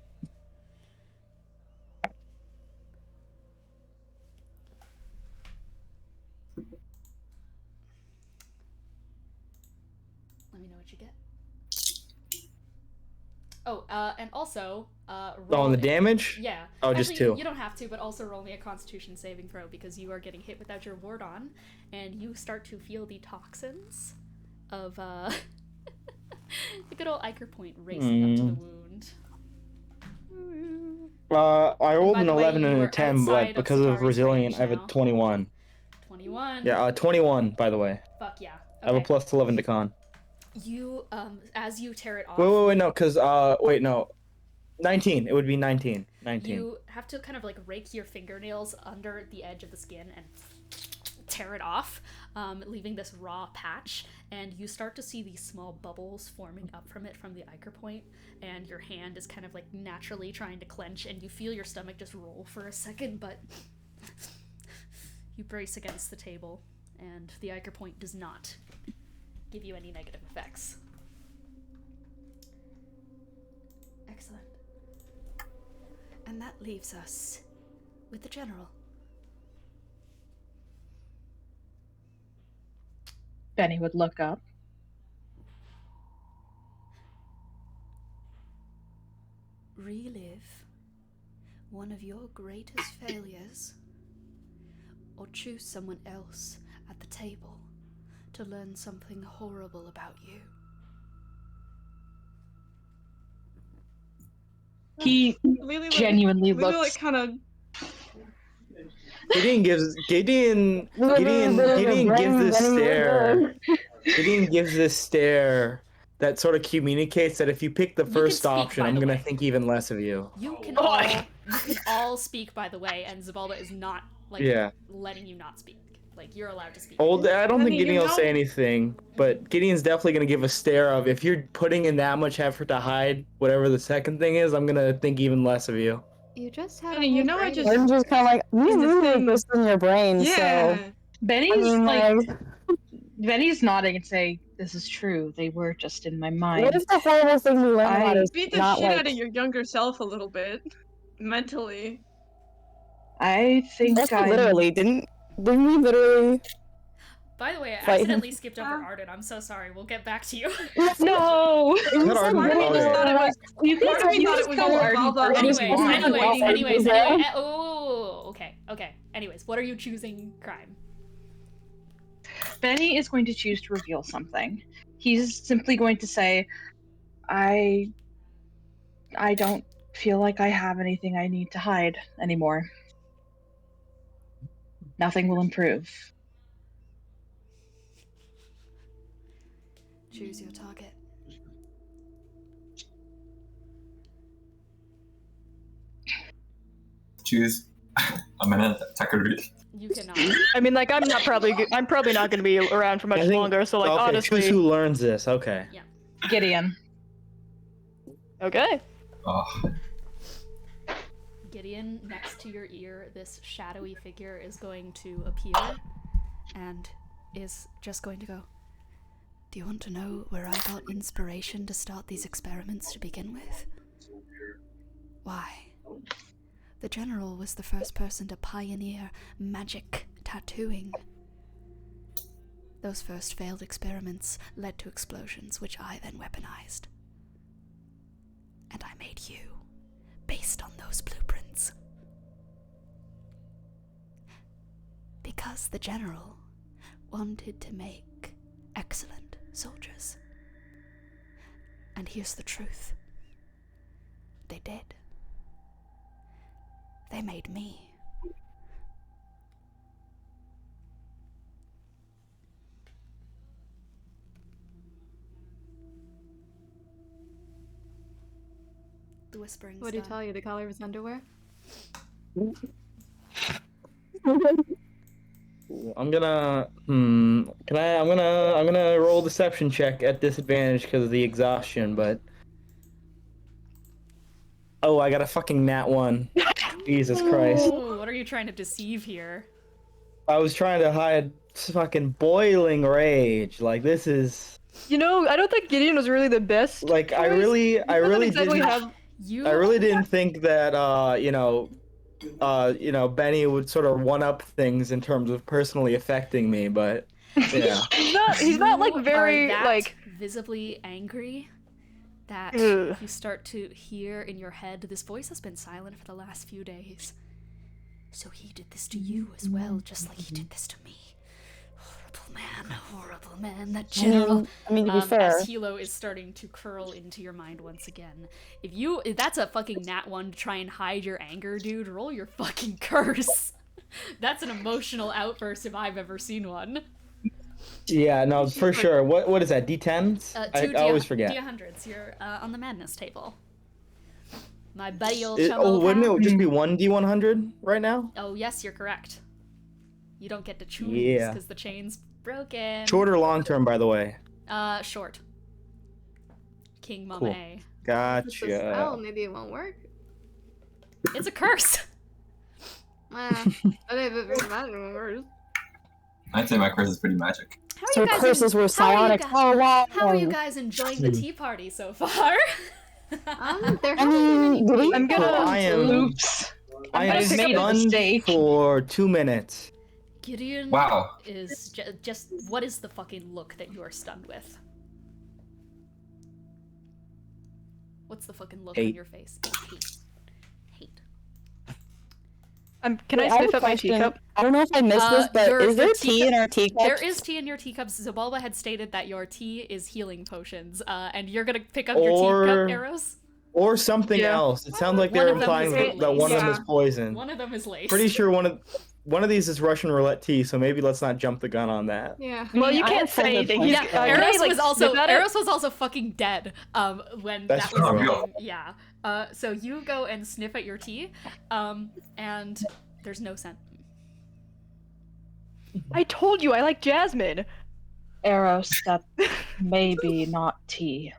Let me know what you get. Oh, and also, Oh, roll on the a- damage? Yeah. Oh, Actually, just 2. You don't have to, but also roll me a Constitution saving throw because you are getting hit without your ward on, and you start to feel the toxins of the good old Iker point racing up to the wound. I rolled by an the way, 11 you and were a 10, outside but of because of Safari's resilient, range I have a now. 21. 21. Yeah, 21, by the way. Fuck yeah. I have a Okay. plus 11 to con. You as you tear it off. Wait, no, because, wait, no. 19, it would be 19. 19. You have to kind of like rake your fingernails under the edge of the skin and tear it off, leaving this raw patch, and you start to see these small bubbles forming up from it from the Iker point, and your hand is kind of like naturally trying to clench, and you feel your stomach just roll for a second, but you brace against the table, and the Iker point does not give you any negative effects. Excellent. And that leaves us with the general. Benny would look up. Relive one of your greatest failures, or choose someone else at the table to learn something horrible about you. He Lily, genuinely Lily, like, looks. kind of. Gideon gives this stare. Gideon gives this stare that sort of communicates that if you pick the can first speak, option, by I'm the gonna way. think even less of you. You can Oh. all speak, by the way, and Xibalba is not like Yeah. letting you not speak. Like you're allowed to speak. Old, I don't I think mean, Gideon you will say know- anything, but Gideon's definitely gonna give a stare of, if you're putting in that much effort to hide whatever the second thing is, I'm gonna think even less of you. You just had Benny, a you whole know I brain. just- I'm just kind of like, In the you thing- this in your brain, Yeah. so. I Benny's mean, like Benny's nodding and say, "This is true. They were just in my mind." what if the horrible thing we learned about I- is Beat the not shit like... out of your younger self a little bit. Mentally. I think Also, I'm literally, didn't we literally... By the way, I Fight him. accidentally skipped over Arden. I'm so sorry. We'll get back to you. No. You Not said Arden. Part of me Oh, just yeah. thought it was. You Part of me you thought just it was call Arden Xibalba first. first. Anyways. Oh, okay. Anyways, what are you choosing, crime? Benny is going to choose to reveal something. He's simply going to say, I don't feel like I have anything I need to hide anymore. Nothing will improve. Choose your target. Choose. I'm gonna Takarudi. You cannot. I mean, like, I'm probably not gonna be around for much I think- longer. So, like, okay, honestly, choose who learns this. Okay. Gideon. okay. Oh, Gideon, next to your ear, this shadowy figure is going to appear and is just going to go, "Do you want to know where I got inspiration to start these experiments to begin with? Why? The General was the first person to pioneer magic tattooing. Those first failed experiments led to explosions, which I then weaponized. And I made you, based on those blueprints. Because the General wanted to make excellent soldiers. And here's the truth. They did. They made me. The whispering. What did he tell you? The color of his underwear? I'm gonna I'm gonna roll deception check at disadvantage because of the exhaustion, but oh, I got a fucking nat 1. Jesus Christ. Ooh, what are you trying to deceive here? I was trying to hide fucking boiling rage. Like, this is You know, I don't think Gideon was really the best. like I choice. really He doesn't exactly didn't have. You I really didn't think that Benny would sort of one up things in terms of personally affecting me, but yeah. He's not like You very are that like. visibly angry that Ugh. you start to hear in your head, this voice has been silent for the last few days. So he did this to you as well, just like he did this to me. Horrible man, that General. I mean, to be fair, As Hilo is starting to curl into your mind once again. If that's a fucking nat 1 to try and hide your anger, dude, roll your fucking curse. That's an emotional outburst if I've ever seen one. Yeah, no, for sure. What is that? D10s? I always forget. D100s. You're on the madness table. My buddy old Wouldn't it just be one D100 right now? Oh, yes, you're correct. You don't get to choose Yeah. because the chain's broken. Short or long term, by the way? Short. King Mama Cool. A. It's a Gotcha. spell, maybe it won't work. It's a curse! I think it won't work. I'd say my curse is pretty magic. How so curses were psionic. Oh wow. How are you guys enjoying the tea party so far? There I hasn't been mean, any did he- I'm gonna. I am. Oops. I I've am made a stunned mistake. for 2 minutes. Gideon Wow. is just what is the fucking look that you are stunned with? What's the fucking look on Hate. your face? Hate. Can I Wait, have sniff a up my question. teacup? I don't know if I missed this, but is there your tea teacup- in our teacups? There is tea in your teacups. Xibalba had stated that your tea is healing potions, and you're gonna pick up your Or- teacup arrows. Or something Yeah. else. It sounds like One they're of them implying is that one of them Yeah. is poison. One of them is laced. Pretty sure one of these is Russian roulette tea, so maybe let's not jump the gun on that. Yeah. Well, you I can't have say further anything. points. He's, Yeah, can I, Aros like, was also sniff at it? Aros was also fucking dead. When That's that was true. happening. Yeah. So you go and sniff at your tea, and there's no scent. I told you I like Jasmine. Aros, that maybe not tea.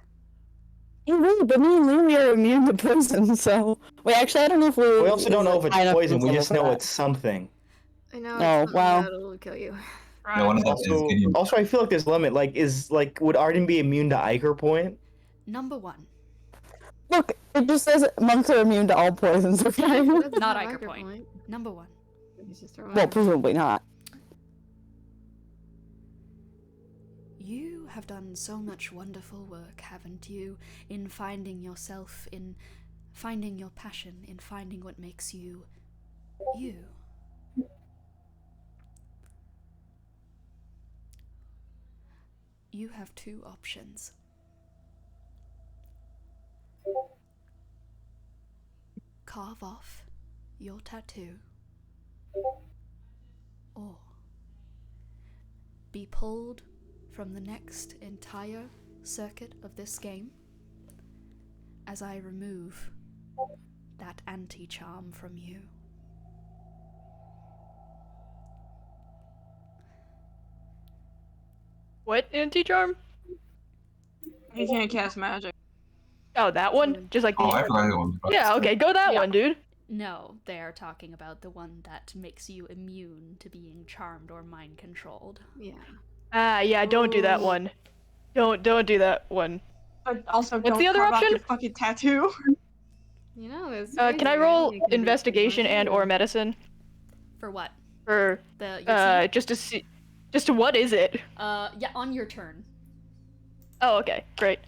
Hey, wait, but me and Lily are immune to poison, so... Wait, actually, I don't know if We also don't know if it's poison, we just know it's something. I know. Oh, It's wow. that'll kill you. No, one of them is Gideon. Also, I feel like there's a limit. Would Arden be immune to Ichor Point? Number 1. Look, it just says monks are immune to all poisons, okay? Not Ichor Point. Number 1. Well, presumably not. You have done so much wonderful work, haven't you, in finding yourself, in finding your passion, in finding what makes you you. You have 2 options. Carve off your tattoo, or be pulled from the next entire circuit of this game as I remove that anti-charm from you. What anti-charm? You can't cast magic. Oh, that one? Just like the. Oh, I forgot the one. Yeah, okay, go that one, dude. No, they're talking about the one that makes you immune to being charmed or mind controlled. Yeah. Ah, yeah, don't do that one. Don't do that one. But also, What's don't the other carve out option? your fucking tattoo. You know, it's Can I roll investigation and or medicine? For what? For The just to see, just to what is it? yeah, on your turn. Oh, okay, great.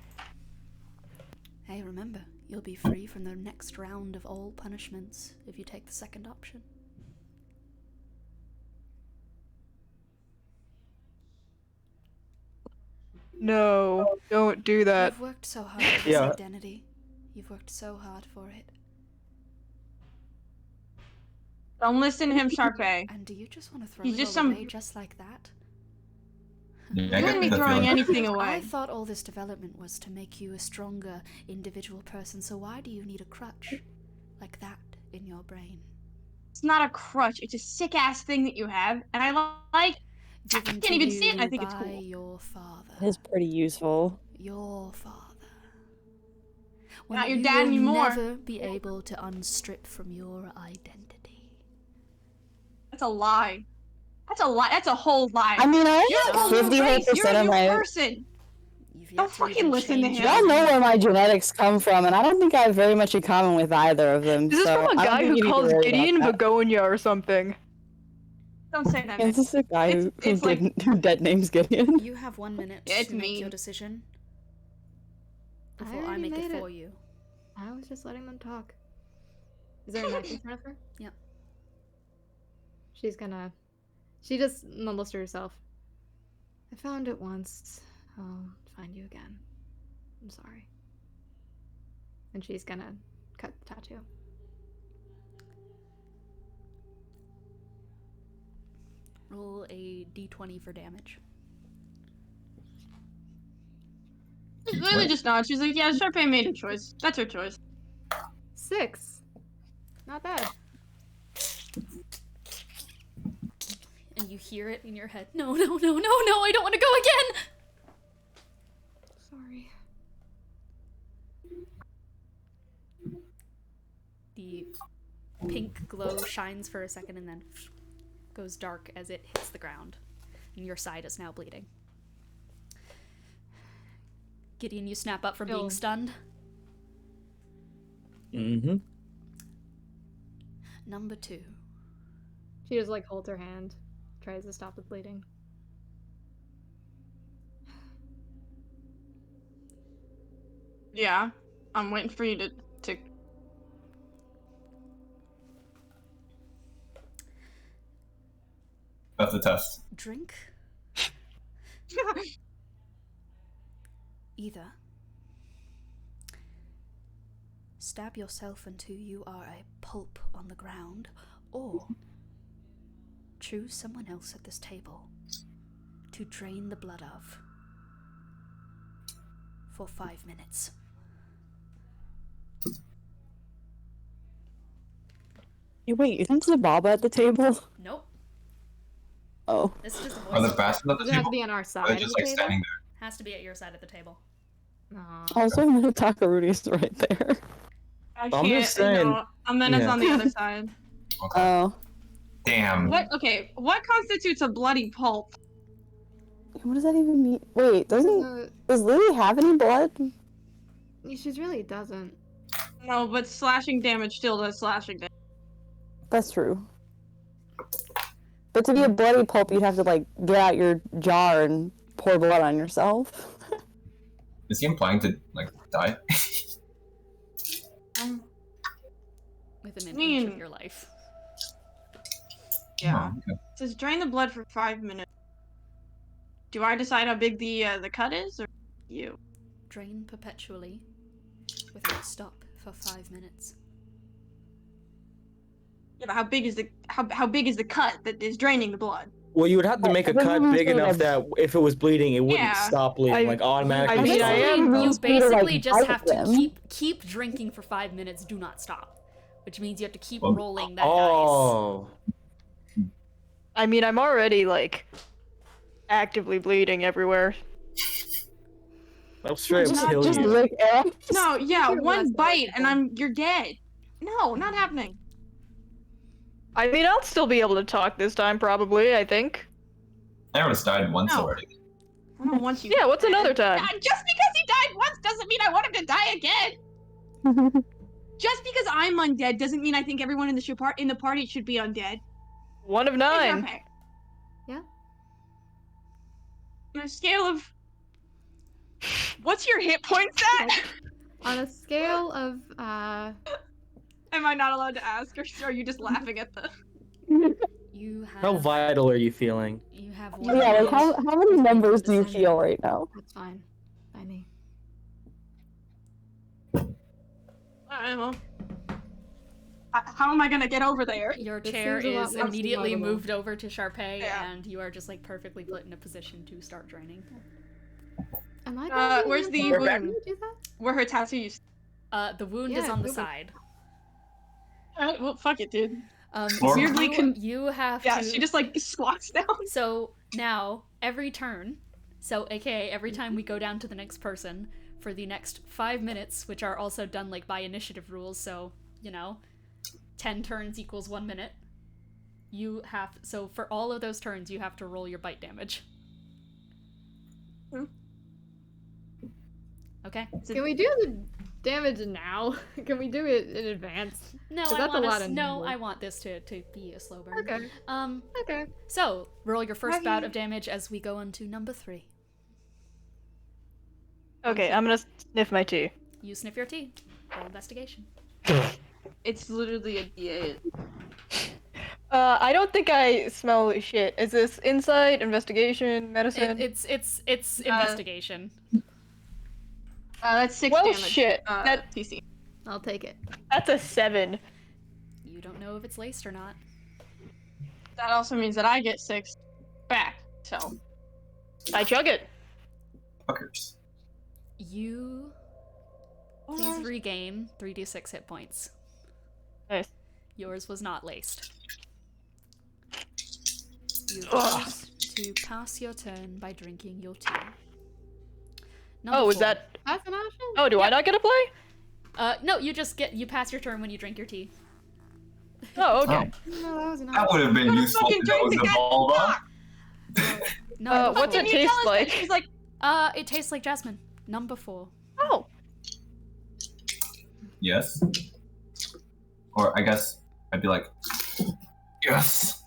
Hey, remember, you'll be free from the next round of all punishments if you take the second option. No, don't do that. You've worked so hard for this Yeah. identity. You've worked so hard for it. Don't listen to him, Sharpay. And do you just want to throw He's it just all some- away just like that? Yeah, You I wouldn't be get the throwing feeling. anything I away. thought all this development was to make you a stronger individual person, so why do you need a crutch like that in your brain? It's not a crutch. It's a sick ass thing that you have, and I like. Given can't to even see it, you and I think it's by cool. your father. It's pretty useful. Your father. Not your you dad will anymore. never be able to unstrip from your identity. That's a lie. That's a lie. That's a whole lie. I mean, I You're have a new race. You're 54% a of new my... person. You've Don't yet to fucking even listen to change him. your Y'all know where mind. my genetics come from, and I don't think I have very much in common with either of them. Is this so from a I don't guy think who you need to calls worry Gideon about that. Begonia or something? Don't say that. Is this a guy who, It's like- who dead names Gideon? You have 1 minute Yeah, it's to make me. your decision I before I already make it made for it. you. I was just letting them talk. Is there a knife in front of her? Yep. She's gonna... She just mumbles to herself. I found it once. I'll find you again. I'm sorry. And she's gonna cut the tattoo. Roll a d20 for damage. Lily just nods. She's like, yeah, Sharpay made a choice. That's her choice. 6. Not bad. And you hear it in your head. No, no, no, no, no, I don't want to go again! Sorry. The pink glow shines for a second and then goes dark as it hits the ground. And your side is now bleeding. Gideon, you snap up from being Oh. stunned. Mm-hmm. Number 2. She just like holds her hand, tries to stop the bleeding. Yeah, I'm waiting for you to. That's a test. Drink either stab yourself until you are a pulp on the ground, or choose someone else at this table to drain the blood of for 5 minutes. Hey, wait, isn't Xibalba at the table? Nope. Oh. This is just a Are the voiceover. bastards at the Does it have table? to be on our Or side they're of just the like table? standing there? Has to be at your side of the table. Aw. Also, Takaruni's right there. I I'm can't. just saying- No, Amena's yeah. on the other side. Okay. Oh. Damn. What? Okay. What constitutes a bloody pulp? What does that even mean? Wait, does No, Lily have any blood? she really doesn't. No, but slashing damage still does slashing damage. That's true. But to be a bloody pulp, you'd have to, like, get out your jar and pour blood on yourself. Is he implying to like die? Within an I inch mean- of your life. Yeah. Oh, okay. It says drain the blood for 5 minutes. Do I decide how big the cut is, or you? Drain perpetually, without stop for 5 minutes. Yeah, but how big is the cut that is draining the blood? Well, you would have to make a I think cut we big should enough have- that if it was bleeding, it wouldn't Yeah. stop bleeding, like automatically. I mean, I stop. am- You Means for you to, basically like, just bite have to them. keep drinking for 5 minutes, do not stop. Which means you have to keep Oh. rolling that dice. Oh. I mean, I'm already like actively bleeding everywhere. That'll straight Just, up kill just you. lick ass. No, yeah, You're one less bite and eligible. you're dead. No, not happening. I mean, I'll still be able to talk this time, probably. I think. Aros died once No. already. I don't want you. Yeah. What's another time? Just because he died once doesn't mean I want him to die again. Just because I'm undead doesn't mean I think everyone in the party should be undead. 1 of 9. Okay. Yeah. On a scale of. What's your hit points at? On a scale of, Am I not allowed to ask, or are you just laughing at the? You have How vital are you feeling? you have Yeah, like, minute how many to numbers do you decide. feel right now? that's fine. By me. Alright, well. How am I gonna get over there? Your This chair seems a lot is more immediately survivable. moved over to Sharpay, Yeah. and you are just like perfectly put in a position to start draining. Am I gonna be Where's here the for wound? you to do that? Where her tattoo used. The wound is Yeah, on the go back. side. Alright, well, fuck it, dude. Or- Weirdly You have Yeah, to. she just like squats down. So now every turn, so aka every time we go down to the next person for the next 5 minutes, which are also done like by initiative rules, so 10 turns equals 1 minute. So for all of those turns, you have to roll your bite damage. Hmm. Okay. Can we do the damage now? Can we do it in advance? No, 'Cause I that's a want lot us, of no, numbers. I want this to be a slow burn. Okay. Okay. So roll your first Okay. bout of damage as we go on to number 3. Okay, I'm gonna sniff my tea. You sniff your tea. Roll investigation. It's literally a D8. I don't think I smell shit. Is this insight, investigation, medicine? It's investigation. That's 6 Well, damage. shit. That TC. I'll take it. That's a 7. You don't know if it's laced or not. That also means that I get 6 back. So I chug it. Fuckers. You please regain 3d6 hit points. Nice. Yours was not laced. You Ugh. choose to pass your turn by drinking your tea. Oh, is that? That's an option? Oh, do I not get to play? No, you pass your turn when you drink your tea. Oh, okay. No, that was an That would have been Gotta useful fucking to know drink the Xibalba. No, what's it taste like? She's like, it tastes like jasmine. Number 4. Oh. Yes. Or I guess I'd be like, yes.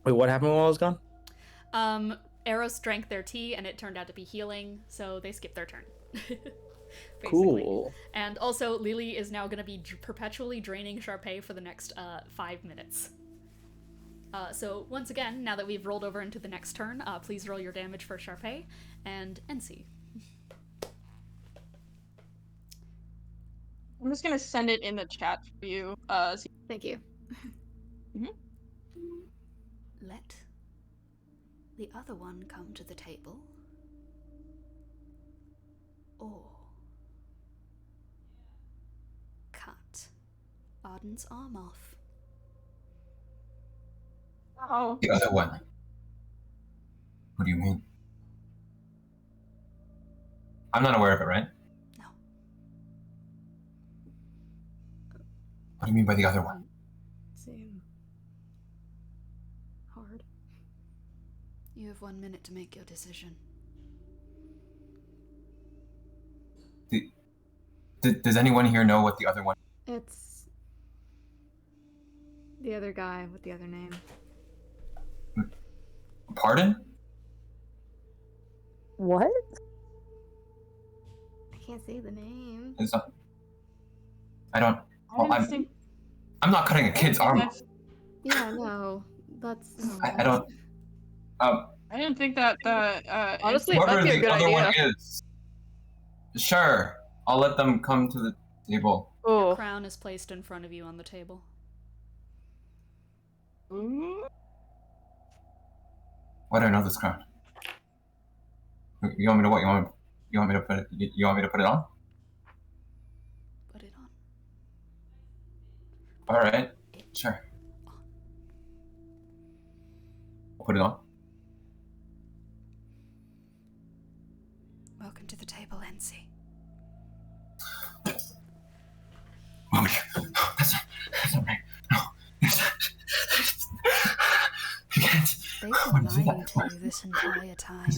Wait, what happened while I was gone? Aros drank their tea and it turned out to be healing, so they skipped their turn. Basically. Cool. And also, Lily is now going to be perpetually draining Sharpay for the next 5 minutes. So once again, now that we've rolled over into the next turn, please roll your damage for Sharpay and NC. I'm just gonna send it in the chat for you. Thank you. Let the other one come to the table. Or cut Arden's arm off. Oh. The other one. What do you mean? I'm not aware of it, right? No. What do you mean by the other one? Seem hard. You have 1 minute to make your decision. Does anyone here know what the other one? It's the other guy with the other name. Pardon? What? I can't say the name. Is that... I don't. I Well, didn't think I'm not cutting a kid's arm off. that's- Yeah, no. That's no. I don't. I didn't think that the Honestly, it might Whoever be a the good other one idea. is. Sure, I'll let them come to the table. Oh. Crown is placed in front of you on the table. Why do I know this crown? You want me to what? You want me to put it? You want me to put it on? Put it on. All right, sure. I'll put it on. Welcome to the table, NC. Mommy, that's not right. No, you can't. They've I been wouldn't do lying that. to you this entire time.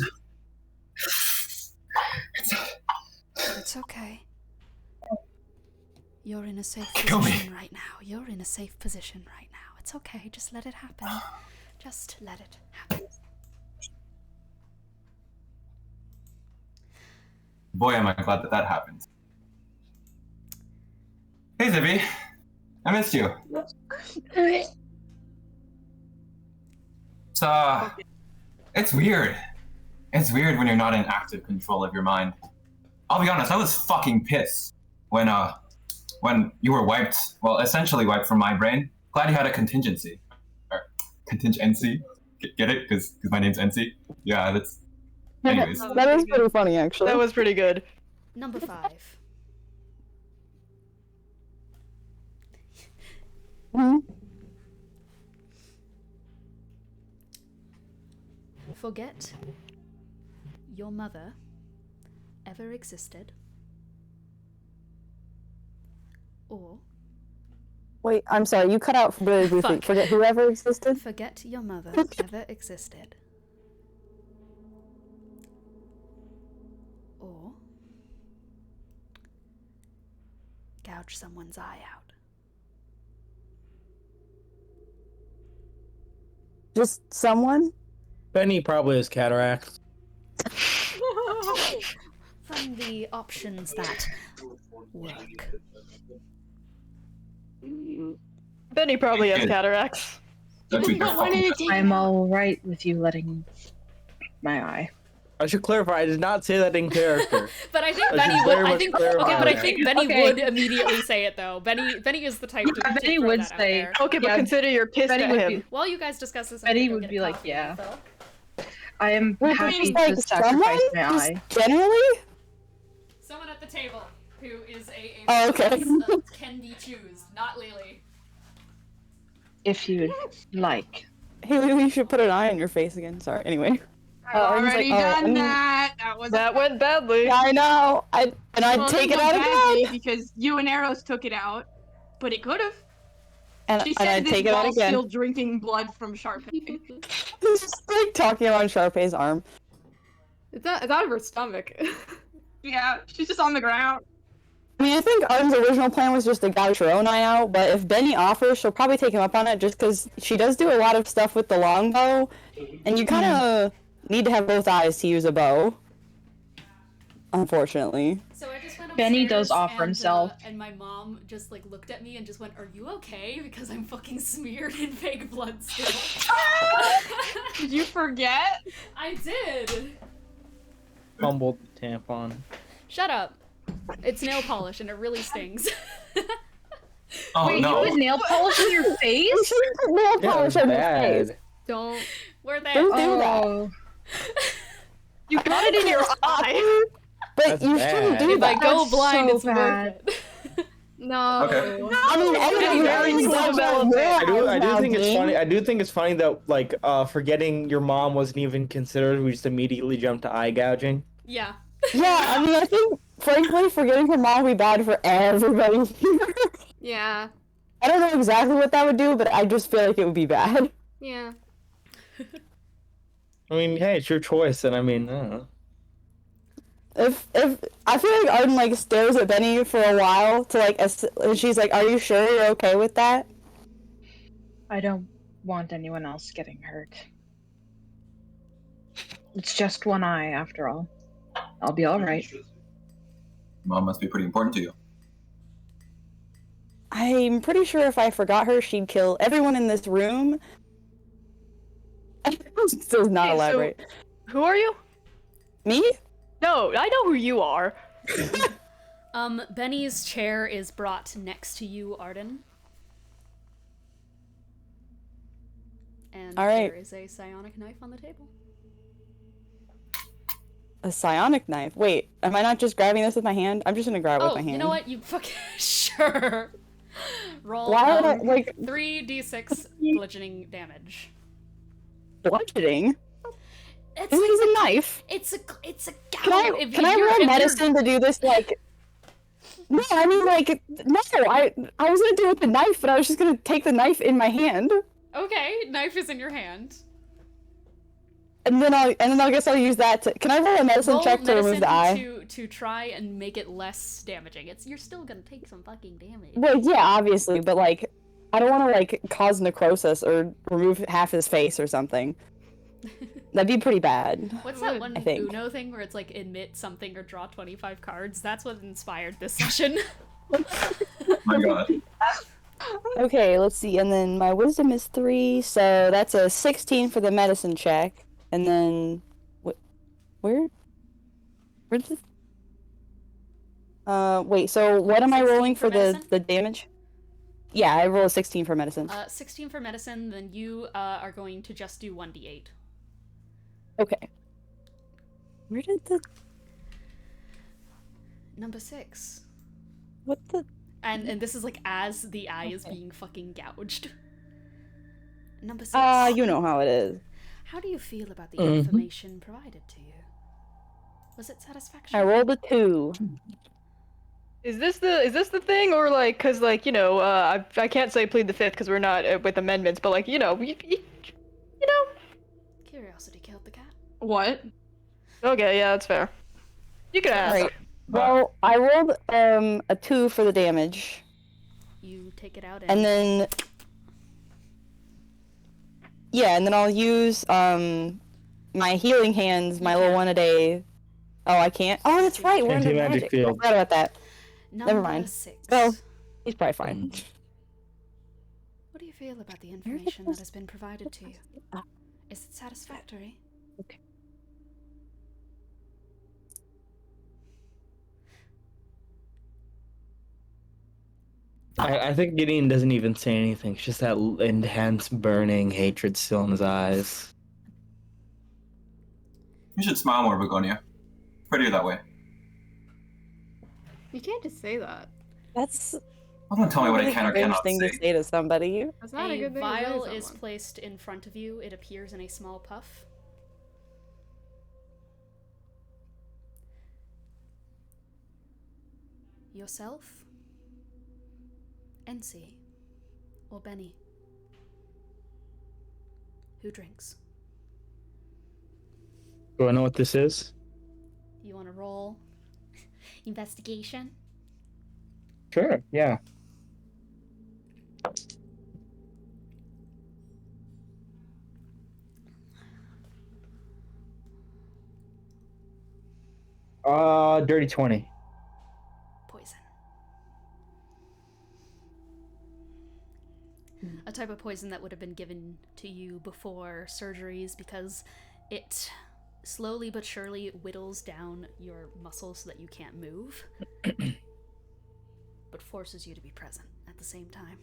It's okay. You're in a safe Kill me. position right now. You're in a safe position right now. It's okay. Just let it happen. Just let it happen. Boy, am I glad that happened. Hey, Zibby. I missed you. It's weird. It's weird when you're not in active control of your mind. I'll be honest, I was fucking pissed when you were wiped, well, essentially wiped from my brain. Glad you had a contingency. Or contingency. Get it? Because my name's NC. Yeah, that's... Anyways. That is pretty funny, actually. That was pretty good. Number 5. Hmm? Forget your mother ever existed, or Wait, I'm sorry, you cut out really briefly. Fuck. Forget whoever existed? forget your mother ever existed, or gouge someone's eye out. Just someone? Benny probably has cataracts. From the options that work. Benny probably has Good. cataracts. Don't tweet your fucking I'm all right with you letting my eye. I should clarify, I did not say that in character. But I think I Benny should would. very I much think clarify okay, but I that. think Benny Okay. would immediately say it though. Benny is the type to, Yeah, to Benny throw would that out say- there. Okay, but Yeah, consider you're pissed Benny at would him. be- While you guys discuss this, I'm Benny gonna go would get be a like, coffee, yeah. Phil. I am Wait, happy just to like sacrifice someone? my Just eye. generally? Someone at the table who is a Oh, okay. can be choosed, not Lily. If you'd like. Hey, we should put an eye on your face again. Sorry, anyway. I've he's already like, done and- that. That was That went badly. Yeah, I know. I'd well, take it didn't out go badly again. because you and Aros took it out, but it could have. And She I'd said this take it out while again. still drinking blood from Sharpay. He's just like talking around Sharpay's arm. It's out of her stomach. Yeah, she's just on the ground. I mean, I think Arden's original plan was just to gouge her own eye out, but if Benny offers, she'll probably take him up on it just because she does do a lot of stuff with the longbow, and you kind of need to have both eyes to use a bow. Unfortunately. So I just went Benny upstairs does offer and, himself. and my mom just like looked at me and just went, "Are you okay?" Because I'm fucking smeared in fake blood still. Did you forget? I did. Fumbled the tampon. Shut up. It's nail polish and it really stings. Oh Wait, no. you put nail polish in your face? She put nail Yeah, it was polish on your face. bad. Don't. We're there. Don't do that. Oh. You got it in your eye. But That's you bad. shouldn't do If I that. go That's blind, so it's bad. worth it. No. Okay. I mean, everybody Very knows slow that development. I do think it's Valkyrie. funny. I do think it's funny that like forgetting your mom wasn't even considered. We just immediately jumped to eye gouging. Yeah. Yeah, I mean, I think, frankly, forgetting her mom would be bad for everybody. Yeah. I don't know exactly what that would do, but I just feel like it would be bad. Yeah. I mean, hey, it's your choice, and I mean, I don't know. If I feel like Arden like stares at Benny for a while to like, and she's like, "Are you sure you're okay with that?" I don't want anyone else getting hurt. It's just one eye, after all. I'll be all right. Mom must be pretty important to you. I'm pretty sure if I forgot her, she'd kill everyone in this room. Does not Hey, so- elaborate. Who are you? Me? No, I know who you are. Benny's chair is brought next to you, Arden. And All right. there is a psionic knife on the table. A psionic knife. Wait, am I not just grabbing this with my hand? I'm just gonna grab it with Oh, my hand. you know what? You fucking sure. Roll Why would I, like, 3d6 bludgeoning damage. bludgeoning? It's This is a knife. It's a gout. Can I roll medicine to do this? Like, no, I mean, like, no. I was gonna do it with the knife, but I was just gonna take the knife in my hand, Okay, knife is in your hand. and then I guess I'll use that to. Can I roll a medicine Roll check to remove the eye? to try and make it less damaging. You're still gonna take some fucking damage. Well, yeah, obviously, but like, I don't want to like cause necrosis or remove half his face or something. That'd be pretty bad. What's that one I think. Uno thing where it's like admit something or draw 25 cards? That's what inspired this session. My God. Okay, let's see. And then my wisdom is 3, so that's a 16 for the medicine check. And then where's the wait, so what am I 16 rolling for for medicine? the damage? Yeah, I roll a 16 for medicine. 16 for medicine, then you are going to just do 1d8. Okay. Where did the Number 6. what the And this is like as the eye is being fucking gouged. Number 6. you know how it is. How do you feel about the information provided to you? Was it satisfactory? I rolled a 2. Is this the thing, or like, cause like, you know, I can't say plead the fifth because we're not with amendments, but like, you know, you know. Curiosity killed the cat. What? Okay, yeah, that's fair. You can ask. Right. Well, I rolled a 2 for the damage. You take it out And then yeah, and then I'll use my healing hands, my little one a day. Oh, I can't. Oh, that's right. We're under Anti-magic magic. field. I forgot about that. Number mind. 6. Well, he's probably fine. What do you feel about the information that has been provided to you? Is it satisfactory? Okay. I think Gideon doesn't even say anything. It's just that intense, burning hatred still in his eyes. You should smile more, Begonia. Prettier that way. You can't just say that. That's Well, don't tell me what I can or cannot thing say. to say to somebody. That's not a A good thing to say to vial is someone. placed in front of you. It appears in a small puff. Yourself, NC, or Benny? Who drinks? Do I know what this is? You want to roll investigation? Sure, yeah. Dirty 20. Poison. A type of poison that would have been given to you before surgeries because it slowly but surely whittles down your muscles so that you can't move, but forces you to be present at the same time.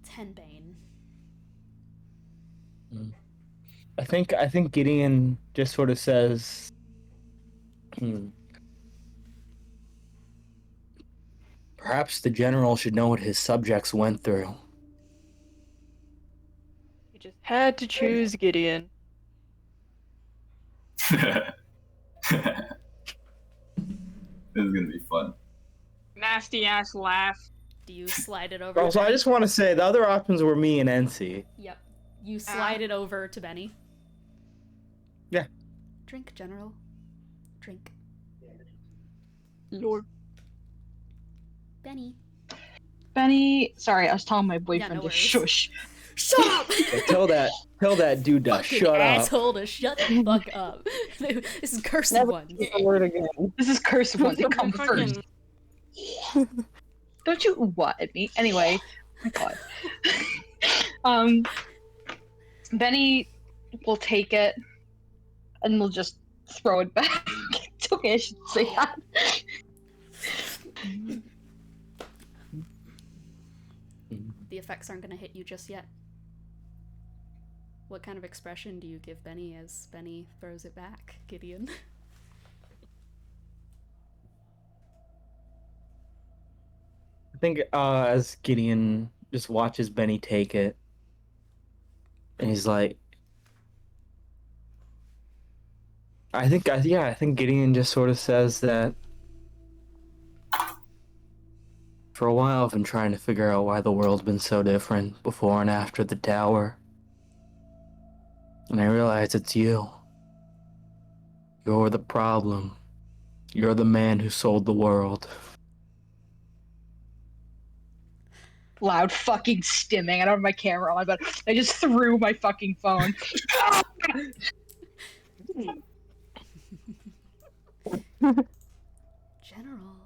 Tenbane. I think Gideon just sort of says, perhaps the general should know what his subjects went through. He just had to choose Gideon. This is gonna be fun. Nasty ass laugh. Do you slide it over? Also, to I Benny? just want to say the other options were me and NC. Yep. You slide it over to Benny. Yeah. Drink, General. Drink. Lord. Benny, sorry, I was telling my boyfriend no to worries. shush. Shut up! Yeah, tell that dude to Fucking shut up. asshole to shut the fuck up. This is cursive Never one. say the word again. This is cursive one to come Fucking- first. Don't you what at me? Anyway, oh my god. Benny will take it and we'll just throw it back. It's okay, I should say that. The effects aren't gonna hit you just yet. What kind of expression do you give Benny as Benny throws it back, Gideon? I think as Gideon just watches Benny take it, and he's like, I think Gideon just sort of says that for a while I've been trying to figure out why the world's been so different before and after the tower. And I realize it's you. You're the problem. You're the man who sold the world. Loud fucking stimming. I don't have my camera on, but I just threw my fucking phone. General.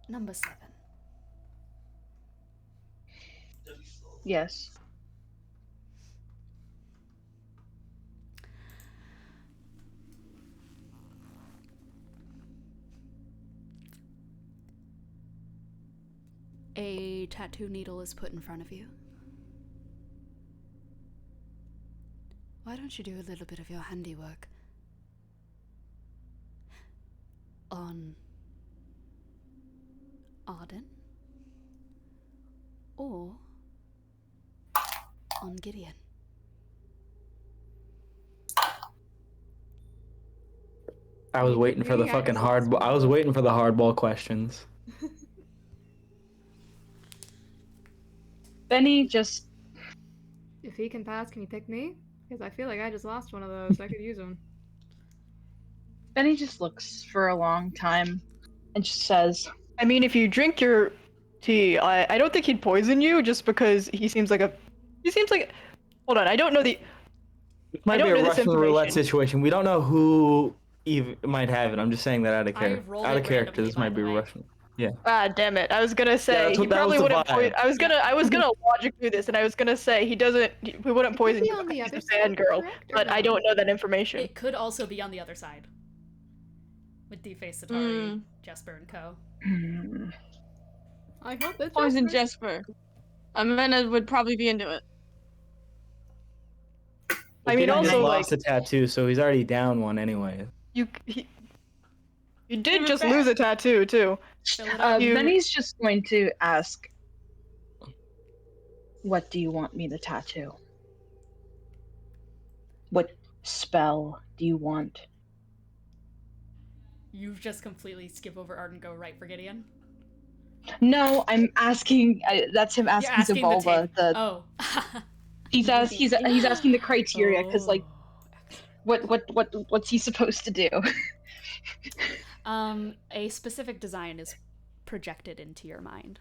Number 7. Yes. A tattoo needle is put in front of you. Why don't you do a little bit of your handiwork on Arden or on Gideon? I was waiting for the fucking I was waiting for the hardball questions. Benny just If he can pass, can you pick me? Because I feel like I just lost one of those. I could use one. Benny just looks for a long time and just says, I mean, if you drink your tea, I don't think he'd poison you just because he seems like hold on, I don't know the It might I be don't a know this Russian roulette information. situation. We don't know who might have it. I'm just saying that out of I character. rolled Out it of character, randomly, this by might the be way. Russian. Yeah. Ah, damn it. I was gonna say that's he what- that probably was the wouldn't vibe. I was gonna logic through this and I was gonna say he wouldn't poison be you on the because he's other a side, fangirl, correct, or but I not? don't know that information. It could also be on the other side. With Deface Satari, Jesper, and co. I hope it's Poison Jesper. Jesper. Amanda would probably be into it. I mean, Gideon just also, lost a tattoo, so he's already down one anyway. You did just lose a tattoo too. Fill it up. Benny's just going to ask, what do you want me to tattoo? What spell do you want? You just completely skip over Art and go right for Gideon. No, I'm asking. That's him asking, You're asking Xibalba. Oh. He's asking the criteria because like, Oh. what's he supposed to do? A specific design is projected into your mind.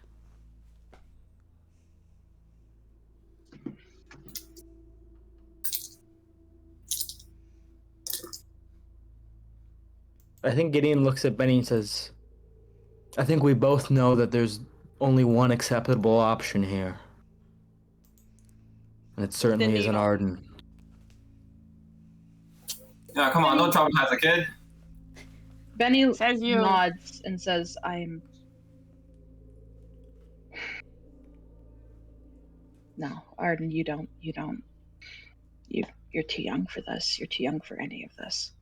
I think Gideon looks at Benny and says, I think we both know that there's only one acceptable option here. And it certainly isn't needle. Arden. Yeah, come on, don't traumatize a kid. Benny Says you. nods and says, No, Arden, you don't. You're too young for this. You're too young for any of this.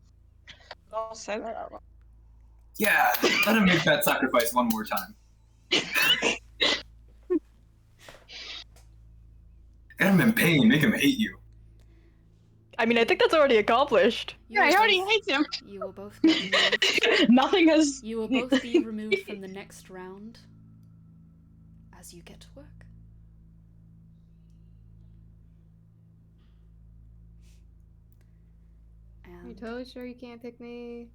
Don't say that out loud. Yeah, let him make that sacrifice one more time. Get him in pain, make him hate you. I mean, I think that's already accomplished. You Yeah, will he already both- hates him. You will both be removed. Nothing has. You will both be removed from the next round as you get to work. You're And, totally sure you can't pick me?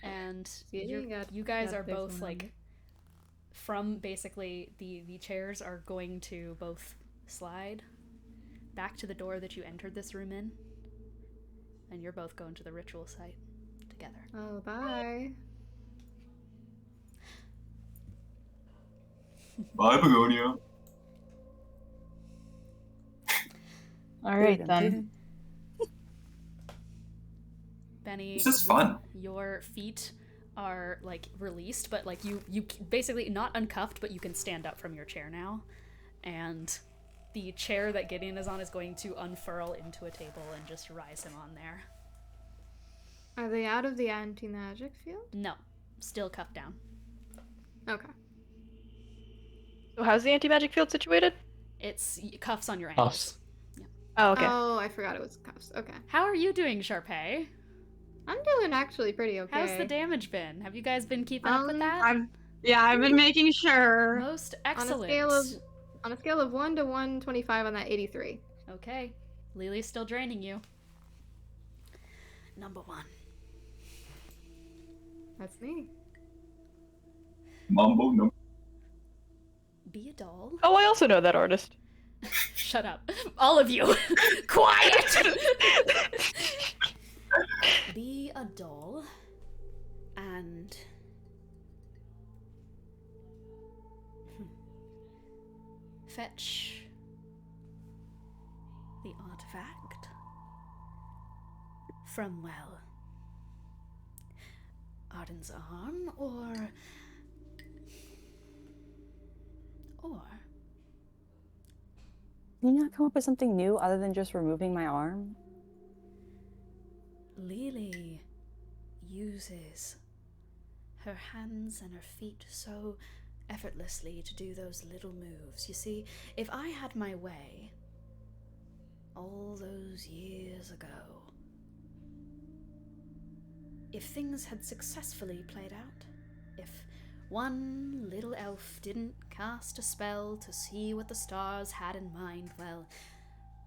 and Yeah, you guys gotta are pick both someone. like from basically the chairs are going to both slide back to the door that you entered this room in, and you're both going to the ritual site together. Oh, bye. Bye, Begonia. All right then. Benny, This is fun. Your feet are like released, but like you basically not uncuffed, but you can stand up from your chair now, and the chair that Gideon is on is going to unfurl into a table and just rise him on there. Are they out of the anti-magic field? No, still cuffed down. Okay. So how's the anti-magic field situated? It's cuffs on your ankles. Cuffs. Oh, okay. Oh, I forgot it was cuffs. Okay. How are you doing, Sharpay? I'm doing actually pretty okay. How's the damage been? Have you guys been keeping up with that? I've been making sure. Most On excellent. a scale of 1 to 125 on that 83. Okay, Lily's still draining you. Number 1. That's me. Mumbo number. Be a doll. Oh, I also know that artist. Shut up. All of you. Quiet! Be a doll and fetch the artifact from, well, Arden's arm or Can you not come up with something new other than just removing my arm? Lily uses her hands and her feet so effortlessly to do those little moves. You see, if I had my way all those years ago, if things had successfully played out, if one little elf didn't cast a spell to see what the stars had in mind, well,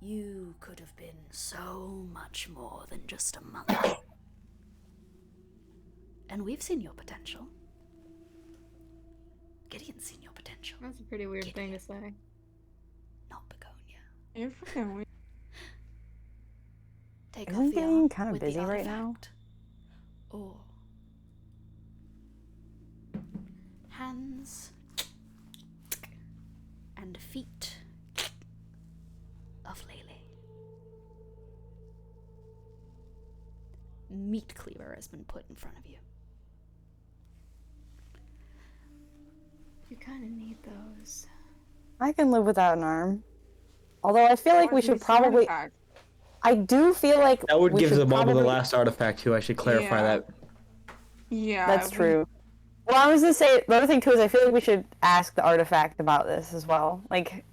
you could have been so much more than just a mother. And we've seen your potential. Gideon's seen your potential. That's a pretty weird thing to say. Not Begonia. You're freaking weird. Take Isn't off the Gideon arm kind of with the busy right now? artifact. Or hands and feet of Lily. Meat cleaver has been put in front of you. You kind of need those. I can live without an arm. Although I feel like we should probably. I do feel like That would we give should Xibalba probably... the last artifact too. I should clarify Yeah. that. Yeah. That's true. Well, I was gonna say the other thing too is I feel like we should ask the artifact about this as well. Like,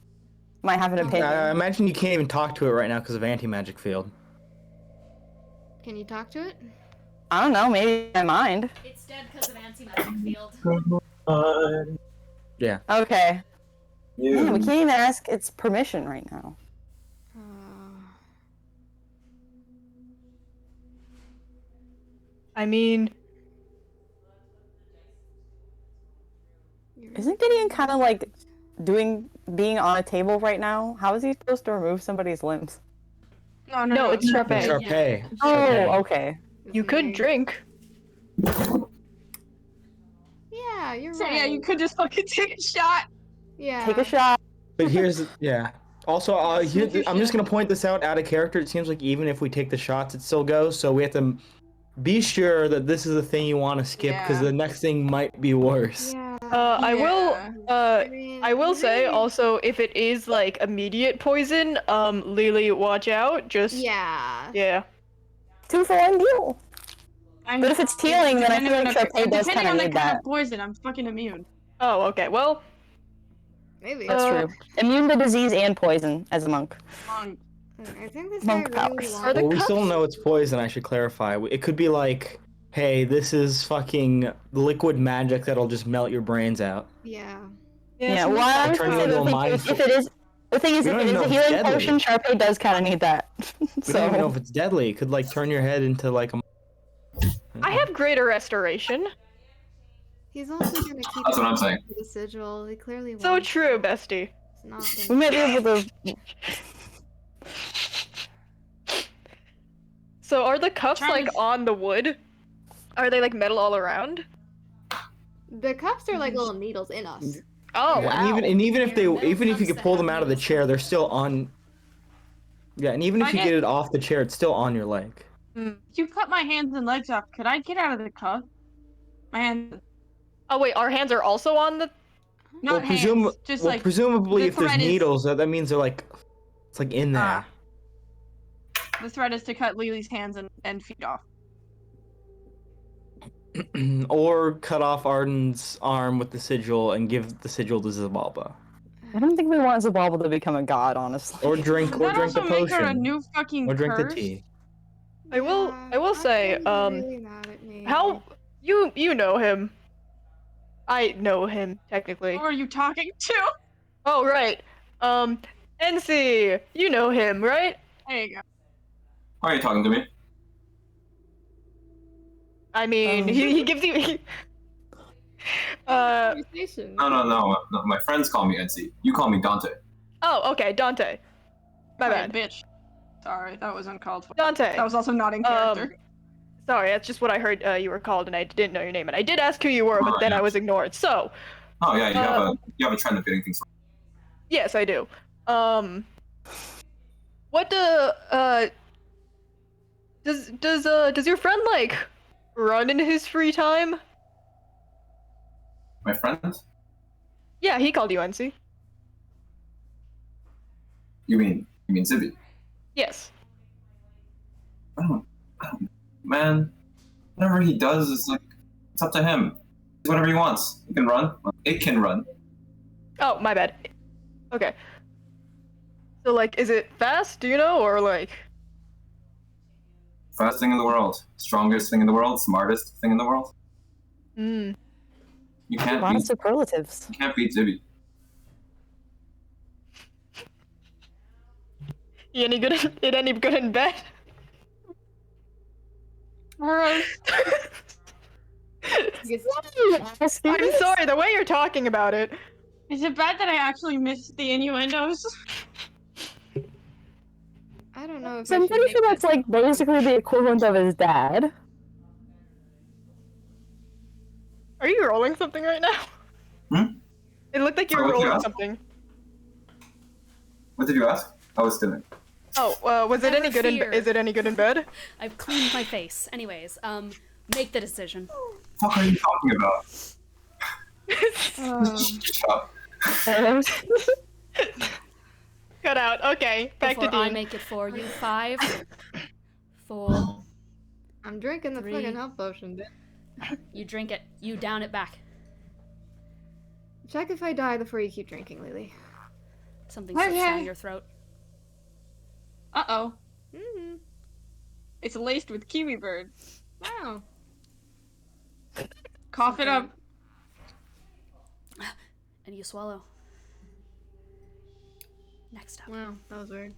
might have an opinion. I imagine you can't even talk to it right now because of anti-magic field. Can you talk to it? I don't know. Maybe I mind. It's dead because of anti-magic field. Yeah. Okay. Yeah. Man, we can't even ask its permission right now. I mean, Isn't Gideon kind of like being on a table right now? How is he supposed to remove somebody's limbs? no, it's Sharpay. Sharpay. Oh, okay. You could drink. Yeah, you're So right. yeah, you could just fucking take a shot. Yeah. Take a shot. But here's Also, Take a I'm just shot. gonna point this out. Out of character, it seems like even if we take the shots, it still goes. So we have to be sure that this is the thing you want to skip because Yeah. the next thing might be worse. Yeah. I will. mean, I will say really- also, if it is like immediate poison, Lily, watch out. Just Yeah. yeah. 2 for 1 deal. I'm But if it's healing, then I depending feel on like the- Sharpay does depending kind on of the need kind that. of poison, I'm fucking immune. Oh, okay. Well, Maybe. That's true. Immune to disease and poison as a monk. I think this Monk guy really powers. wants. Well, we still don't know it's poison. I should clarify. It could be like, hey, this is fucking liquid magic that'll just melt your brains out. Yeah. Yeah, well, I was turn gonna you say into a the thing mind is, if it is, the thing is, We if don't it even is know a if it's healing deadly. potion, Sharpay does kind of need that. We don't even know if it's deadly. It could like turn your head into like a. I have greater restoration. He's also gonna keep. That's what I'm saying. The sigil. He clearly So wants. true, bestie. It's not We gonna. might be able to. So are the cuffs Trying like to- on the wood? Are they like metal all around? The cuffs are like little needles in us. Oh Yeah, wow. and even if They're metal even if you cups could that pull have them out of the needles chair, on they're them. still on. Yeah, and even if I you get- get it off the chair, it's still on your leg. If you cut my hands and legs off, could I get out of the cuff? My hand, Oh wait, our hands are also on the. not hands, just like presumably, the if there's thread is- needles, that means they're like, it's like in there. Ah. The threat is to cut Lily's hands and feet off. Or cut off Arden's arm with the sigil and give the sigil to Xibalba. I don't think we want Xibalba to become a god, honestly. Or drink Does or that drink the also make her a potion. new fucking Or drink the curse? tea. I will say, Really mad at me. how you know him. I know him technically. Who are you talking to? Oh right. NC, you know him, right? There you go. Why are you talking to me? I mean, he gives you. Conversation. No. My friends call me NC. You call me Dante. Oh, okay, Dante. My Alright, bad. bitch. Sorry, that was uncalled for. Dante. That was also not in character. Sorry, that's just what I heard you were called, and I didn't know your name. And I did ask who you were, but Oh, then yeah. I was ignored. So, Oh yeah, you have a trend of getting things wrong. yes, I do. What does your friend like run in his free time? My friends? Yeah, he called you NC. You mean Zibby? Yes. I don't, man. Whatever he does is like, it's up to him. It's whatever he wants. He can run. It can run. Oh, my bad. Okay. So, like, is it fast? Do you know, or like? Fastest thing in the world. Strongest thing in the world. Smartest thing in the world. Hmm. You A can't lot of beat. superlatives. You can't beat Zibby. You any good? It any good in bed? Aros. I'm sorry, the way you're talking about it. Is it bad that I actually missed the innuendos? I don't know if So I I'm should pretty make sure that's this- like basically the equivalent of his dad. Are you rolling something right now? Hmm? It looked like you Sorry, were what did you rolling ask? something. What did you ask? I was still in. Oh, was it Never any good in? fear. Is it any good in bed? I've cleaned my face. Anyways, make the decision. What the fuck are you talking about? Shut up. Cut out. Okay, back Before to I Dean. make it for you. 5, 4. I'm drinking the 3. fucking health potion, bitch. You drink it. You down it back. Check if I die before you keep drinking, Lily. Something slips Okay. down your throat. Uh-oh. Mm-hmm. It's laced with kiwi bird. Wow. Cough it up. And you swallow. Next up. Wow, that was weird.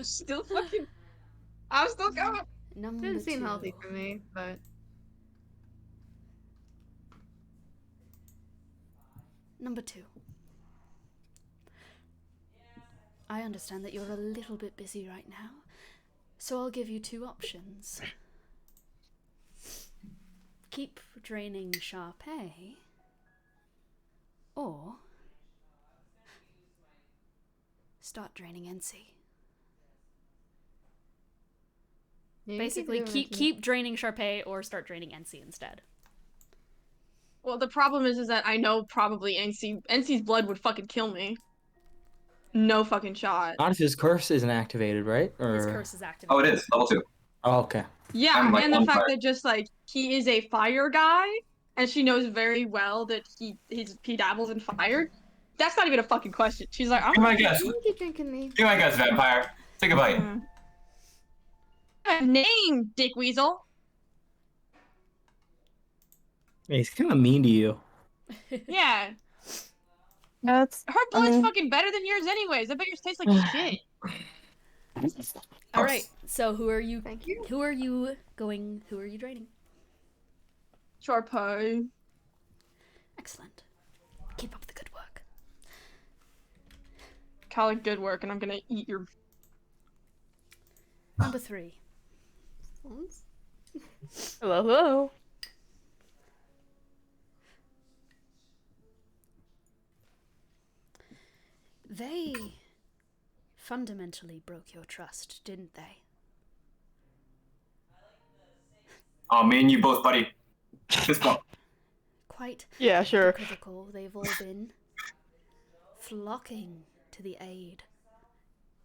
Still fucking... I'm still going. Number Didn't seem 2. healthy for me, but Number 2. I understand that you're a little bit busy right now, so I'll give you 2 options. Keep draining Sharpay, or start draining NC. yeah, you Basically, doing it to me. keep draining Sharpay or start draining NC instead. Well, the problem is that I know probably NC's blood would fucking kill me. No fucking shot. Honestly, his curse isn't activated, right? His Or curse is activated. Oh, it is level 2. oh, okay. Yeah, I'm, like, and the on fact fire. that just like he is a fire guy, and she knows very well that he dabbles in fire. That's not even a fucking question. She's like, Be my guest. You keep drinking me. Be my guest, vampire. Take a bite. Name, Dick Weasel. Yeah, he's kind of mean to you. Yeah, That's. her blood's fucking better than yours, anyways. I bet yours tastes like shit. All right. So who are you? Thank you. Who are you going? Who are you draining? Sharpie. Excellent. Keep up the good work. Call it good work, and I'm gonna eat your. Number 3. Hello, hello. They fundamentally broke your trust, didn't they? Oh, me and you both, buddy. Fist bump. Quite Yeah, sure. critical. They've all been flocking to the aid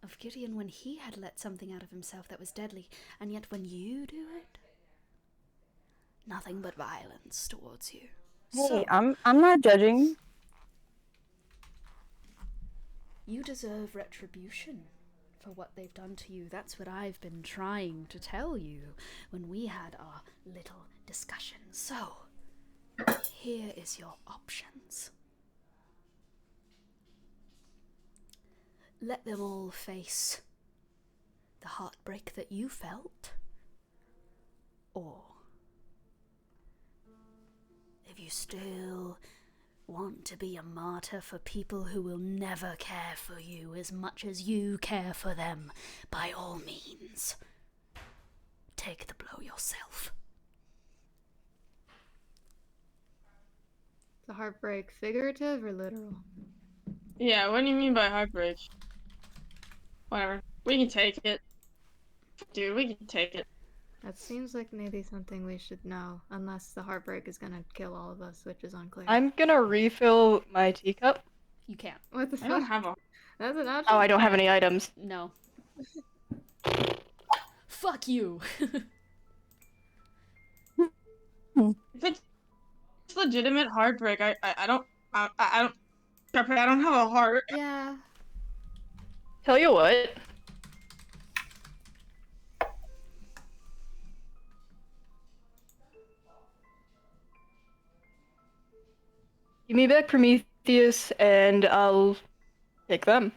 of Gideon when he had let something out of himself that was deadly, and yet when you do it, nothing but violence towards you. Hey, I'm not judging. You deserve retribution for what they've done to you. That's what I've been trying to tell you when we had our little discussion. So, here is your options. Let them all face the heartbreak that you felt, or if you still want to be a martyr for people who will never care for you as much as you care for them, by all means, take the blow yourself. The heartbreak, figurative or literal? Yeah, what do you mean by heartbreak? Whatever. We can take it. Dude, we can take it. That seems like maybe something we should know, unless the heartbreak is gonna kill all of us, which is unclear. I'm gonna refill my teacup. You can't. What the I don't fuck? have a. That's an option. Oh, I don't have any items. No. Fuck you. If it's legitimate heartbreak, I don't I don't have a heart. Yeah. Tell you what. Give me back Prometheus, and I'll take them.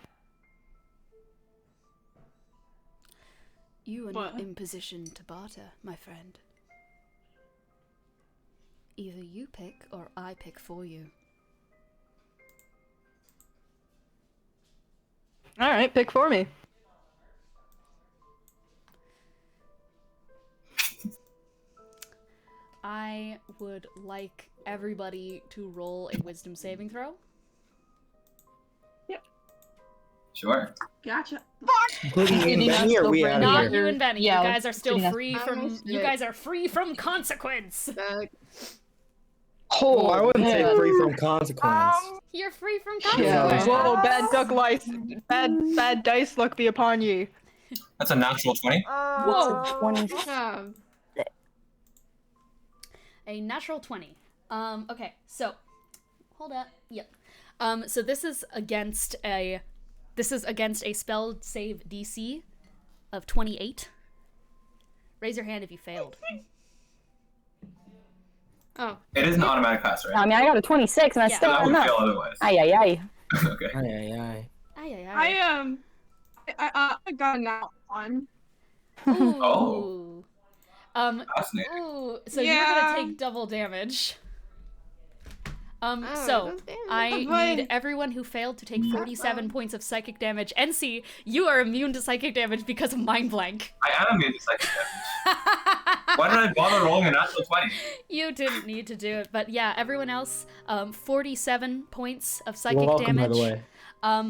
You are What? not in position to barter, my friend. Either you pick or I pick for you. Alright, pick for me. I would like everybody to roll a wisdom saving throw. Sure. Gotcha. Including me and Getting Benny, us or we over out Not of you here? and Benny. Yeah, you guys are still getting us- free I from. almost You did. guys are free from consequence. Oh, I wouldn't say man. free from consequence. You're free from Yeah. consequence. Whoa, bad duck lice. Bad dice luck be upon ye. That's a natural 20. Whoa. 20. Good job. A natural 20. Okay, so hold up. Yep. So this is against a spell save DC of 28. Raise your hand if you failed. Oh. It is an automatic pass, right? I mean, I got a 26 and that's Yeah. still I not would enough. fail otherwise. Ay, ay, ay. Okay. Aye, aye, aye. Aye, aye, I got now on. aye. Ooh. Oh. Fascinating. Ooh. So you're Yeah. gonna take double damage. Oh, So that's damage. I But- need everyone who failed to take 47 points of psychic damage. NC, you are immune to psychic damage because of mind blank. I am immune to psychic damage. Why did I bother rolling a natural 20? You didn't need to do it, but yeah, everyone else, 47 points of psychic Well, welcome, damage. by the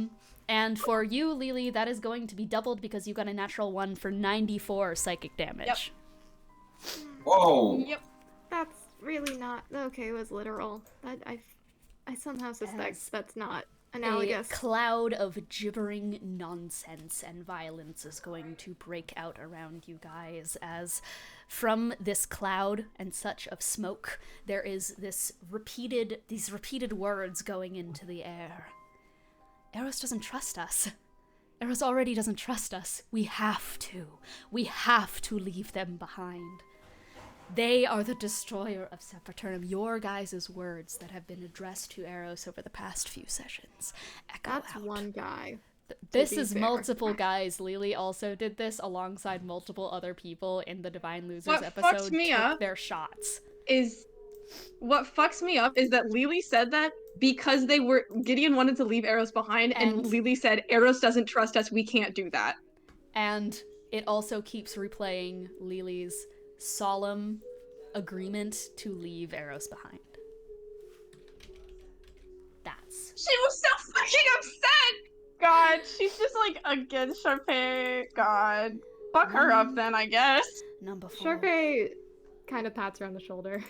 way. And for you, Lily, that is going to be doubled because you got a natural 1 for 94 psychic damage. Yep. Whoa. Yep. That's really not. Okay, it was literal. I somehow suspect As that's not analogous. A cloud of gibbering nonsense and violence is going to break out around you guys as from this cloud and such of smoke there is these repeated words going into the air. Aros doesn't trust us. Eros already doesn't trust us. We have to. We have to leave them behind. They are the destroyer of Sepulturnum. Your guys' words that have been addressed to Eros over the past few sessions echo That's out. one guy. This be is fair. multiple guys. Lily also did this alongside multiple other people in the Divine Losers What episode. fucks me took up their shots. What fucks me up is that Lily said that because Gideon wanted to leave Eros behind, and Lily said, Eros doesn't trust us, we can't do that. And it also keeps replaying Lily's solemn agreement to leave Eros behind. She was so fucking upset! God, she's just like against Sharpay. God. Fuck her up then, I guess. Number 4. Sharpay kind of pats her on the shoulder.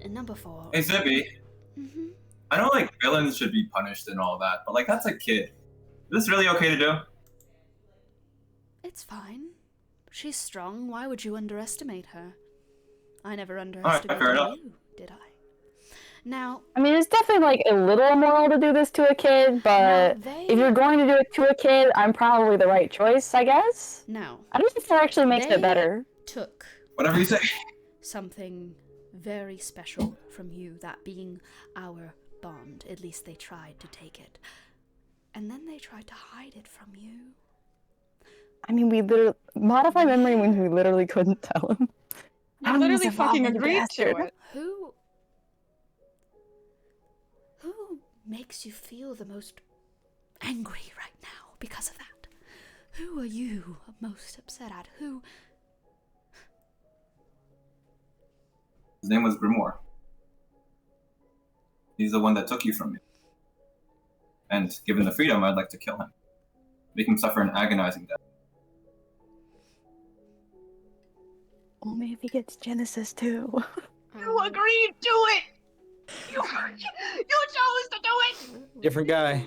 And number 4. Hey, Zippy. I know, like, villains should be punished and all that, but, like, that's a kid. Is this really okay to do? It's fine. She's strong. Why would you underestimate her? I never underestimated fair enough. you, did I? Now, I mean, it's definitely like a little immoral to do this to a kid, but if you're going to do it to a kid, I'm probably the right choice, I guess. No. I don't think that actually makes it better. Took whatever you say. Something very special from you, that being our bond. At least they tried to take it. And then they tried to hide it from you. I mean, we literally modify memory when we literally couldn't tell him. I literally fucking agreed to it. Who makes you feel the most angry right now because of that? Who are you most upset at? Who? His name was Grimoire. He's the one that took you from me. And given the freedom, I'd like to kill him. Make him suffer an agonizing death. Only if he gets Genesis too. You agreed to it! You chose to do it! Different guy.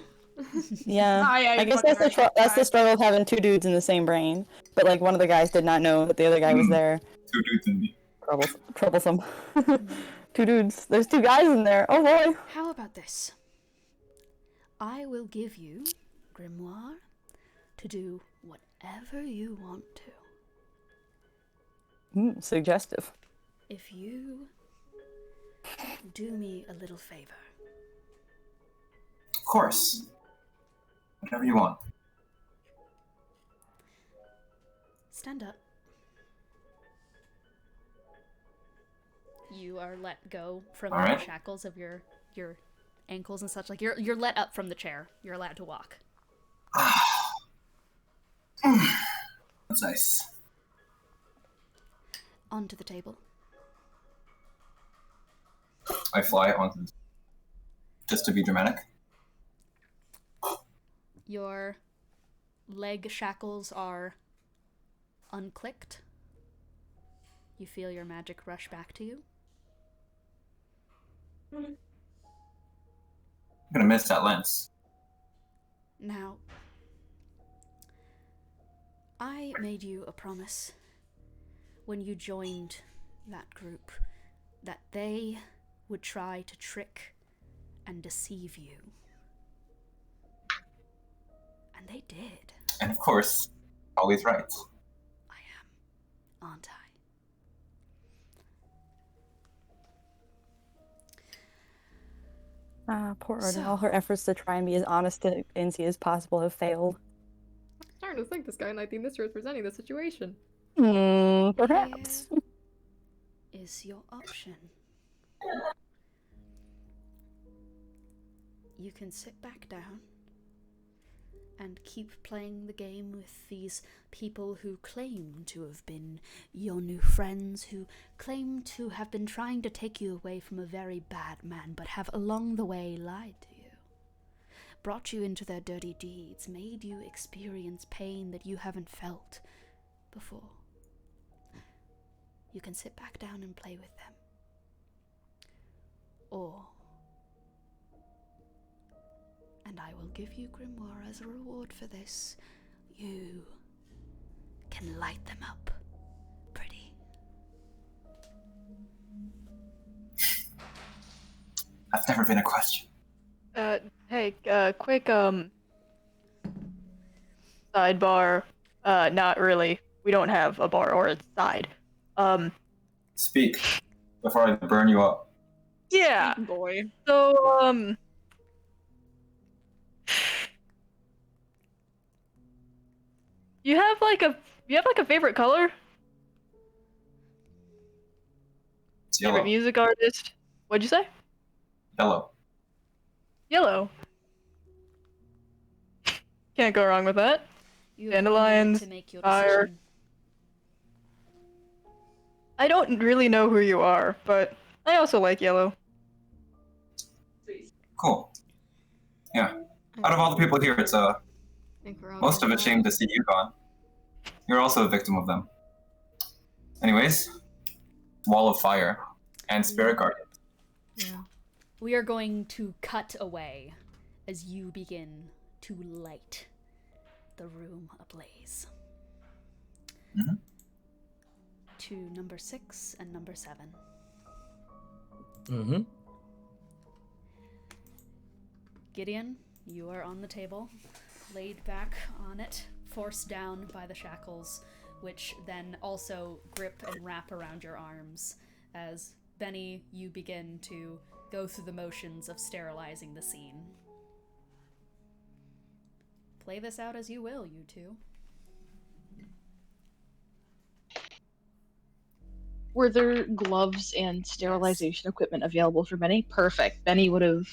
Yeah, yeah, I you guess fucking that's the struggle of having two dudes in the same brain. But like one of the guys did not know that the other guy was there. Two dudes in me. Troublesome. Two dudes. There's two guys in there. Oh boy. How about this? I will give you Grimoire to do whatever you want to. Suggestive. If you do me a little favor. Of course. Whatever you want. Stand up. You are let go from All the right. shackles of your ankles and such. Like you're let up from the chair. You're allowed to walk. That's nice. Onto the table. I fly onto the... just to be dramatic. Your leg shackles are unclicked. You feel your magic rush back to you. I'm gonna miss that lens. Now, I made you a promise when you joined that group that they would try to trick and deceive you. And they did. And of course, always right. I am, aren't I? Poor Ardell. Her efforts to try and be as honest to Incy as possible have failed. I'm starting to think this guy might be misrepresenting the situation. Perhaps. Here is your option. You can sit back down and keep playing the game with these people who claim to have been your new friends, who claim to have been trying to take you away from a very bad man, but have along the way lied to you, brought you into their dirty deeds, made you experience pain that you haven't felt before. you can sit back down and play with them. Or, and I will give you Grimoire as a reward for this, you can light them up pretty. That's never been a question. Hey, quick, sidebar. Not really. We don't have a bar or a side. Speak before I burn you up. Yeah. Boy. So, you have like a favorite color? It's Favorite yellow. music artist? What'd you say? Yellow. Yellow. Can't go wrong with that. You have Dandelions, to make your fire. decision. I don't really know who you are, but I also like yellow. Cool. Yeah. Out of all the people here, it's most of it shame to see you gone. You're also a victim of them. Anyways, Wall of Fire and Spirit Guardian. Yeah. We are going to cut away as you begin to light the room ablaze. Mm-hmm. To number 6 and number 7. Mm-hmm. Gideon, you are on the table, laid back on it, forced down by the shackles, which then also grip and wrap around your arms. As Benny, you begin to go through the motions of sterilizing the scene. Play this out as you will, you two. Were there gloves and sterilization equipment available for Benny? Perfect. Benny would have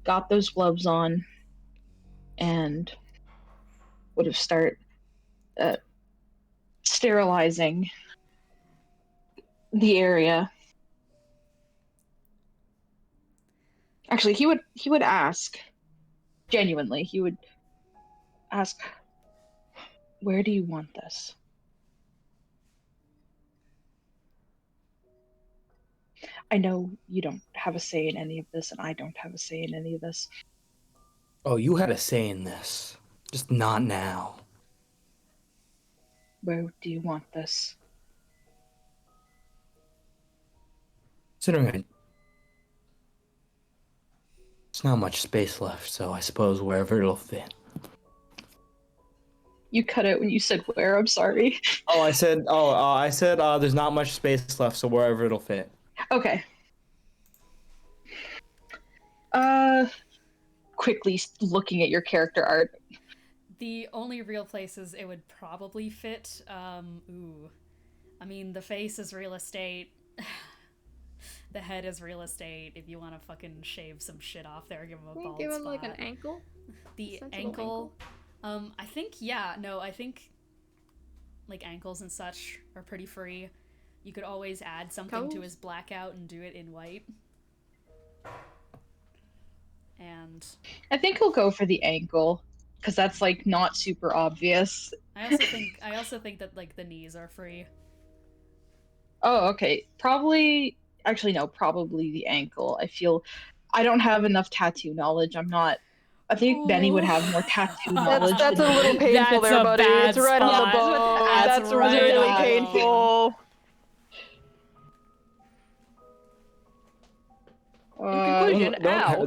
got those gloves on and would have started sterilizing the area. Actually, he would ask, genuinely, he would ask, where do you want this? I know you don't have a say in any of this, and I don't have a say in any of this. Oh, you had a say in this. Just not now. Where do you want this? Considering there's not much space left, so I suppose wherever it'll fit. You cut out when you said where, I'm sorry. I said there's not much space left, so wherever it'll fit. Okay. Quickly looking at your character art. The only real places it would probably fit, I mean, the face is real estate. The head is real estate. If you want to fucking shave some shit off there, give him a bald Give him spot. like an ankle. The Sensible ankle. I think I think like ankles and such are pretty free. You could always add something to Toes? his blackout and do it in white. And I think he'll go for the ankle, because that's like not super obvious. I also think that like the knees are free. Oh, okay. Probably the ankle. I don't have enough tattoo knowledge. I think Benny would have more tattoo knowledge. That's a than little me. painful That's there, a buddy. bad It's right on the spot. bone. That's That's right really on. painful. Conclusion. Ow.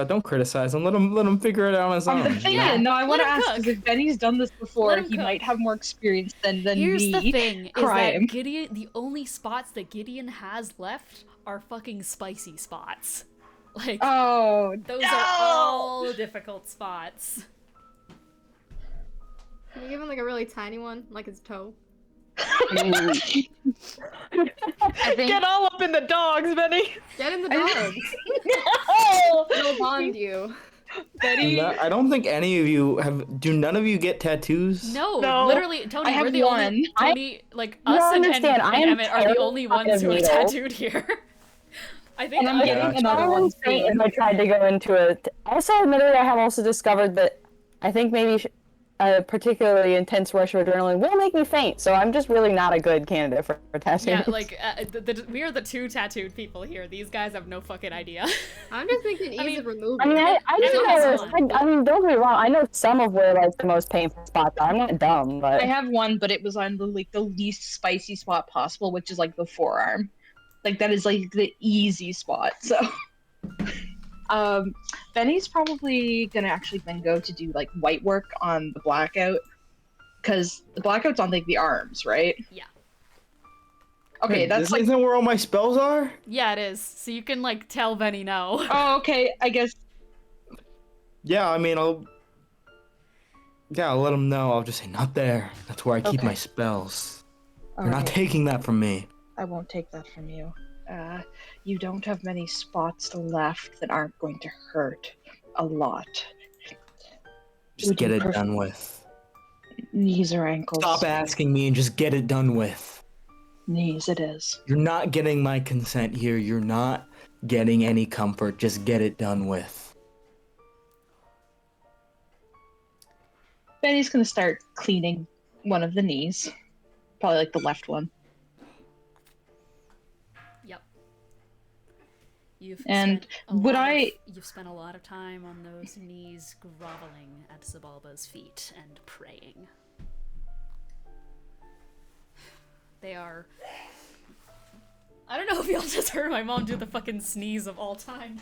Don't criticize him. Let him figure it out on his own. Yeah, no, I want to Let him ask, cook. because if Benny's done this before, Let him he cook. might have more experience than Here's me. the thing: is crime. that Gideon, the only spots that Gideon has left are fucking spicy spots. Like, Oh, those no! are all difficult spots. Can you give him like a really tiny one, like his toe? I think Get all up in the dogs, Benny. Get in the dogs. no! They'll bond you. Betty, I don't think any of you have. Do none of you get tattoos? No, No. literally, Tony, I have we're the one. only Tony, like You us don't and understand, I am Emmet are the only ones who are needle. tattooed here. I think And I'm getting Yeah. another I one wouldn't say soon. if I tried to go into it. Also, admittedly, I have also discovered that I think maybe a particularly intense rush of adrenaline will make me faint. So I'm just really not a good candidate for tattoos. Yeah, like, we are the two tattooed people here. These guys have no fucking idea. I'm just thinking ease of removal. I mean, I Emmet just has know. one. I mean, don't get me wrong. I know some of where like the most painful spots are. I'm not dumb, but I have one, but it was on the least spicy spot possible, which is like the forearm. Like that is like the easy spot. So, Benny's probably gonna actually then go to do like white work on the blackout, because the blackout's on like the arms, right? Yeah. Okay, that's like. Isn't where all my spells are? Yeah, it is. So you can, like, tell Benny no. Oh, okay. I guess. Yeah, I mean, I'll let him know. I'll just say, not there. That's where I keep my spells. You're not Alright. taking that from me. I won't take that from you. You don't have many spots left that aren't going to hurt a lot. Just Would get you it done with. Knees or ankles? Stop asking me and just get it done with. Knees it is. You're not getting my consent here. You're not getting any comfort. Just get it done with. Benny's gonna start cleaning one of the knees. Probably like the left one. Yep. You've spent a lot of time on those knees groveling at Xibalba's feet and praying. They are... I don't know if y'all just heard my mom do the fucking sneeze of all time.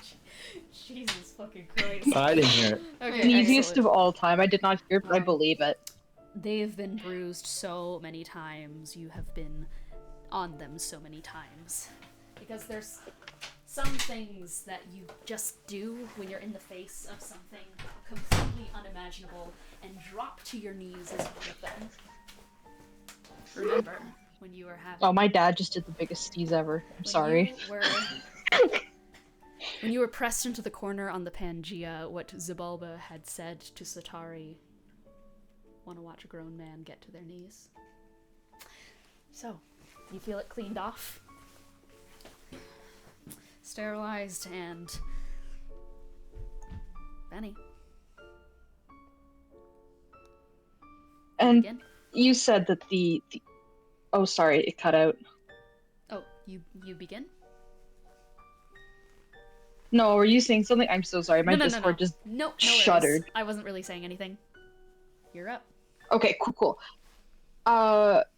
Jesus fucking Christ. I didn't hear it. Okay, Sneeziest excellent. of all time. I did not hear it, but I believe it. They've been bruised so many times. You have been on them so many times. Because there's some things that you just do when you're in the face of something completely unimaginable, and drop to your knees is one of them. Remember, when you were having... Oh, my dad just did the biggest sneeze ever. I'm sorry. When you were pressed into the corner on the Pangea, what Xibalba had said to Satari, want to watch a grown man get to their knees. So, you feel it cleaned off, sterilized, and Benny. And Again? you said that the oh, sorry, it cut out. Oh, you begin? No, were you saying something? I'm so sorry. My No. Discord just No shuddered. worries. I wasn't really saying anything. You're up. Okay, cool.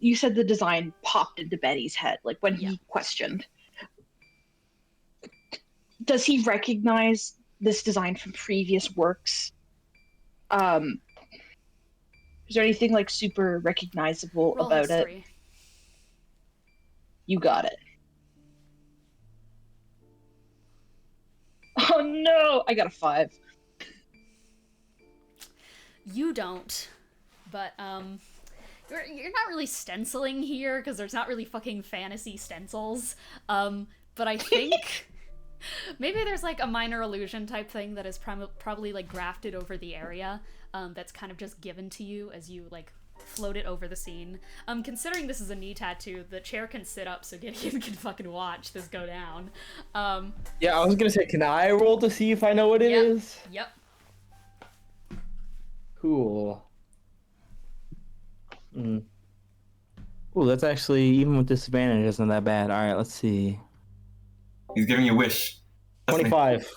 You said the design popped into Benny's head, like when he questioned. Does he recognize this design from previous works? Is there anything like super recognizable Roll about history. it? You got it. Oh no! I got a 5. You don't, but you're not really stenciling here because there's not really fucking fantasy stencils. But I think maybe there's like a minor illusion type thing that is probably like grafted over the area. That's kind of just given to you as you like float it over the scene. Considering this is a knee tattoo, the chair can sit up so Gideon can fucking watch this go down. Yeah, I was gonna say, can I roll to see if I know what it is? Yep. Cool. Ooh, that's actually, even with disadvantage, isn't that bad. Alright, let's see. He's giving you a wish. 25.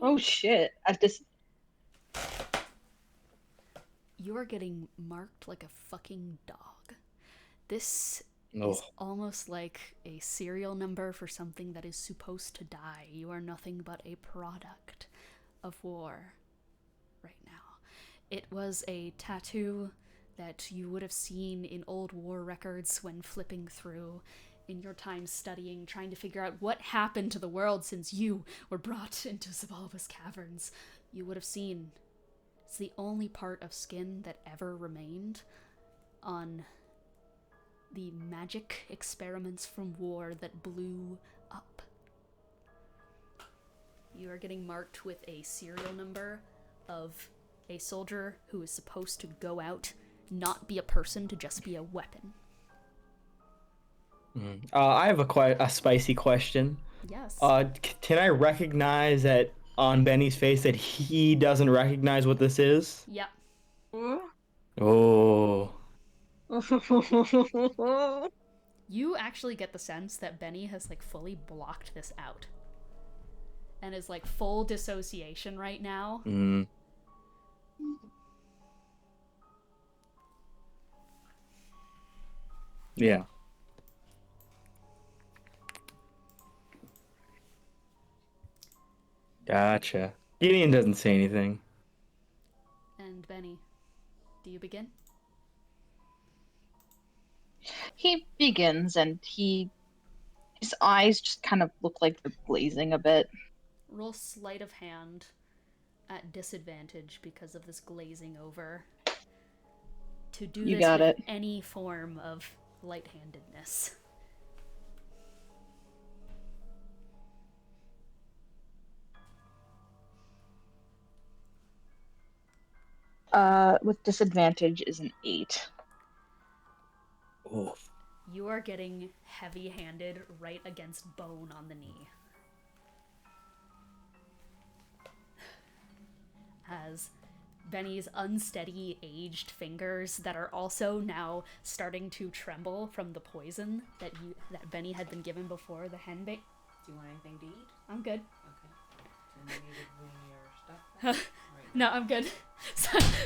Oh shit! At this. You are getting marked like a fucking dog. This No. is almost like a serial number for something that is supposed to die. You are nothing but a product of war right now. It was a tattoo that you would have seen in old war records when flipping through in your time studying, trying to figure out what happened to the world since you were brought into Xibalba's caverns. You would have seen it's the only part of skin that ever remained on the magic experiments from war that blew up. You are getting marked with a serial number of a soldier who is supposed to go out, not be a person, to just be a weapon. I have a spicy question. Yes. Can I recognize that on Benny's face that he doesn't recognize what this is? Yep. Oh. You actually get the sense that Benny has like fully blocked this out. And is like full dissociation right now. Mm. Yeah. Gotcha. Gideon doesn't say anything. And Benny, do you begin? He begins, and his eyes just kind of look like they're glazing a bit. Roll sleight of hand at disadvantage because of this glazing over. To do You this got with it. any form of light-handedness. With disadvantage is an 8. Oh. You are getting heavy-handed right against bone on the knee. As Benny's unsteady, aged fingers that are also now starting to tremble from the poison that Benny had been given before the hen bait. Do you want anything to eat? I'm good. Okay. Do you need to bring your stuff back? No, I'm good.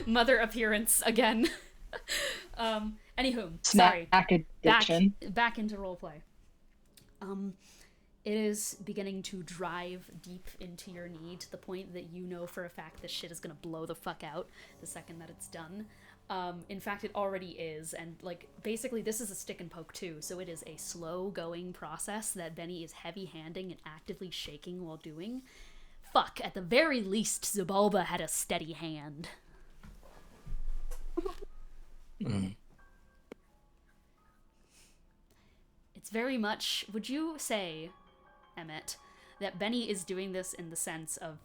Mother appearance again. Anywho, sorry. Snack addiction. Back into roleplay. It is beginning to drive deep into your knee to the point that you know for a fact this shit is gonna blow the fuck out the second that it's done. In fact, it already is, and like basically this is a stick and poke too, so it is a slow going process that Benny is heavy handing and actively shaking while doing. Fuck, at the very least, Xibalba had a steady hand. It's very much, would you say, Emmet, that Benny is doing this in the sense of,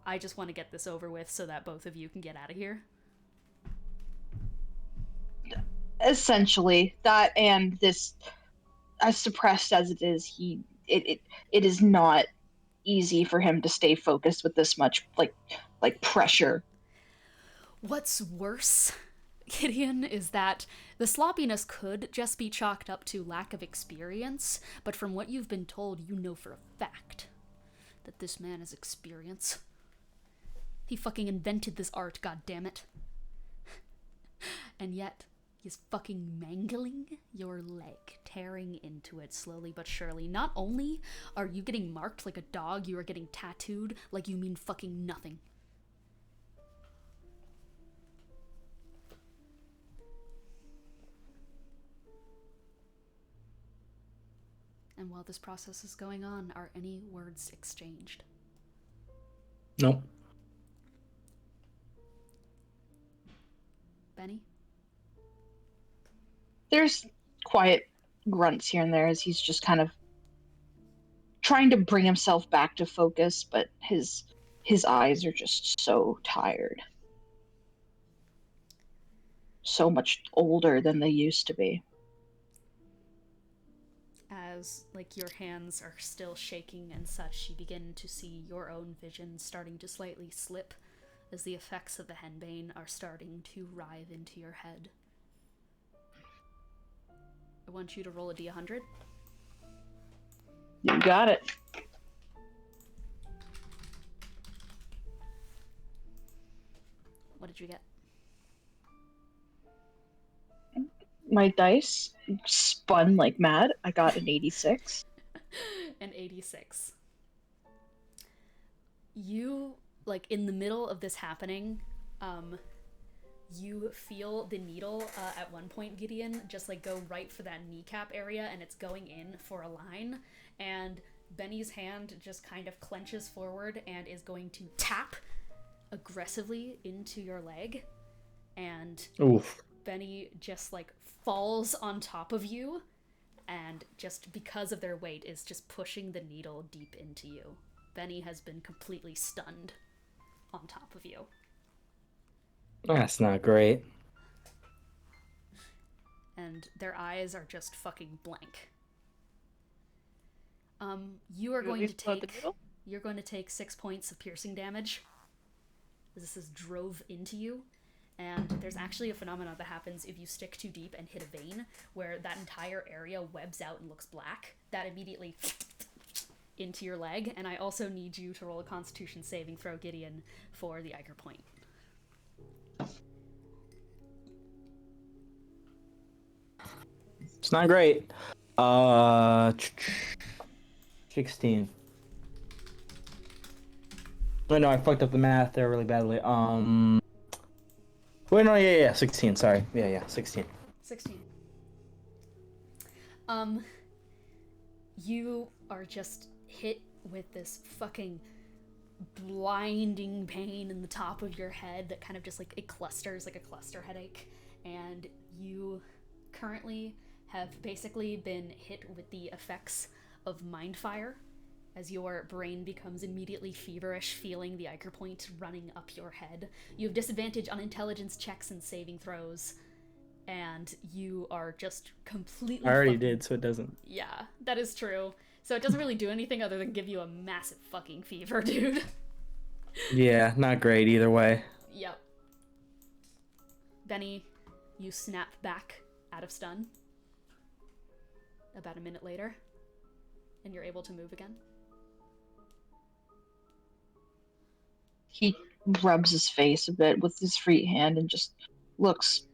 I just want to get this over with so that both of you can get out of here? Essentially, that and this, as suppressed as it is, it is not easy for him to stay focused with this much like pressure. What's worse, Gideon, is that the sloppiness could just be chalked up to lack of experience, but from what you've been told, you know for a fact that this man has experience. He fucking invented this art, goddammit. And yet, he's fucking mangling your leg, tearing into it slowly but surely. Not only are you getting marked like a dog, you are getting tattooed like you mean fucking nothing. And while this process is going on, are any words exchanged? Nope. Benny? There's quiet grunts here and there as he's just kind of trying to bring himself back to focus, but his eyes are just so tired. So much older than they used to be. As, like, your hands are still shaking and such, you begin to see your own vision starting to slightly slip as the effects of the henbane are starting to writhe into your head. I want you to roll a d100. You got it. What did you get? My dice spun like mad. I got an 86. An 86. You, like, in the middle of this happening, you feel the needle at one point, Gideon, just like go right for that kneecap area, and it's going in for a line, and Benny's hand just kind of clenches forward and is going to tap aggressively into your leg, and Oof. Benny just like falls on top of you, and just because of their weight is just pushing the needle deep into you. Benny has been completely stunned on top of you. That's not great. And their eyes are just fucking blank. You are going to take... you're going to take 6 points of piercing damage. This is drove into you. And there's actually a phenomenon that happens if you stick too deep and hit a vein, where that entire area webs out and looks black. That immediately into your leg. And I also need you to roll a Constitution saving throw, Gideon, for the Iger point. It's not great. 16. Oh no, I fucked up the math there really badly. Wait, no, yeah, 16, sorry. Yeah, 16. 16. You are just hit with this fucking blinding pain in the top of your head that kind of just like, it clusters like a cluster headache. And you currently have basically been hit with the effects of mind fire as your brain becomes immediately feverish, feeling the Iger point running up your head. You have disadvantage on intelligence checks and saving throws, and you are just completely I already did, so it doesn't. Yeah, that is true. So it doesn't really do anything other than give you a massive fucking fever, dude. Yeah, not great either way. Yep. Benny, you snap back out of stun. About a minute later, and you're able to move again. He rubs his face a bit with his free hand and just looks,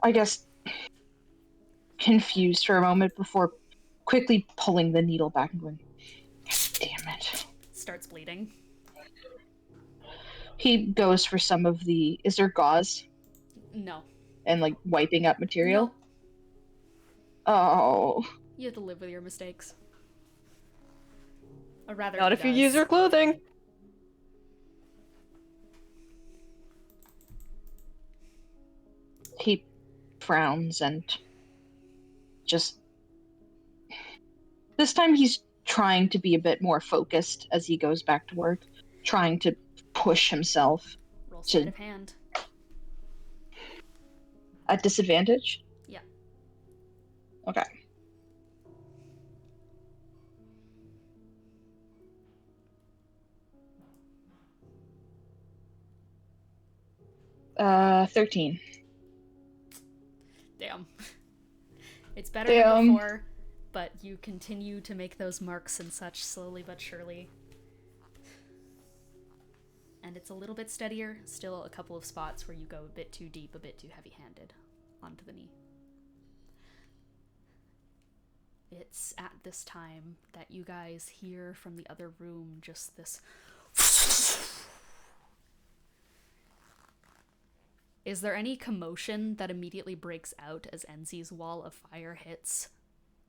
I guess, confused for a moment before quickly pulling the needle back and going, damn it. Starts bleeding. He goes for some of the, is there gauze? No. And like wiping up material? No. Oh. You have to live with your mistakes. Or rather, Not if you use your clothing. He frowns and just... This time he's trying to be a bit more focused as he goes back to work, trying to push himself. Roll sleight of hand. At disadvantage? Yeah. Okay. Uh, 13. Damn. It's better than before, but you continue to make those marks and such slowly but surely. And it's a little bit steadier, still a couple of spots where you go a bit too deep, a bit too heavy-handed onto the knee. It's at this time that you guys hear from the other room just this... Is there any commotion that immediately breaks out as Enzi's wall of fire hits?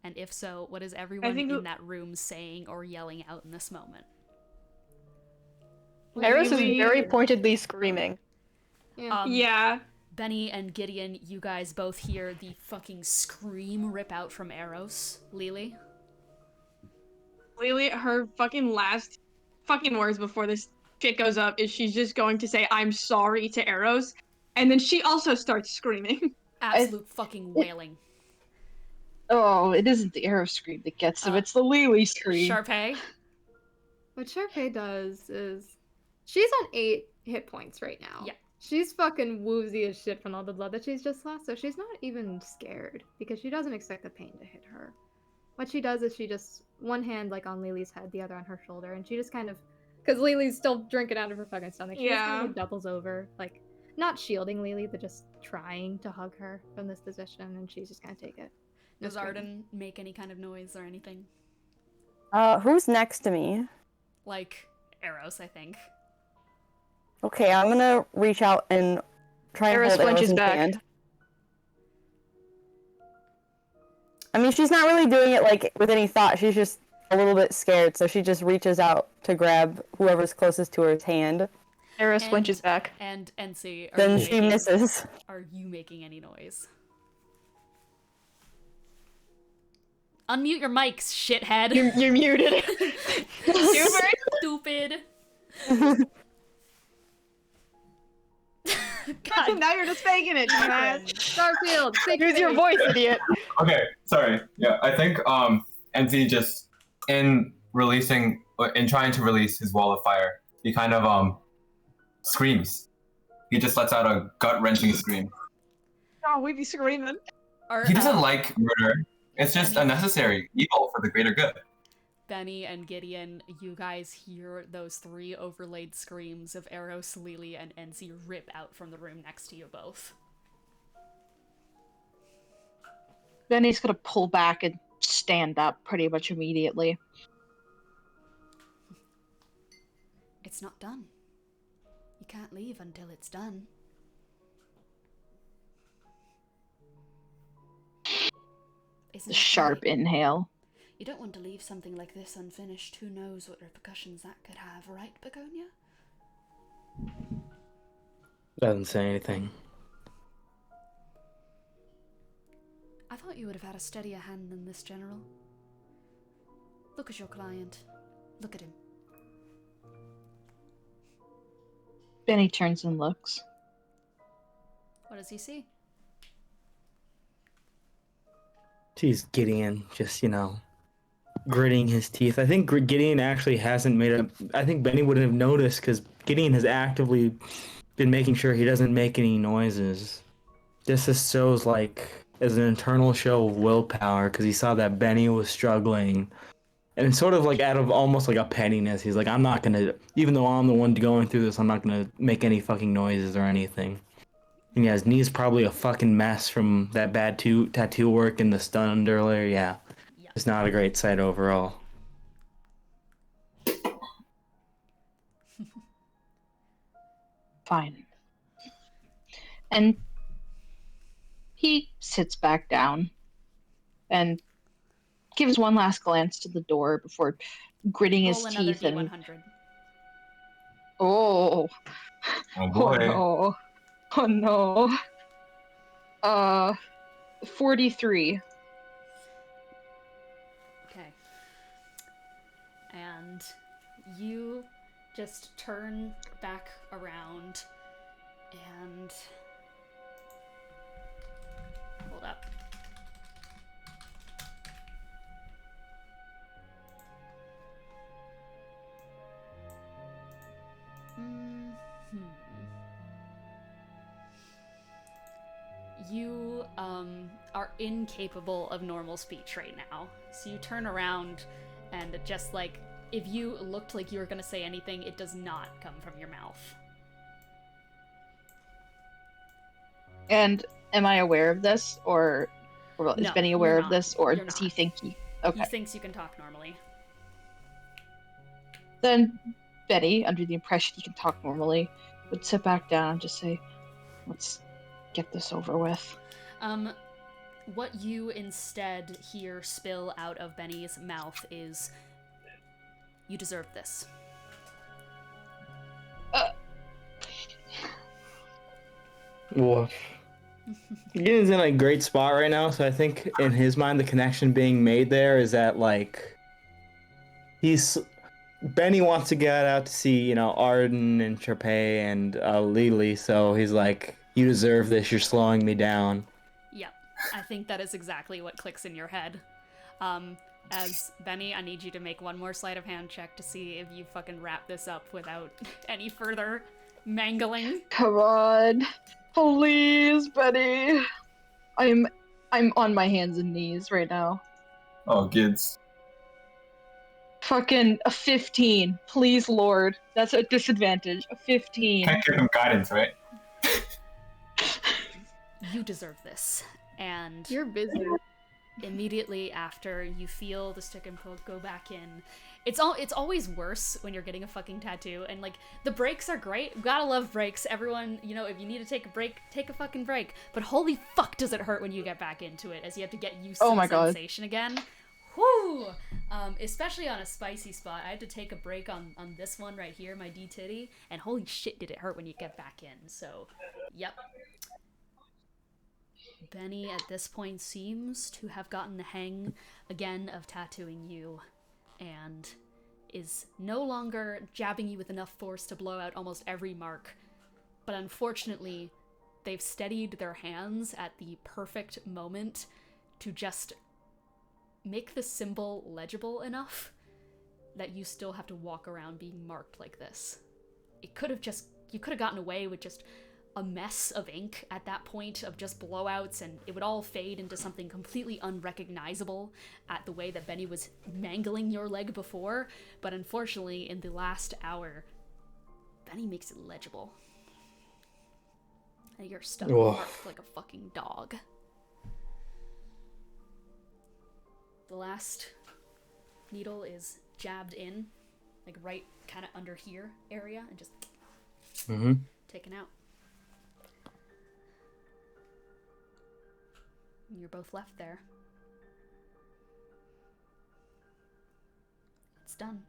And if so, what is everyone in that room saying or yelling out in this moment? Aros is very pointedly screaming. Yeah. Benny and Gideon, you guys both hear the fucking scream rip out from Aros. Lily? Lily, her fucking last fucking words before this shit goes up is she's just going to say, I'm sorry to Aros. And then she also starts screaming. Absolute fucking wailing. Oh, it isn't the arrow scream that gets him, it's the Lily scream. Sharpay? What Sharpay does is... She's on 8 hit points right now. Yeah. She's fucking woozy as shit from all the blood that she's just lost, so she's not even scared, because she doesn't expect the pain to hit her. What she does is she just... One hand, like, on Lily's head, the other on her shoulder, and she just kind of... Because Lily's still drinking out of her fucking stomach. She just kind of like, doubles over, like... Not shielding Lily, but just trying to hug her from this position, and she's just gonna take it. Does Arden make any kind of noise or anything? Who's next to me? Like, Aros, I think. Okay, I'm gonna reach out and try and hold Aros' hand. I mean, she's not really doing it, like, with any thought. She's just a little bit scared, so she just reaches out to grab whoever's closest to her hand. Aros flinches back. And Ency, then she misses. Are you making any noise? Unmute your mics, shithead. You're muted. Super stupid. God. Now you're just faking it, dumbass. Starfield, use your voice, idiot. Okay, sorry. Yeah, I think Enzi just in in trying to release his wall of fire, he kind of screams. He just lets out a gut-wrenching scream. Oh, we be screaming. He doesn't like murder. It's just a necessary evil for the greater good. Benny and Gideon, you guys hear those 3 overlaid screams of Aros, Lily, and Enzi rip out from the room next to you both. Benny's gonna pull back and stand up pretty much immediately. It's not done. You can't leave until it's done. Isn't it Sharp right? inhale. You don't want to leave something like this unfinished. Who knows what repercussions that could have, right, Begonia? Doesn't say anything. I thought you would have had a steadier hand than this, General. Look at your client. Look at him. Benny turns and looks. What does he see? She's Gideon, just, gritting his teeth. I think Gideon actually hasn't made a... I think Benny wouldn't have noticed, because Gideon has actively been making sure he doesn't make any noises. This just shows, as an internal show of willpower, because he saw that Benny was struggling. And it's sort of out of almost a pettiness. He's like, I'm not gonna... Even though I'm the one going through this, I'm not gonna make any fucking noises or anything. And yeah, his knee's probably a fucking mess from that bad tattoo work and the stunned earlier. Yeah. It's not a great sight overall. Fine. And he sits back down and gives one last glance to the door before gritting his teeth and... D100. Oh. Oh boy. Oh no. Oh no. 43. Okay. And you just turn back around and... Hold up. You are incapable of normal speech right now. So you turn around and just if you looked like you were gonna say anything, it does not come from your mouth. And am I aware of this, or is No, Benny aware you're of not. this, or You're does not. he think he... Okay. He thinks you can talk normally. Then Benny, under the impression he can talk normally, would sit back down and just say, let's get this over with. What you instead hear spill out of Benny's mouth is, you deserve this. Woof. Gideon's in a great spot right now, so I think in his mind the connection being made there is that Benny wants to get out to see, Arden and Sharpay and Lily, so he's like, you deserve this, you're slowing me down. Yep, I think that is exactly what clicks in your head. As Benny, I need you to make one more sleight of hand check to see if you fucking wrap this up without any further mangling. Come on. Please, Benny. I'm on my hands and knees right now. Oh, kids. Fucking a 15. Please, Lord. That's a disadvantage. A 15. Can't give him guidance, right? You deserve this. And You're busy. immediately after you feel the stick and poke go back in, it's always worse when you're getting a fucking tattoo, and the breaks are great. Gotta love breaks. Everyone, if you need to take a break, take a fucking break. But holy fuck does it hurt when you get back into it, as you have to get used to the sensation again. Whoo! Especially on a spicy spot. I had to take a break on this one right here, my D-titty, and holy shit did it hurt when you get back in. So, yep. Benny at this point seems to have gotten the hang again of tattooing you, and is no longer jabbing you with enough force to blow out almost every mark. But unfortunately, they've steadied their hands at the perfect moment to just make the symbol legible enough that you still have to walk around being marked like this. You could have gotten away with just a mess of ink at that point, of just blowouts, and it would all fade into something completely unrecognizable at the way that Benny was mangling your leg before, but unfortunately, in the last hour, Benny makes it legible. And you're stuck marked like a fucking dog. The last needle is jabbed in, like right kind of under here area, and just taken out. You're both left there. It's done.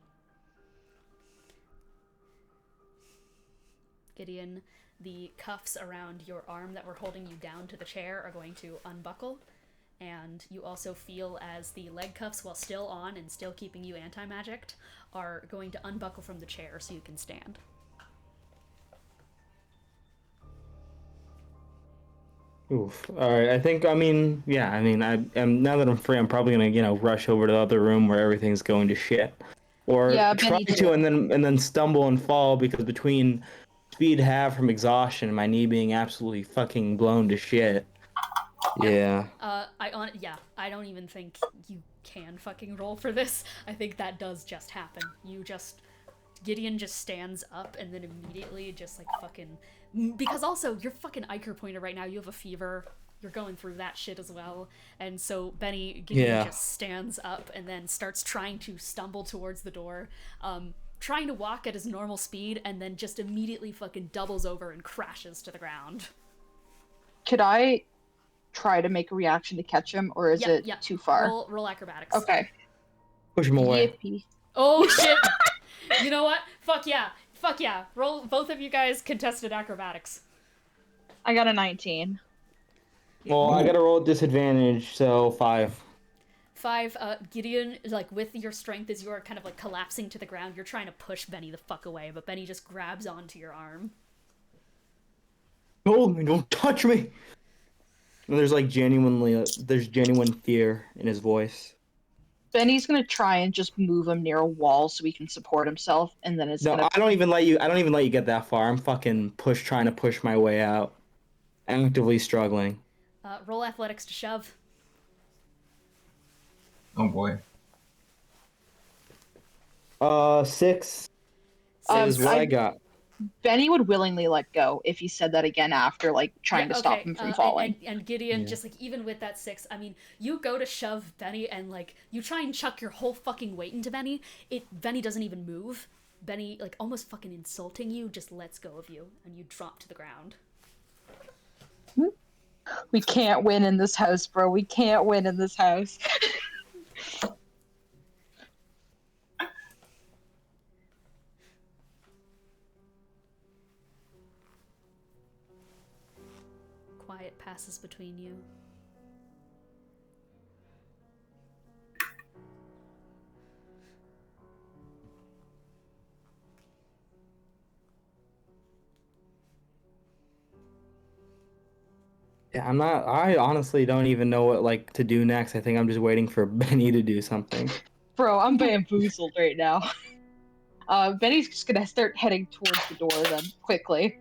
Gideon, the cuffs around your arm that were holding you down to the chair are going to unbuckle, and you also feel as the leg cuffs, while still on and still keeping you anti-magicked, are going to unbuckle from the chair so you can stand. Oof. All right. I think. I mean, now that I'm free, I'm probably gonna, rush over to the other room where everything's going to shit, or try to, and then stumble and fall because between speed half from exhaustion and my knee being absolutely fucking blown to shit. Yeah. I don't even think you can fucking roll for this. I think that does just happen. Gideon just stands up and then immediately just like fucking, because also you're fucking Iker pointer right now. You have a fever. You're going through that shit as well. And so Gideon just stands up and then starts trying to stumble towards the door, trying to walk at his normal speed, and then just immediately fucking doubles over and crashes to the ground. Could I try to make a reaction to catch him, or is it too far? Roll acrobatics. Okay. Push him away. Yippee. Oh shit! You know what? Fuck yeah. Roll, both of you guys contested acrobatics. I got a 19. Well, I gotta roll at disadvantage, so 5. 5, Gideon, like, with your strength as you are kind of, like, collapsing to the ground, you're trying to push Benny the fuck away, but Benny just grabs onto your arm. Don't touch me! And there's, like, genuine fear in his voice. Benny's gonna try and just move him near a wall so he can support himself, and then I don't even let you get that far. I'm fucking trying to push my way out. Actively struggling. Roll athletics to shove. Oh boy. 6 is what I got. Benny would willingly let go if he said that again after, like, trying to stop him from falling. And Gideon, just, like, even with that 6, I mean, you go to shove Benny and, like, you try and chuck your whole fucking weight into Benny. Benny doesn't even move. Benny, like, almost fucking insulting you, just lets go of you, and you drop to the ground. We can't win in this house, bro. We can't win in this house. Quiet passes between you. Yeah, I honestly don't even know what, to do next. I think I'm just waiting for Benny to do something. Bro, I'm bamboozled right now. Benny's just gonna start heading towards the door then, quickly.